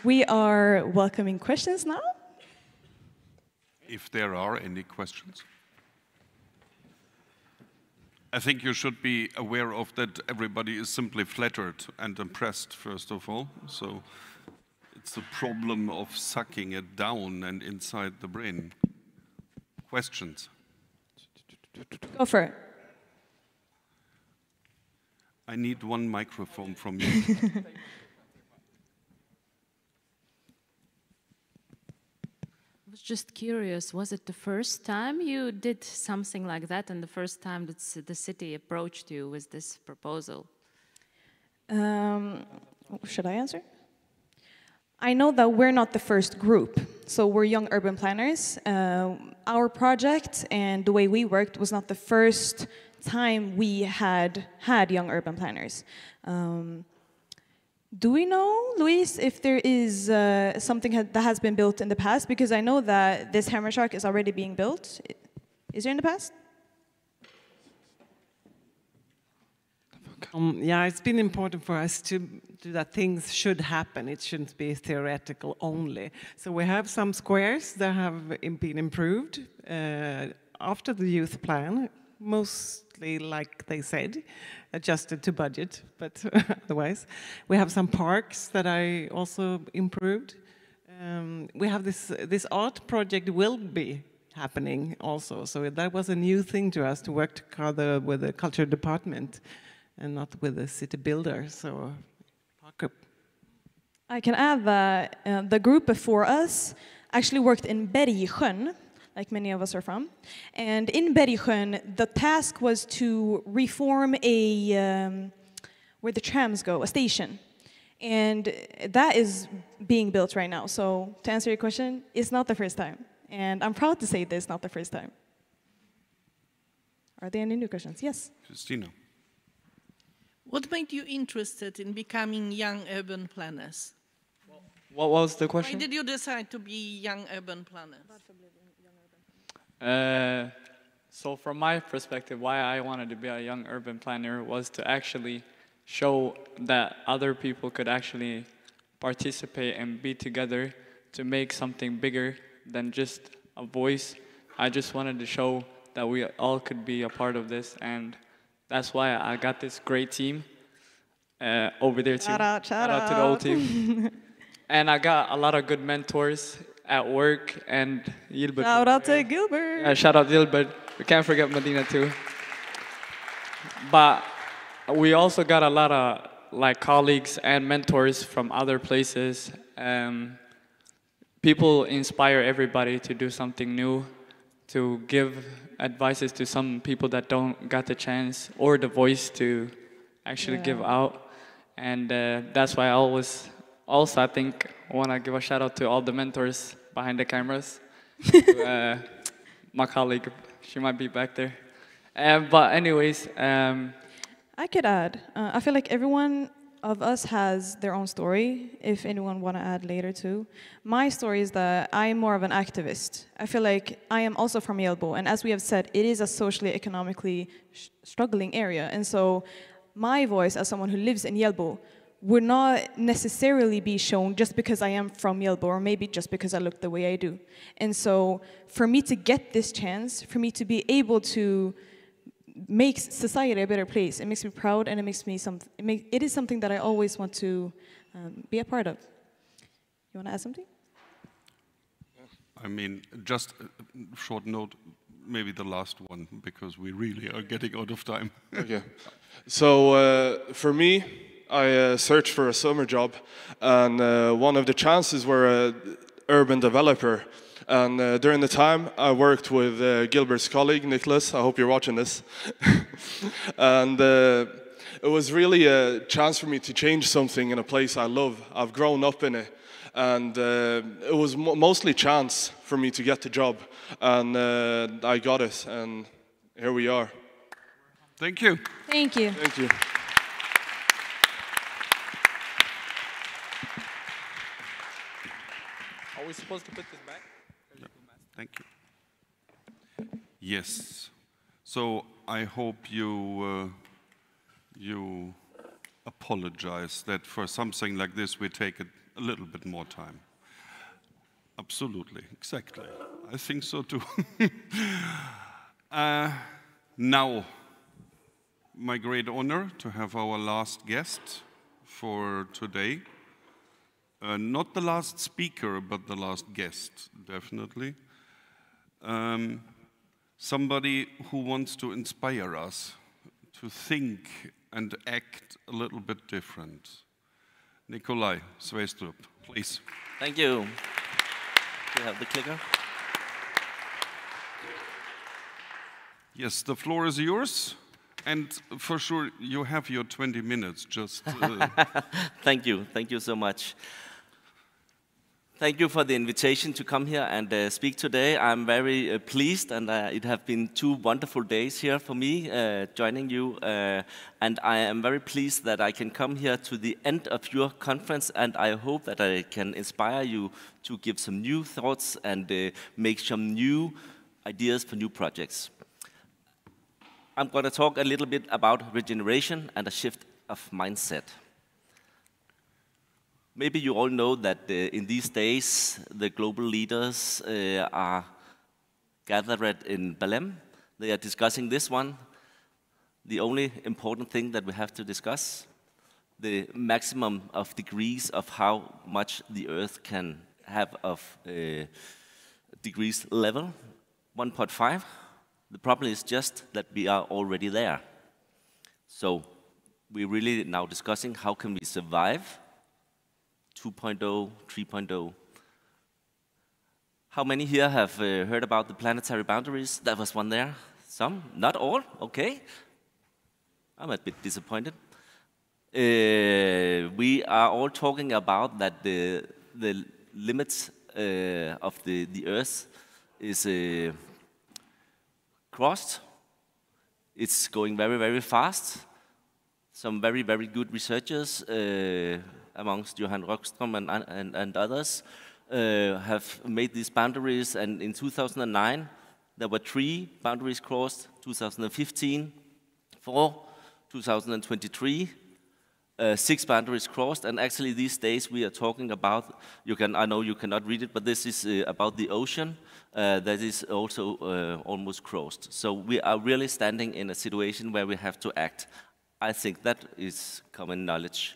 We are welcoming questions now. If there are any questions. I think you should be aware of that everybody is simply flattered and impressed, first of all. So it's a problem of sucking it down and inside the brain. Questions? Go for it. I need one microphone from you. I was just curious, was it the first time you did something like that and the first time that the city approached you with this proposal? Should I answer? I know that we're not the first group, so we're young urban planners. Our project and the way we worked was not the first time we had young urban planners. Do we know, Luis, if there is something that has been built in the past? Because I know that this Hammer Shark is already being built. Is there in the past? Yeah, it's been important for us to do that things should happen. It shouldn't be theoretical only. So we have some squares that have been improved after the youth plan, mostly like they said, adjusted to budget, but otherwise. We have some parks that I also improved. We have this art project will be happening also. So that was a new thing to us to work together with the culture department and not with the city builder. So I can add that the group before us actually worked in Bergsjön, like many of us are from. And in Bergsjön, the task was to reform where the trams go, a station. And that is being built right now. So to answer your question, it's not the first time. And I'm proud to say this is not the first time. Are there any new questions? Yes? Christina. What made you interested in becoming young urban planners? What was the question? Why did you decide to be young urban planners? So from my perspective, why I wanted to be a young urban planner was to actually show that other people could actually participate and be together to make something bigger than just a voice. I just wanted to show that we all could be a part of this, and that's why I got this great team over there too. Shout out to the whole team. And I got a lot of good mentors at work, and Gilbert. Shout out to Gilbert. Yeah, shout out Gilbert. We can't forget Medina too. But we also got a lot of like colleagues and mentors from other places. People inspire everybody to do something new, to give advices to some people that don't got the chance or the voice to actually give out. And that's why I always also, I think, want to give a shout out to all the mentors behind the cameras. To, my colleague, she might be back there. But anyways. I could add, I feel like everyone of us has their own story, if anyone want to add later too. My story is that I am more of an activist. I feel like I am also from Hjällbo, and as we have said, it is a socially, economically struggling area. And so my voice as someone who lives in Hjällbo would not necessarily be shown just because I am from Hjällbo, or maybe just because I look the way I do. And so for me to get this chance, for me to be able to make society a better place, it makes me proud, and it makes me it is something that I always want to be a part of. You want to add something? I mean, just a short note, maybe the last one, because we really are getting out of time. Okay. So for me, I searched for a summer job, and one of the chances were an urban developer. And during the time, I worked with Gilbert's colleague, Nicholas. I hope you're watching this. And it was really a chance for me to change something in a place I love. I've grown up in it. And it was mostly chance for me to get the job. And I got it, and here we are. Thank you. Thank you. Thank you. Are we supposed to put this back? Thank you. Yes. So I hope you apologize that for something like this we take a little bit more time. Absolutely, exactly. I think so too. Now, my great honor to have our last guest for today. Not the last speaker, but the last guest, definitely. Somebody who wants to inspire us to think and act a little bit different. Nikolai Sveistrup, please. Thank you. Do you have the clicker? Yes, the floor is yours. And for sure, you have your 20 minutes, just... Thank you so much. Thank you for the invitation to come here and speak today. I'm very pleased, and it have been 2 wonderful days here for me, joining you. And I am very pleased that I can come here to the end of your conference, and I hope that I can inspire you to give some new thoughts and make some new ideas for new projects. I'm going to talk a little bit about regeneration and a shift of mindset. Maybe you all know that in these days, the global leaders are gathered in Belém. They are discussing this one. The only important thing that we have to discuss, the maximum of degrees of how much the Earth can have of degrees level, 1.5. The problem is just that we are already there. So we're really now discussing how can we survive 2.0, 3.0. How many here have heard about the planetary boundaries? That was one there. Some, not all, okay. I'm a bit disappointed. We are all talking about that the limits of the Earth is crossed. It's going very, very fast. Some very, very good researchers amongst Johan Rockström and others have made these boundaries, and in 2009 there were 3 boundaries crossed, 2015 4, 2023 6 boundaries crossed, and actually these days we are talking about, I know you cannot read it, but this is about the ocean that is also almost crossed. So we are really standing in a situation where we have to act. I think that is common knowledge.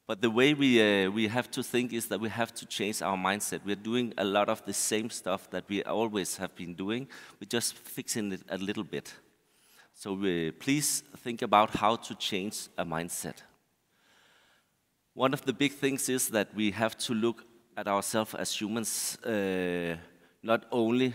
But the way we have to think is that we have to change our mindset. We're doing a lot of the same stuff that we always have been doing. We're just fixing it a little bit. So please think about how to change a mindset. One of the big things is that we have to look at ourselves as humans, not only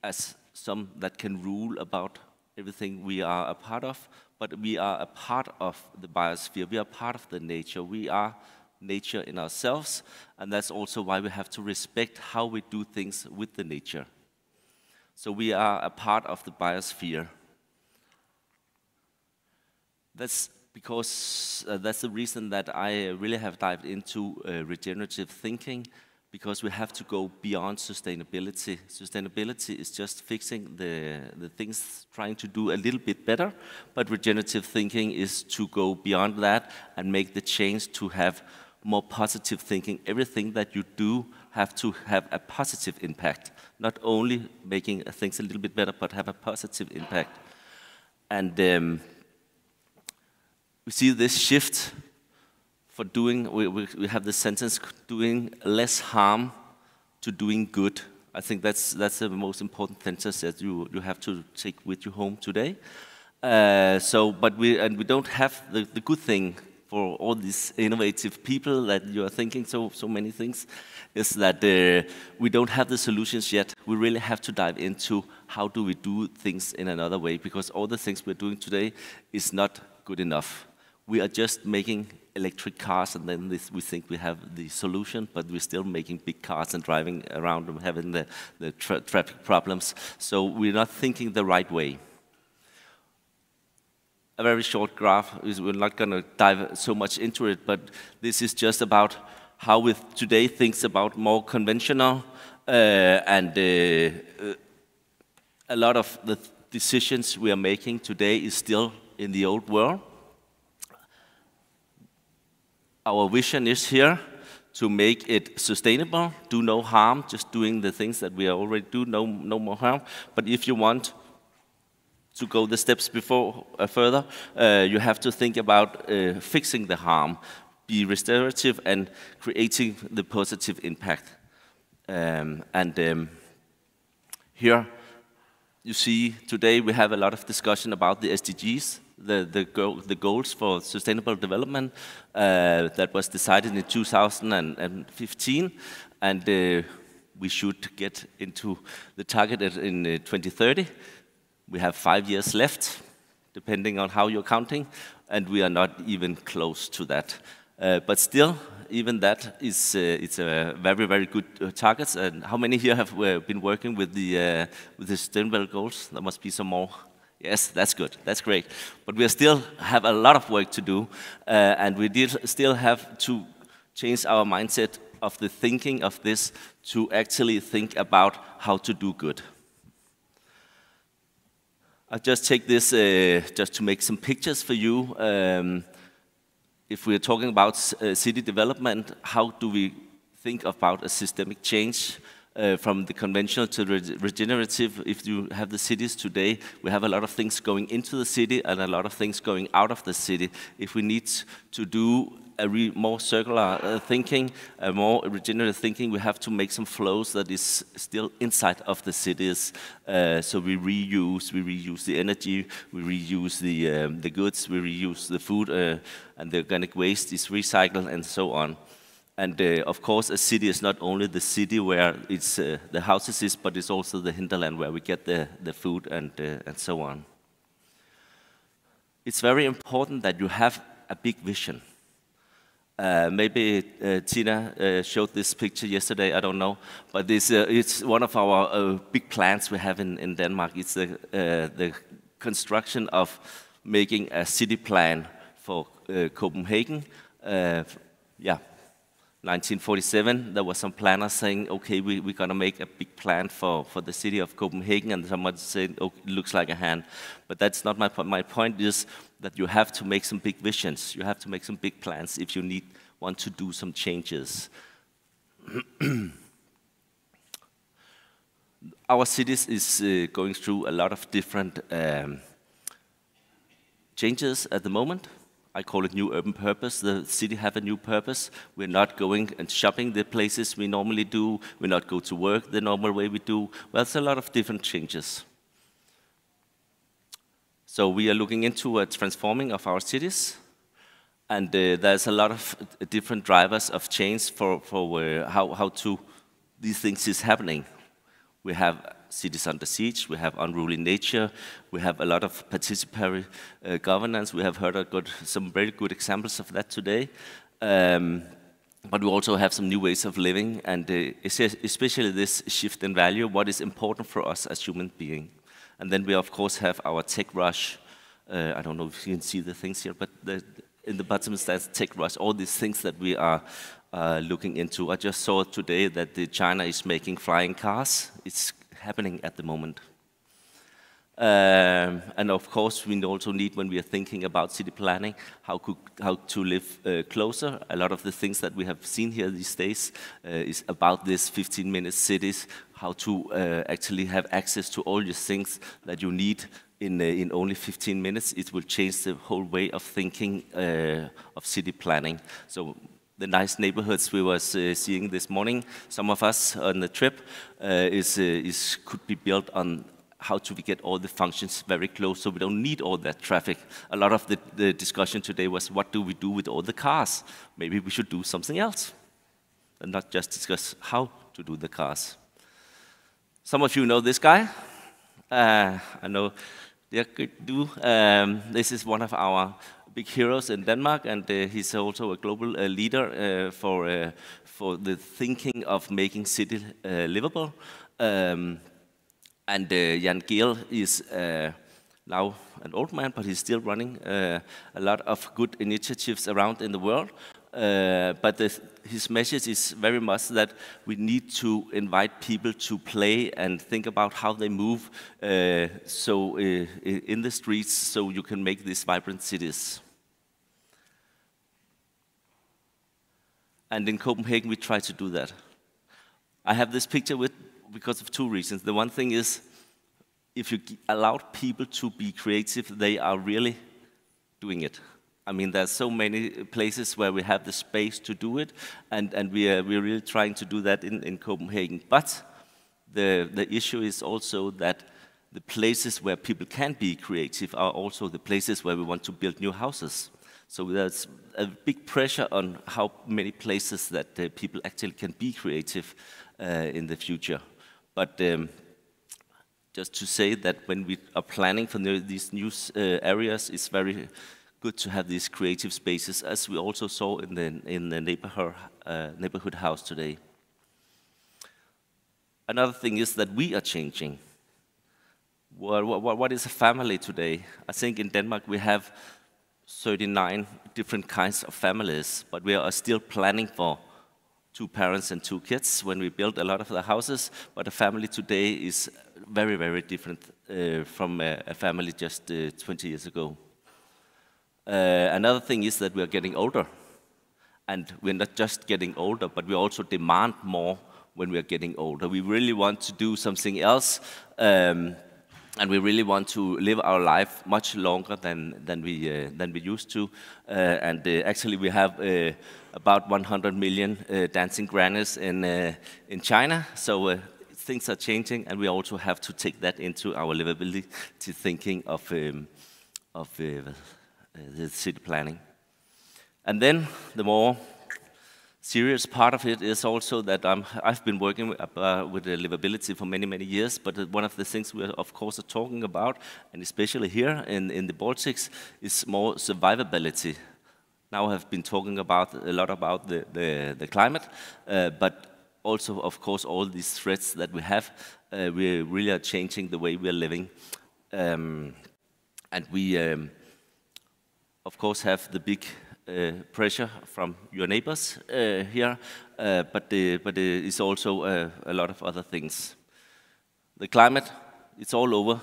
as some that can rule about everything we are a part of, but we are a part of the biosphere. We are part of the nature. We are nature in ourselves, and that's also why we have to respect how we do things with the nature. So we are a part of the biosphere. That's because that's the reason that I really have dived into regenerative thinking, because we have to go beyond sustainability. Sustainability is just fixing the things, trying to do a little bit better, but regenerative thinking is to go beyond that and make the change to have more positive thinking. Everything that you do have to have a positive impact, not only making things a little bit better, but have a positive impact. And we see this shift for doing, we have the sentence, doing less harm to doing good. I think that's the most important sentence that you have to take with you home today. But we don't have the good thing for all these innovative people that you are thinking so many things, is that we don't have the solutions yet. We really have to dive into how do we do things in another way, because all the things we're doing today is not good enough. We are just making electric cars, and then we think we have the solution, but we're still making big cars and driving around and having the traffic problems. So we're not thinking the right way. A very short graph, we're not going to dive so much into it, but this is just about how we today thinks about more conventional and a lot of the decisions we are making today is still in the old world. Our vision is here to make it sustainable, do no harm, just doing the things that we already do, no more harm. But if you want to go the steps further, you have to think about fixing the harm, be restorative and creating the positive impact. Here you see today we have a lot of discussion about the SDGs. The goals for sustainable development that was decided in 2015, and we should get into the target in 2030. We have 5 years left, depending on how you're counting, and we are not even close to that. But still, even that is it's a very, very good target. And how many here have been working with the sustainable goals? There must be some more. Yes, that's good. That's great. But we still have a lot of work to do, and we still have to change our mindset of the thinking of this to actually think about how to do good. I'll just take this just to make some pictures for you. If we're talking about city development, how do we think about a systemic change? From the conventional to the regenerative. If you have the cities today, we have a lot of things going into the city and a lot of things going out of the city. If we need to do a more circular thinking, a more regenerative thinking, we have to make some flows that is still inside of the cities. So we reuse the energy, we reuse the goods, we reuse the food, and the organic waste is recycled and so on. And of course, a city is not only the city where it's the houses is, but it's also the hinterland where we get the food and so on. It's very important that you have a big vision. Maybe Tina showed this picture yesterday, I don't know, but it's one of our big plans we have in Denmark. It's the construction of making a city plan for Copenhagen. 1947, there was some planners saying, okay, we're going to make a big plan for the city of Copenhagen, and someone said, oh, it looks like a hand. But that's not my point. My point is that you have to make some big visions. You have to make some big plans if you want to do some changes. Our cities is going through a lot of different changes at the moment. I call it new urban purpose. The city have a new purpose. We're not going and shopping the places we normally do. We're not go to work the normal way we do. Well, it's a lot of different changes. So we are looking into a transforming of our cities. And there's a lot of different drivers of change for how these things is happening. We have cities under siege, we have unruly nature, we have a lot of participatory governance. We have heard some very good examples of that today. But we also have some new ways of living, and especially this shift in value, what is important for us as human beings. And then we, of course, have our tech rush. I don't know if you can see the things here, but in the bottom there's tech rush, all these things that we are looking into. I just saw today that China is making flying cars. It's happening at the moment. And of course, we also need, when we are thinking about city planning, how to live closer. A lot of the things that we have seen here these days is about these 15-minute cities, how to actually have access to all these things that you need in only 15 minutes. It will change the whole way of thinking of city planning. So the nice neighborhoods we were seeing this morning, some of us on the trip, could be built on how to get all the functions very close, so we don't need all that traffic. A lot of the discussion today was, what do we do with all the cars? Maybe we should do something else, and not just discuss how to do the cars. Some of you know this guy. I know this is one of our big heroes in Denmark, and he's also a global leader for the thinking of making city livable. And Jan Gehl is now an old man, but he's still running a lot of good initiatives around in the world. But his message is very much that we need to invite people to play and think about how they move in the streets, so you can make these vibrant cities. And in Copenhagen, we try to do that. I have this picture because of two reasons. The one thing is, if you allow people to be creative, they are really doing it. I mean, there's so many places where we have the space to do it, and we're really trying to do that in Copenhagen. But the issue is also that the places where people can be creative are also the places where we want to build new houses. So there's a big pressure on how many places that people actually can be creative in the future. But just to say that when we are planning for these new areas, it's very good to have these creative spaces, as we also saw in the neighborhood house today. Another thing is that we are changing. What is a family today? I think in Denmark we have 39 different kinds of families, but we are still planning for 2 parents and 2 kids when we build a lot of the houses. But a family today is very, very different from a family just 20 years ago. Another thing is that we are getting older. And we're not just getting older, but we also demand more when we are getting older. We really want to do something else, and we really want to live our life much longer than we used to. Actually, we have about 100 million dancing grannies in China. So things are changing, and we also have to take that into our livability thinking of the city planning. And then the more serious part of it is also that I've been working with livability for many, many years, but one of the things we are, of course, are talking about, and especially here in the Baltics, is more survivability. Now I have been talking a lot about the climate, but also, of course, all these threats that we have, we really are changing the way we are living. And we, of course, have the big pressure from your neighbors here, but it's also a lot of other things. The climate, it's all over.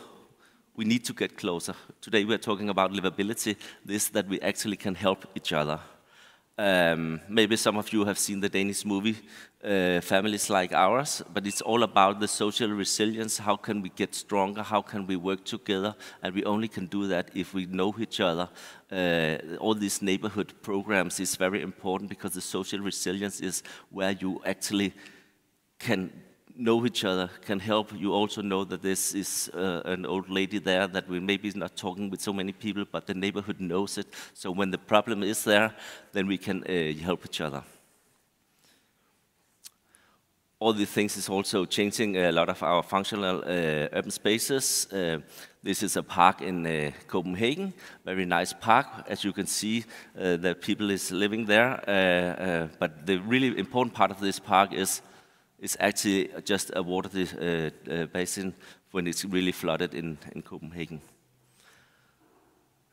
We need to get closer. Today we are talking about livability, this that we actually can help each other. Maybe some of you have seen the Danish movie, Families Like Ours, but it's all about the social resilience. How can we get stronger? How can we work together? And we only can do that if we know each other. All these neighborhood programs is very important because the social resilience is where you actually can know each other, can help. You also know that this is an old lady there that we maybe is not talking with so many people, but the neighborhood knows it. So when the problem is there, then we can help each other. All these things is also changing a lot of our functional urban spaces. This is a park in Copenhagen, very nice park. As you can see, the people is living there. But the really important part of this park is actually just a water basin when it's really flooded in Copenhagen.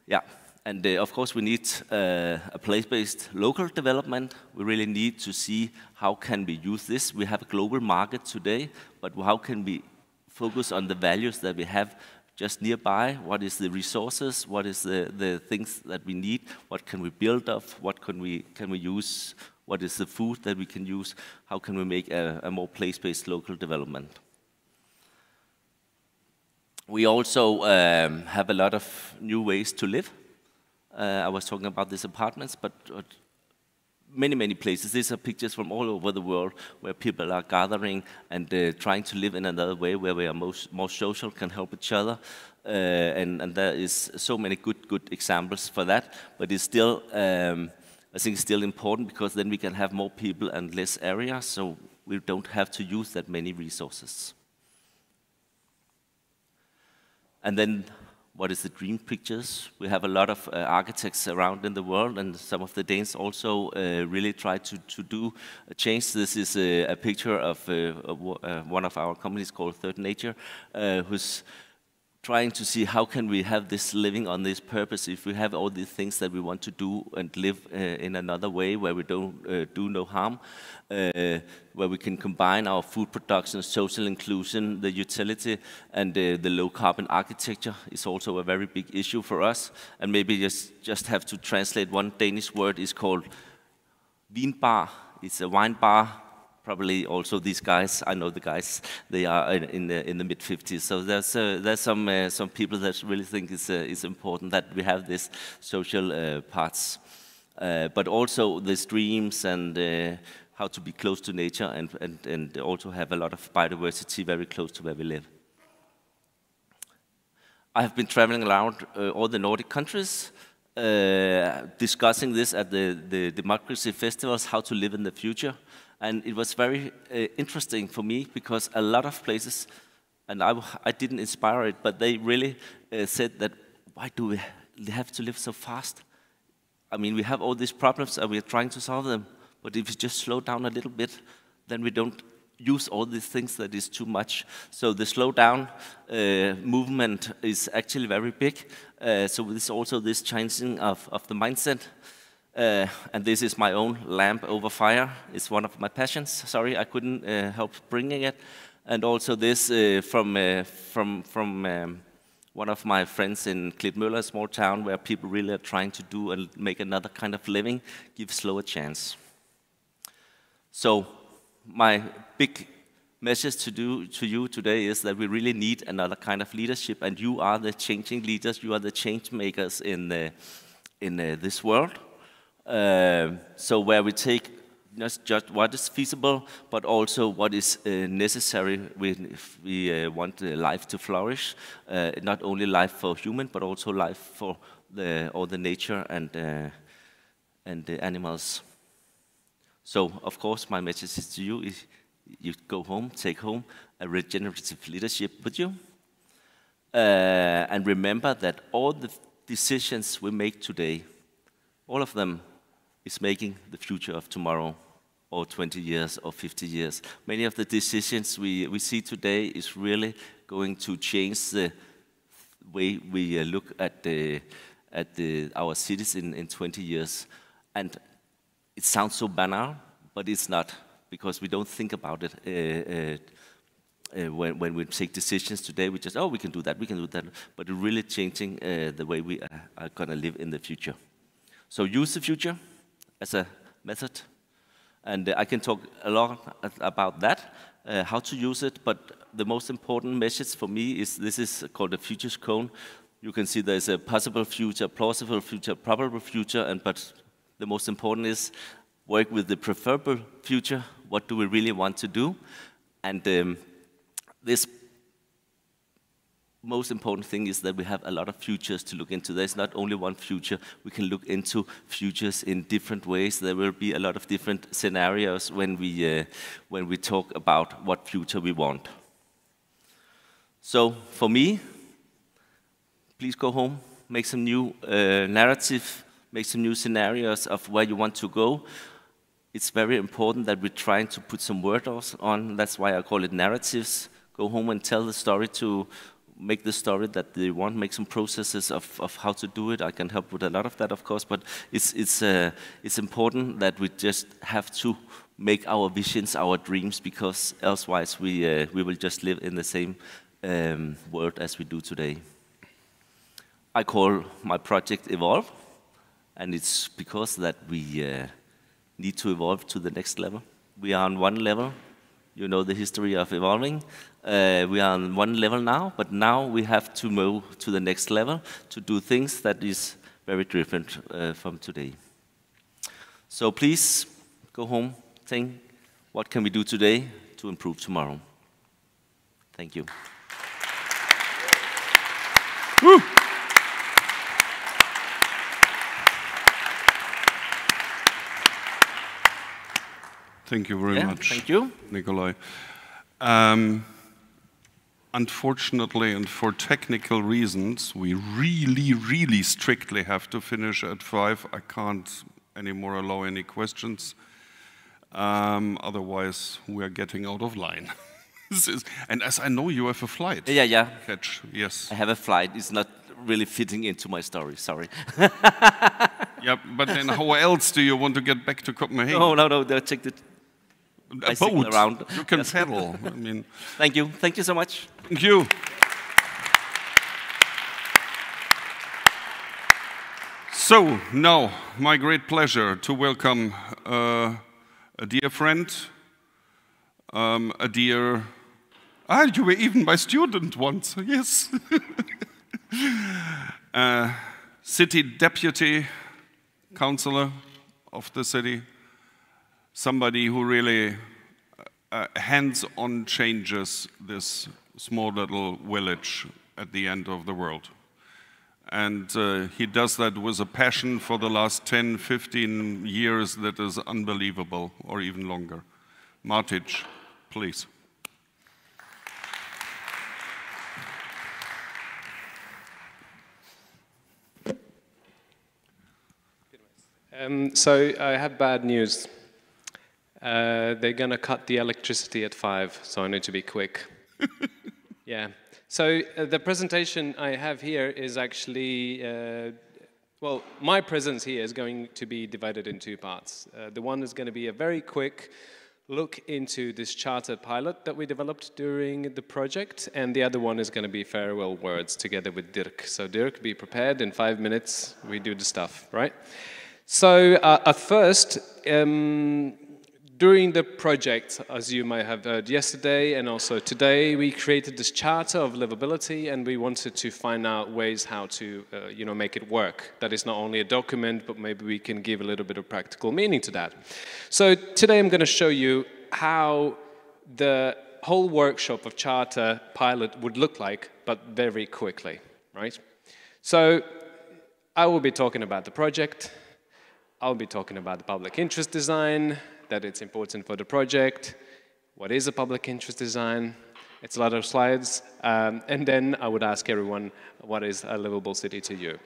Yeah, and of course we need a place-based local development. We really need to see how can we use this. We have a global market today, but how can we focus on the values that we have just nearby? What is the resources? What is the things that we need? What can we build of? What can we use? What is the food that we can use? How can we make a more place-based local development? We also have a lot of new ways to live. I was talking about these apartments, but many places. These are pictures from all over the world where people are gathering and trying to live in another way, where we are more social, can help each other. And there is so many good examples for that, but it's still I think it's still important because then we can have more people and less area, so we don't have to use that many resources. And then, what is the dream pictures? We have a lot of architects around in the world, and some of the Danes also really try to do a change. This is a picture of one of our companies called Third Nature, who's trying to see how can we have this living on this purpose if we have all these things that we want to do and live in another way where we don't do no harm, where we can combine our food production, social inclusion, the utility, and the low carbon architecture is also a very big issue for us. And maybe just have to translate one Danish word is called vinbar. It's a wine bar. Probably also these guys, I know the guys, they are in the mid-50s. So there's some people that really think it's important that we have this social parts. But also the streams and how to be close to nature and also have a lot of biodiversity very close to where we live. I have been traveling around all the Nordic countries, discussing this at the democracy festivals, how to live in the future. And it was very interesting for me because a lot of places, and I didn't inspire it, but they really said that, why do we have to live so fast? I mean, we have all these problems and we're trying to solve them, but if we just slow down a little bit, then we don't use all these things that is too much. So the slow down movement is actually very big. So there's also this changing of the mindset. And this is my own lamp over fire. It's one of my passions. Sorry, I couldn't help bringing it. And also this from one of my friends in Klitmøller, a small town where people really are trying to do and make another kind of living, give slow a chance. So my big message to you today is that we really need another kind of leadership, and you are the changing leaders. You are the change makers in this world. So where we take not just what is feasible, but also what is necessary if we want life to flourish. Not only life for human, but also life for all the nature and the animals. So, of course, my message is to you: is you go home, take home a regenerative leadership with you, and remember that all the decisions we make today, all of them, is making the future of tomorrow, or 20 years, or 50 years. Many of the decisions we see today is really going to change the way we look at our cities in 20 years. And it sounds so banal, but it's not, because we don't think about it. When we take decisions today, we just, oh, we can do that, but it's really changing the way we are going to live in the future. So use the future, as a method. And I can talk a lot about that, how to use it, but the most important message for me is this is called a futures cone. You can see there's a possible future, plausible future, probable future, but the most important is work with the preferable future. What do we really want to do? And this most important thing is that we have a lot of futures to look into. There's not only one future. We can look into futures in different ways. There will be a lot of different scenarios when we talk about what future we want. So for me, please go home, make some new narrative, make some new scenarios of where you want to go. It's very important that we're trying to put some words on. That's why I call it narratives. Go home and tell the story to make the story that they want, make some processes of how to do it. I can help with a lot of that, of course, but it's important that we just have to make our visions, our dreams, because elsewise we will just live in the same world as we do today. I call my project Evolve, and it's because that we need to evolve to the next level. We are on one level. You know the history of evolving. We are on one level now, but now we have to move to the next level to do things that is very different from today. So please go home, think, what can we do today to improve tomorrow? Thank you. Woo! Thank you very much. Thank you, Nikolai. Unfortunately, and for technical reasons, we really strictly have to finish at 5. I can't anymore allow any questions. Otherwise, we are getting out of line. And as I know, you have a flight. Yeah. Catch, yes. I have a flight. It's not really fitting into my story, sorry. Yeah, but then how else do you want to get back to Copenhagen? No, they'll take the boat around. You can paddle. I mean. Thank you so much. Thank you. So now, my great pleasure to welcome a dear friend, a dear. You were even my student once. Yes. City deputy councillor of the city, somebody who really hands-on changes this small little village at the end of the world. And he does that with a passion for the last 10, 15 years that is unbelievable, or even longer. Martic, please. So I have bad news. They're going to cut the electricity at 5, so I need to be quick. Yeah. So the presentation I have here is actually, well, my presence here is going to be divided in 2 parts. The one is going to be a very quick look into this charter pilot that we developed during the project, and the other one is going to be farewell words together with Dirk. So Dirk, be prepared. In 5 minutes, we do the stuff, right? So at first, during the project, as you might have heard yesterday and also today, we created this charter of livability, and we wanted to find out ways how to make it work. That is not only a document, but maybe we can give a little bit of practical meaning to that. So today I'm going to show you how the whole workshop of charter pilot would look like, but very quickly, right? So I will be talking about the project. I'll be talking about the public interest design, that it's important for the project, what is a public interest design, it's a lot of slides, and then I would ask everyone, what is a livable city to you?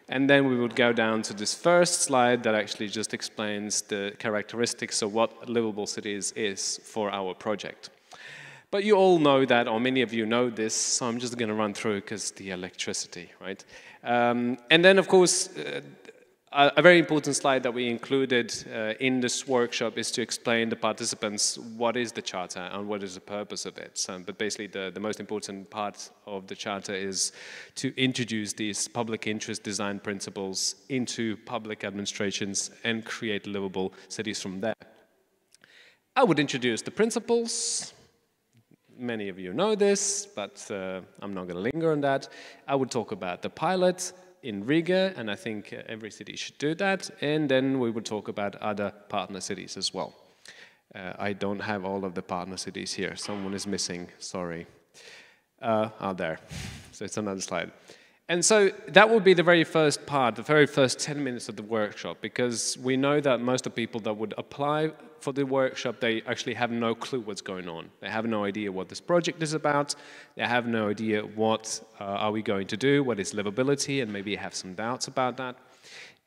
And then we would go down to this first slide that actually just explains the characteristics of what a livable city is for our project. But you all know that, or many of you know this, so I'm just going to run through because the electricity, right? And then, of course, A very important slide that we included in this workshop is to explain the participants what is the Charter and what is the purpose of it. But basically the most important part of the Charter is to introduce these public interest design principles into public administrations and create livable cities from there. I would introduce the principles. Many of you know this, but I'm not going to linger on that. I would talk about the pilot in Riga, and I think every city should do that, and then we would talk about other partner cities as well. I don't have all of the partner cities here. Someone is missing, sorry. There. So it's another slide. And so that would be the very first part, the very first 10 minutes of the workshop, because we know that most of the people that would apply for the workshop, they actually have no clue what's going on. They have no idea what this project is about. They have no idea what are we going to do, what is livability, and maybe have some doubts about that.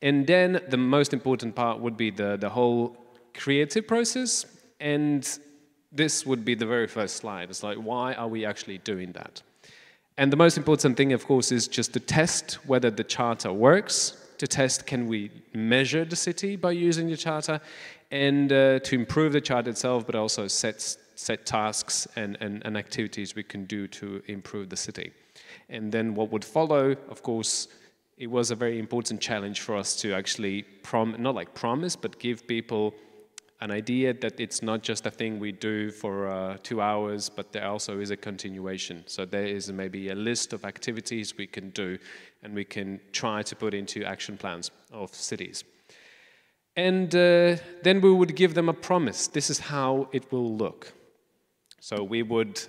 And then the most important part would be the whole creative process, and this would be the very first slide. It's like, why are we actually doing that? And the most important thing, of course, is just to test whether the Charter works, to test can we measure the city by using the Charter, and to improve the Charter itself, but also set tasks and activities we can do to improve the city. And then what would follow, of course, it was a very important challenge for us to actually, not like promise, but give people an idea that it's not just a thing we do for 2 hours, but there also is a continuation. So there is maybe a list of activities we can do, and we can try to put into action plans of cities. And then we would give them a promise. This is how it will look. So we would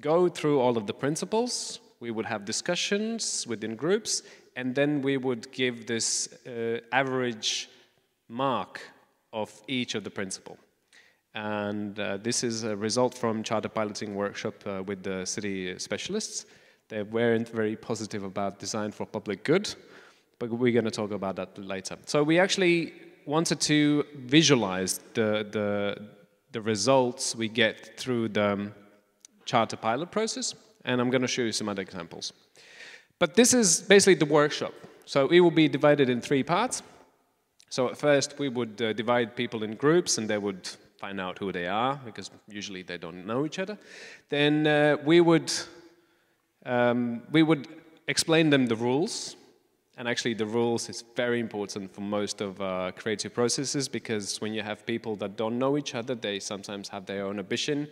go through all of the principles, we would have discussions within groups, and then we would give this average mark of each of the principle. And this is a result from Charter piloting workshop with the city specialists. They weren't very positive about design for public good, but we're going to talk about that later. So we actually wanted to visualize the results we get through the Charter pilot process, and I'm going to show you some other examples. But this is basically the workshop. So it will be divided in 3 parts. So at first we would divide people in groups, and they would find out who they are, because usually they don't know each other. Then we would explain them the rules, and actually the rules is very important for most of creative processes, because when you have people that don't know each other, they sometimes have their own ambition,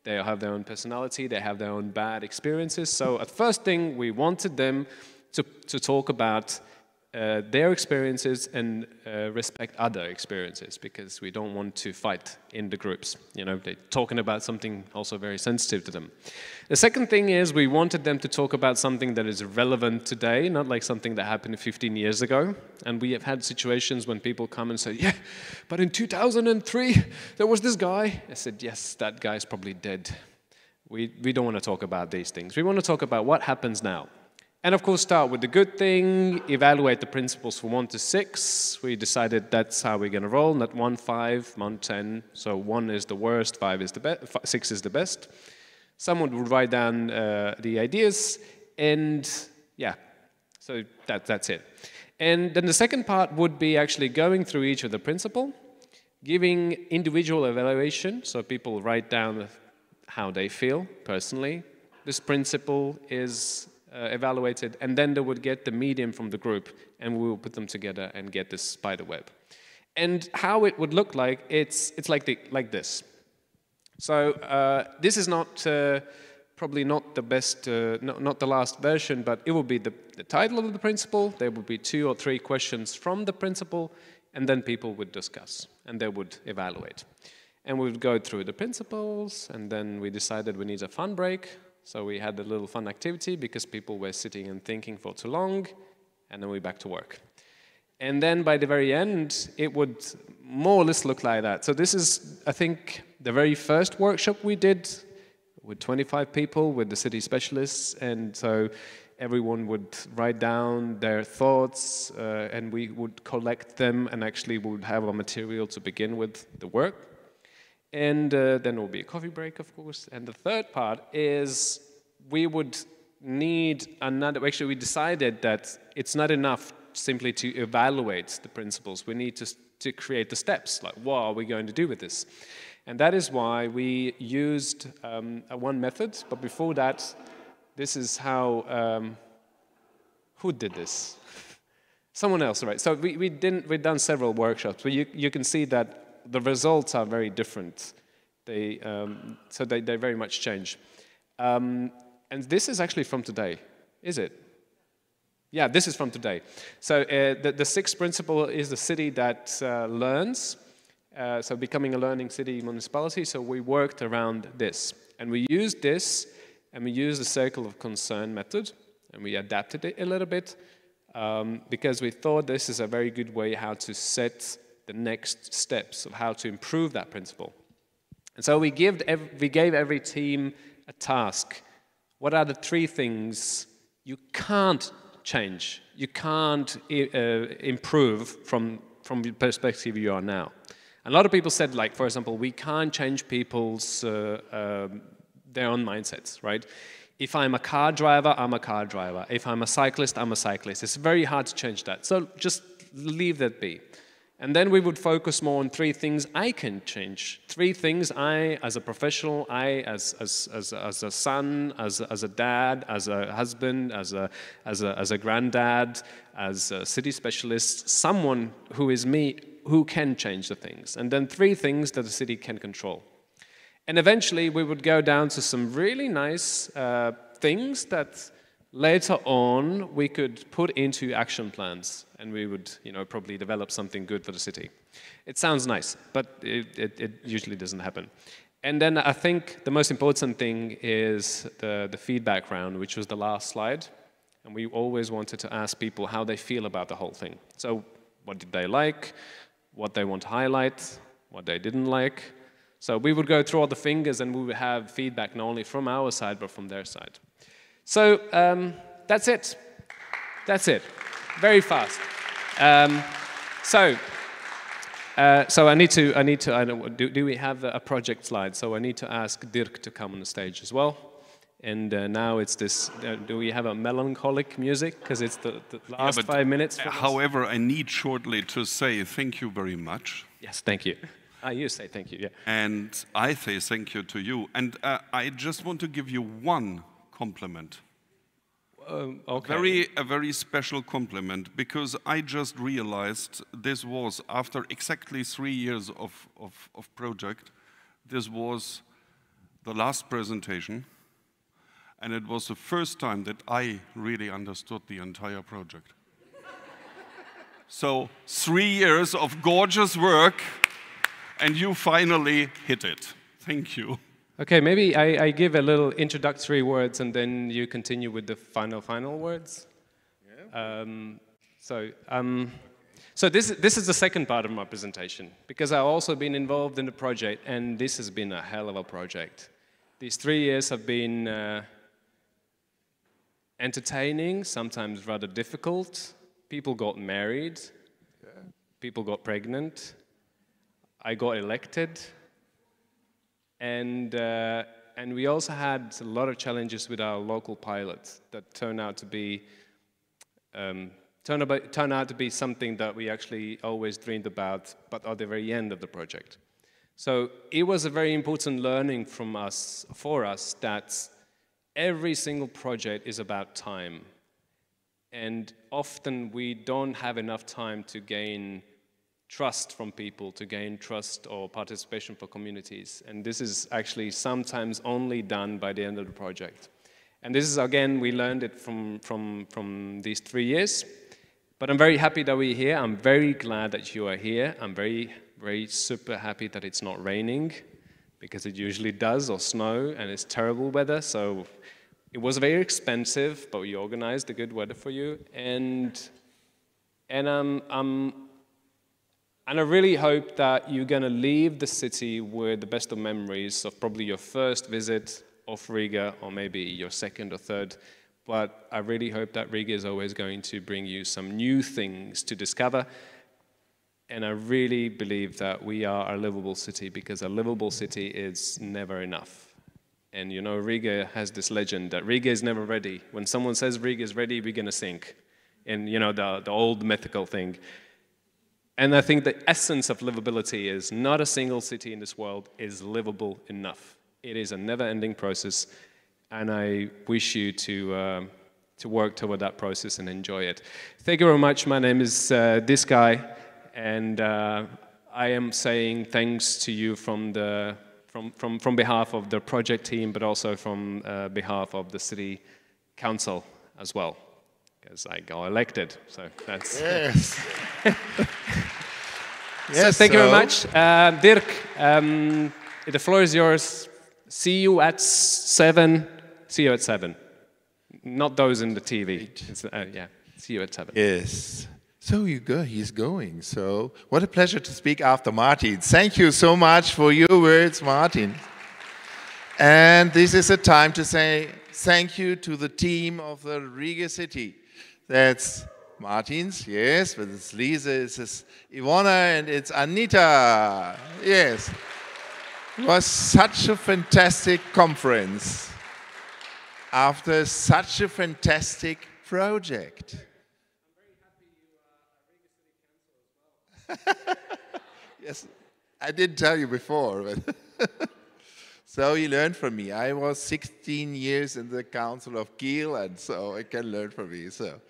they have their own personality, they have their own bad experiences. So at first thing, we wanted them to talk about their experiences and respect other experiences, because we don't want to fight in the groups. You know, they're talking about something also very sensitive to them. The second thing is we wanted them to talk about something that is relevant today, not like something that happened 15 years ago. And we have had situations when people come and say, yeah, but in 2003, there was this guy. I said, yes, that guy's probably dead. We don't want to talk about these things. We want to talk about what happens now. And of course, start with the good thing, evaluate the principles from 1 to 6. We decided that's how we're going to roll, not 1, 5, 1, 10. So 1 is the worst, 5 is the best, 6 is the best. Someone would write down the ideas, and yeah, so that's it. And then the second part would be actually going through each of the principle, giving individual evaluation, so people write down how they feel personally. This principle is evaluated, and then they would get the medium from the group, and we will put them together and get this spider web. And how it would look like, it's like this. So this is not probably not the best, not the last version, but it will be the title of the principle. There will be 2 or 3 questions from the principle, and then people would discuss, and they would evaluate. And we would go through the principles, and then we decided we need a fun break. So we had a little fun activity because people were sitting and thinking for too long, and then we're back to work. And then by the very end, it would more or less look like that. So this is, I think, the very first workshop we did with 25 people, with the city specialists, and so everyone would write down their thoughts, and we would collect them, and actually would have a material to begin with the work. And then there will be a coffee break, of course. And the third part is we would need another, actually we decided that it's not enough simply to evaluate the principles. We need to create the steps, like what are we going to do with this? And that is why we used one method, but before that, this is how, who did this? Someone else, right? So we've done several workshops, but you can see that the results are very different. They very much change. And this is actually from today, is it? Yeah, this is from today. So the sixth principle is the city that learns. So becoming a learning city municipality. So we worked around this. And we used this, and we used the circle of concern method, and we adapted it a little bit, because we thought this is a very good way how to set the next steps of how to improve that principle. And so we gave every team a task. What are the 3 things you can't change, you can't improve from the perspective you are now? A lot of people said, like, for example, we can't change people's their own mindsets, right? If I'm a car driver, I'm a car driver. If I'm a cyclist, I'm a cyclist. It's very hard to change that. So just leave that be. And then we would focus more on 3 things I can change. 3 things I, as a professional, I, as a son, as a dad, as a husband, as a granddad, as a city specialist, someone who is me, who can change the things. And then 3 things that the city can control. And eventually we would go down to some really nice things that later on we could put into action plans, and we would, probably develop something good for the city. It sounds nice, but it usually doesn't happen. And then I think the most important thing is the feedback round, which was the last slide. And we always wanted to ask people how they feel about the whole thing. So what did they like, what they want to highlight, what they didn't like. So we would go through all the fingers, and we would have feedback not only from our side, but from their side. So that's it. That's it. Very fast. So I need to. Do we have a project slide? So I need to ask Dirk to come on the stage as well. And now it's this. Do we have a melancholic music? Because it's the last 5 minutes. However, I need shortly to say thank you very much. Yes, thank you. You say thank you. Yeah. And I say thank you to you. And I just want to give you one compliment. Okay. A very special compliment, because I just realized this was, after exactly 3 years of project, this was the last presentation, and it was the first time that I really understood the entire project. So 3 years of gorgeous work, and you finally hit it. Thank you. Okay, maybe I give a little introductory words, and then you continue with the final words. Yeah. So this is the second part of my presentation, because I've also been involved in the project, and this has been a hell of a project. These 3 years have been entertaining, sometimes rather difficult. People got married. Yeah. People got pregnant. I got elected. And we also had a lot of challenges with our local pilot that turned out to be something that we actually always dreamed about, but at the very end of the project. So it was a very important learning for us that every single project is about time. And often we don't have enough time to gain trust from people, to gain trust or participation for communities. And this is actually sometimes only done by the end of the project. And this is, again, we learned it from these 3 years. But I'm very happy that we're here. I'm very glad that you are here. I'm very, very super happy that it's not raining, because it usually does, or snow, and it's terrible weather. So it was very expensive, but we organized the good weather for you. And I really hope that you're going to leave the city with the best of memories of probably your first visit of Riga, or maybe your second or third. But I really hope that Riga is always going to bring you some new things to discover. And I really believe that we are a livable city, because a livable city is never enough. And Riga has this legend that Riga is never ready. When someone says Riga is ready, we're going to sink. in the old mythical thing. And I think the essence of livability is not a single city in this world is livable enough. It is a never-ending process, and I wish you to work toward that process and enjoy it. Thank you very much. My name is this guy, and I am saying thanks to you from behalf of the project team, but also from behalf of the city council as well, because I got elected. So that's yes. So thank you very much, Dirk. The floor is yours. See you at 7. See you at 7. Not those in the TV. Yeah. See you at 7. Yes. So he's going. So what a pleasure to speak after Martin. Thank you so much for your words, Martin. And this is a time to say thank you to the team of the Riga city. That's Martin's, yes, but it's Lisa, it's Ivona, and it's Anita. Yes. It was such a fantastic conference after such a fantastic project. Yes, I didn't tell you before, but so you learned from me. I was 16 years in the Council of Kiel, and so I can learn from me. So,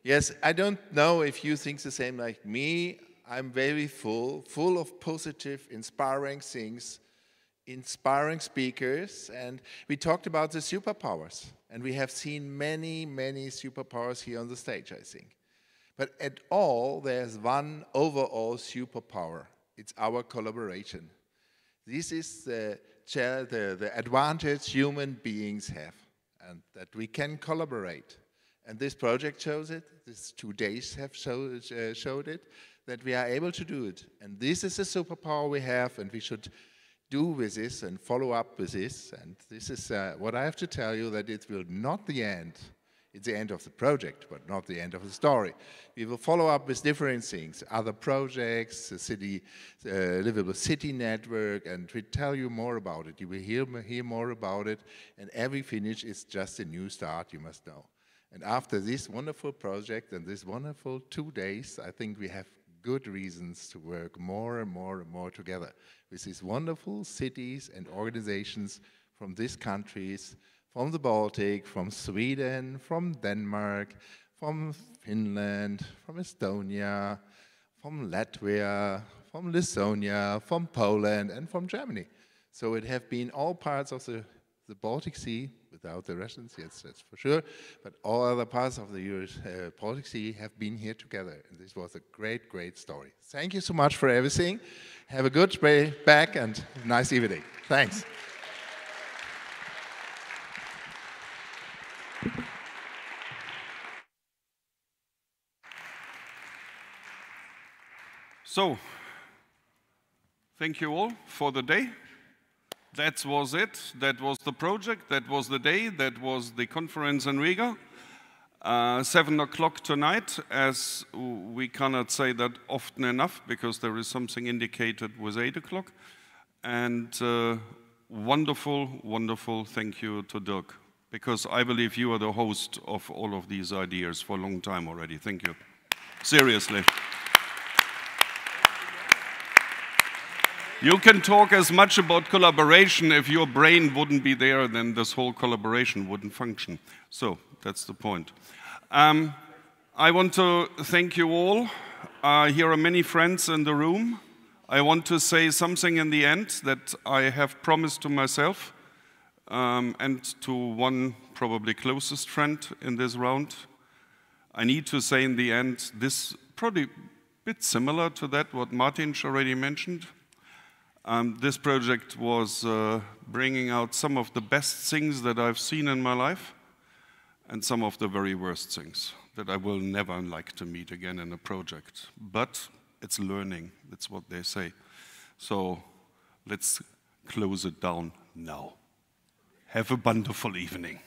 yes, I don't know if you think the same like me. I'm very full of positive, inspiring things, inspiring speakers, and we talked about the superpowers, and we have seen many, many superpowers here on the stage, I think. But at all, there's one overall superpower. It's our collaboration. This is the advantage human beings have, and that we can collaborate. And this project shows it. These 2 days have showed it, that we are able to do it. And this is a superpower we have, and we should do with this and follow up with this. And this is what I have to tell you, that it will not the end. It's the end of the project, but not the end of the story. We will follow up with different things, other projects, the city, livable city network, and we tell you more about it. You will hear more about it, and every finish is just a new start, you must know. And after this wonderful project and this wonderful 2 days, I think we have good reasons to work more and more and more together with these wonderful cities and organizations from these countries, from the Baltic, from Sweden, from Denmark, from Finland, from Estonia, from Latvia, from Lithuania, from Poland, and from Germany. So it have been all parts of the Baltic Sea, without the Russians, yes, that's for sure, but all other parts of the Baltic Sea have been here together. And this was a great, great story. Thank you so much for everything. Have a good day back and nice evening. Thanks. So, thank you all for the day. That was it. That was the project. That was the day. That was the conference in Riga. 7 o'clock tonight, as we cannot say that often enough, because there is something indicated with 8 o'clock. And wonderful, wonderful thank you to Dirk, because I believe you are the host of all of these ideas for a long time already. Thank you. Seriously. You can talk as much about collaboration. If your brain wouldn't be there, then this whole collaboration wouldn't function. So that's the point. I want to thank you all. Here are many friends in the room. I want to say something in the end that I have promised to myself and to one probably closest friend in this round. I need to say in the end, this probably a bit similar to that what Martin already mentioned. This project was bringing out some of the best things that I've seen in my life and some of the very worst things that I will never like to meet again in a project. But it's learning, that's what they say. So let's close it down now. Have a wonderful evening.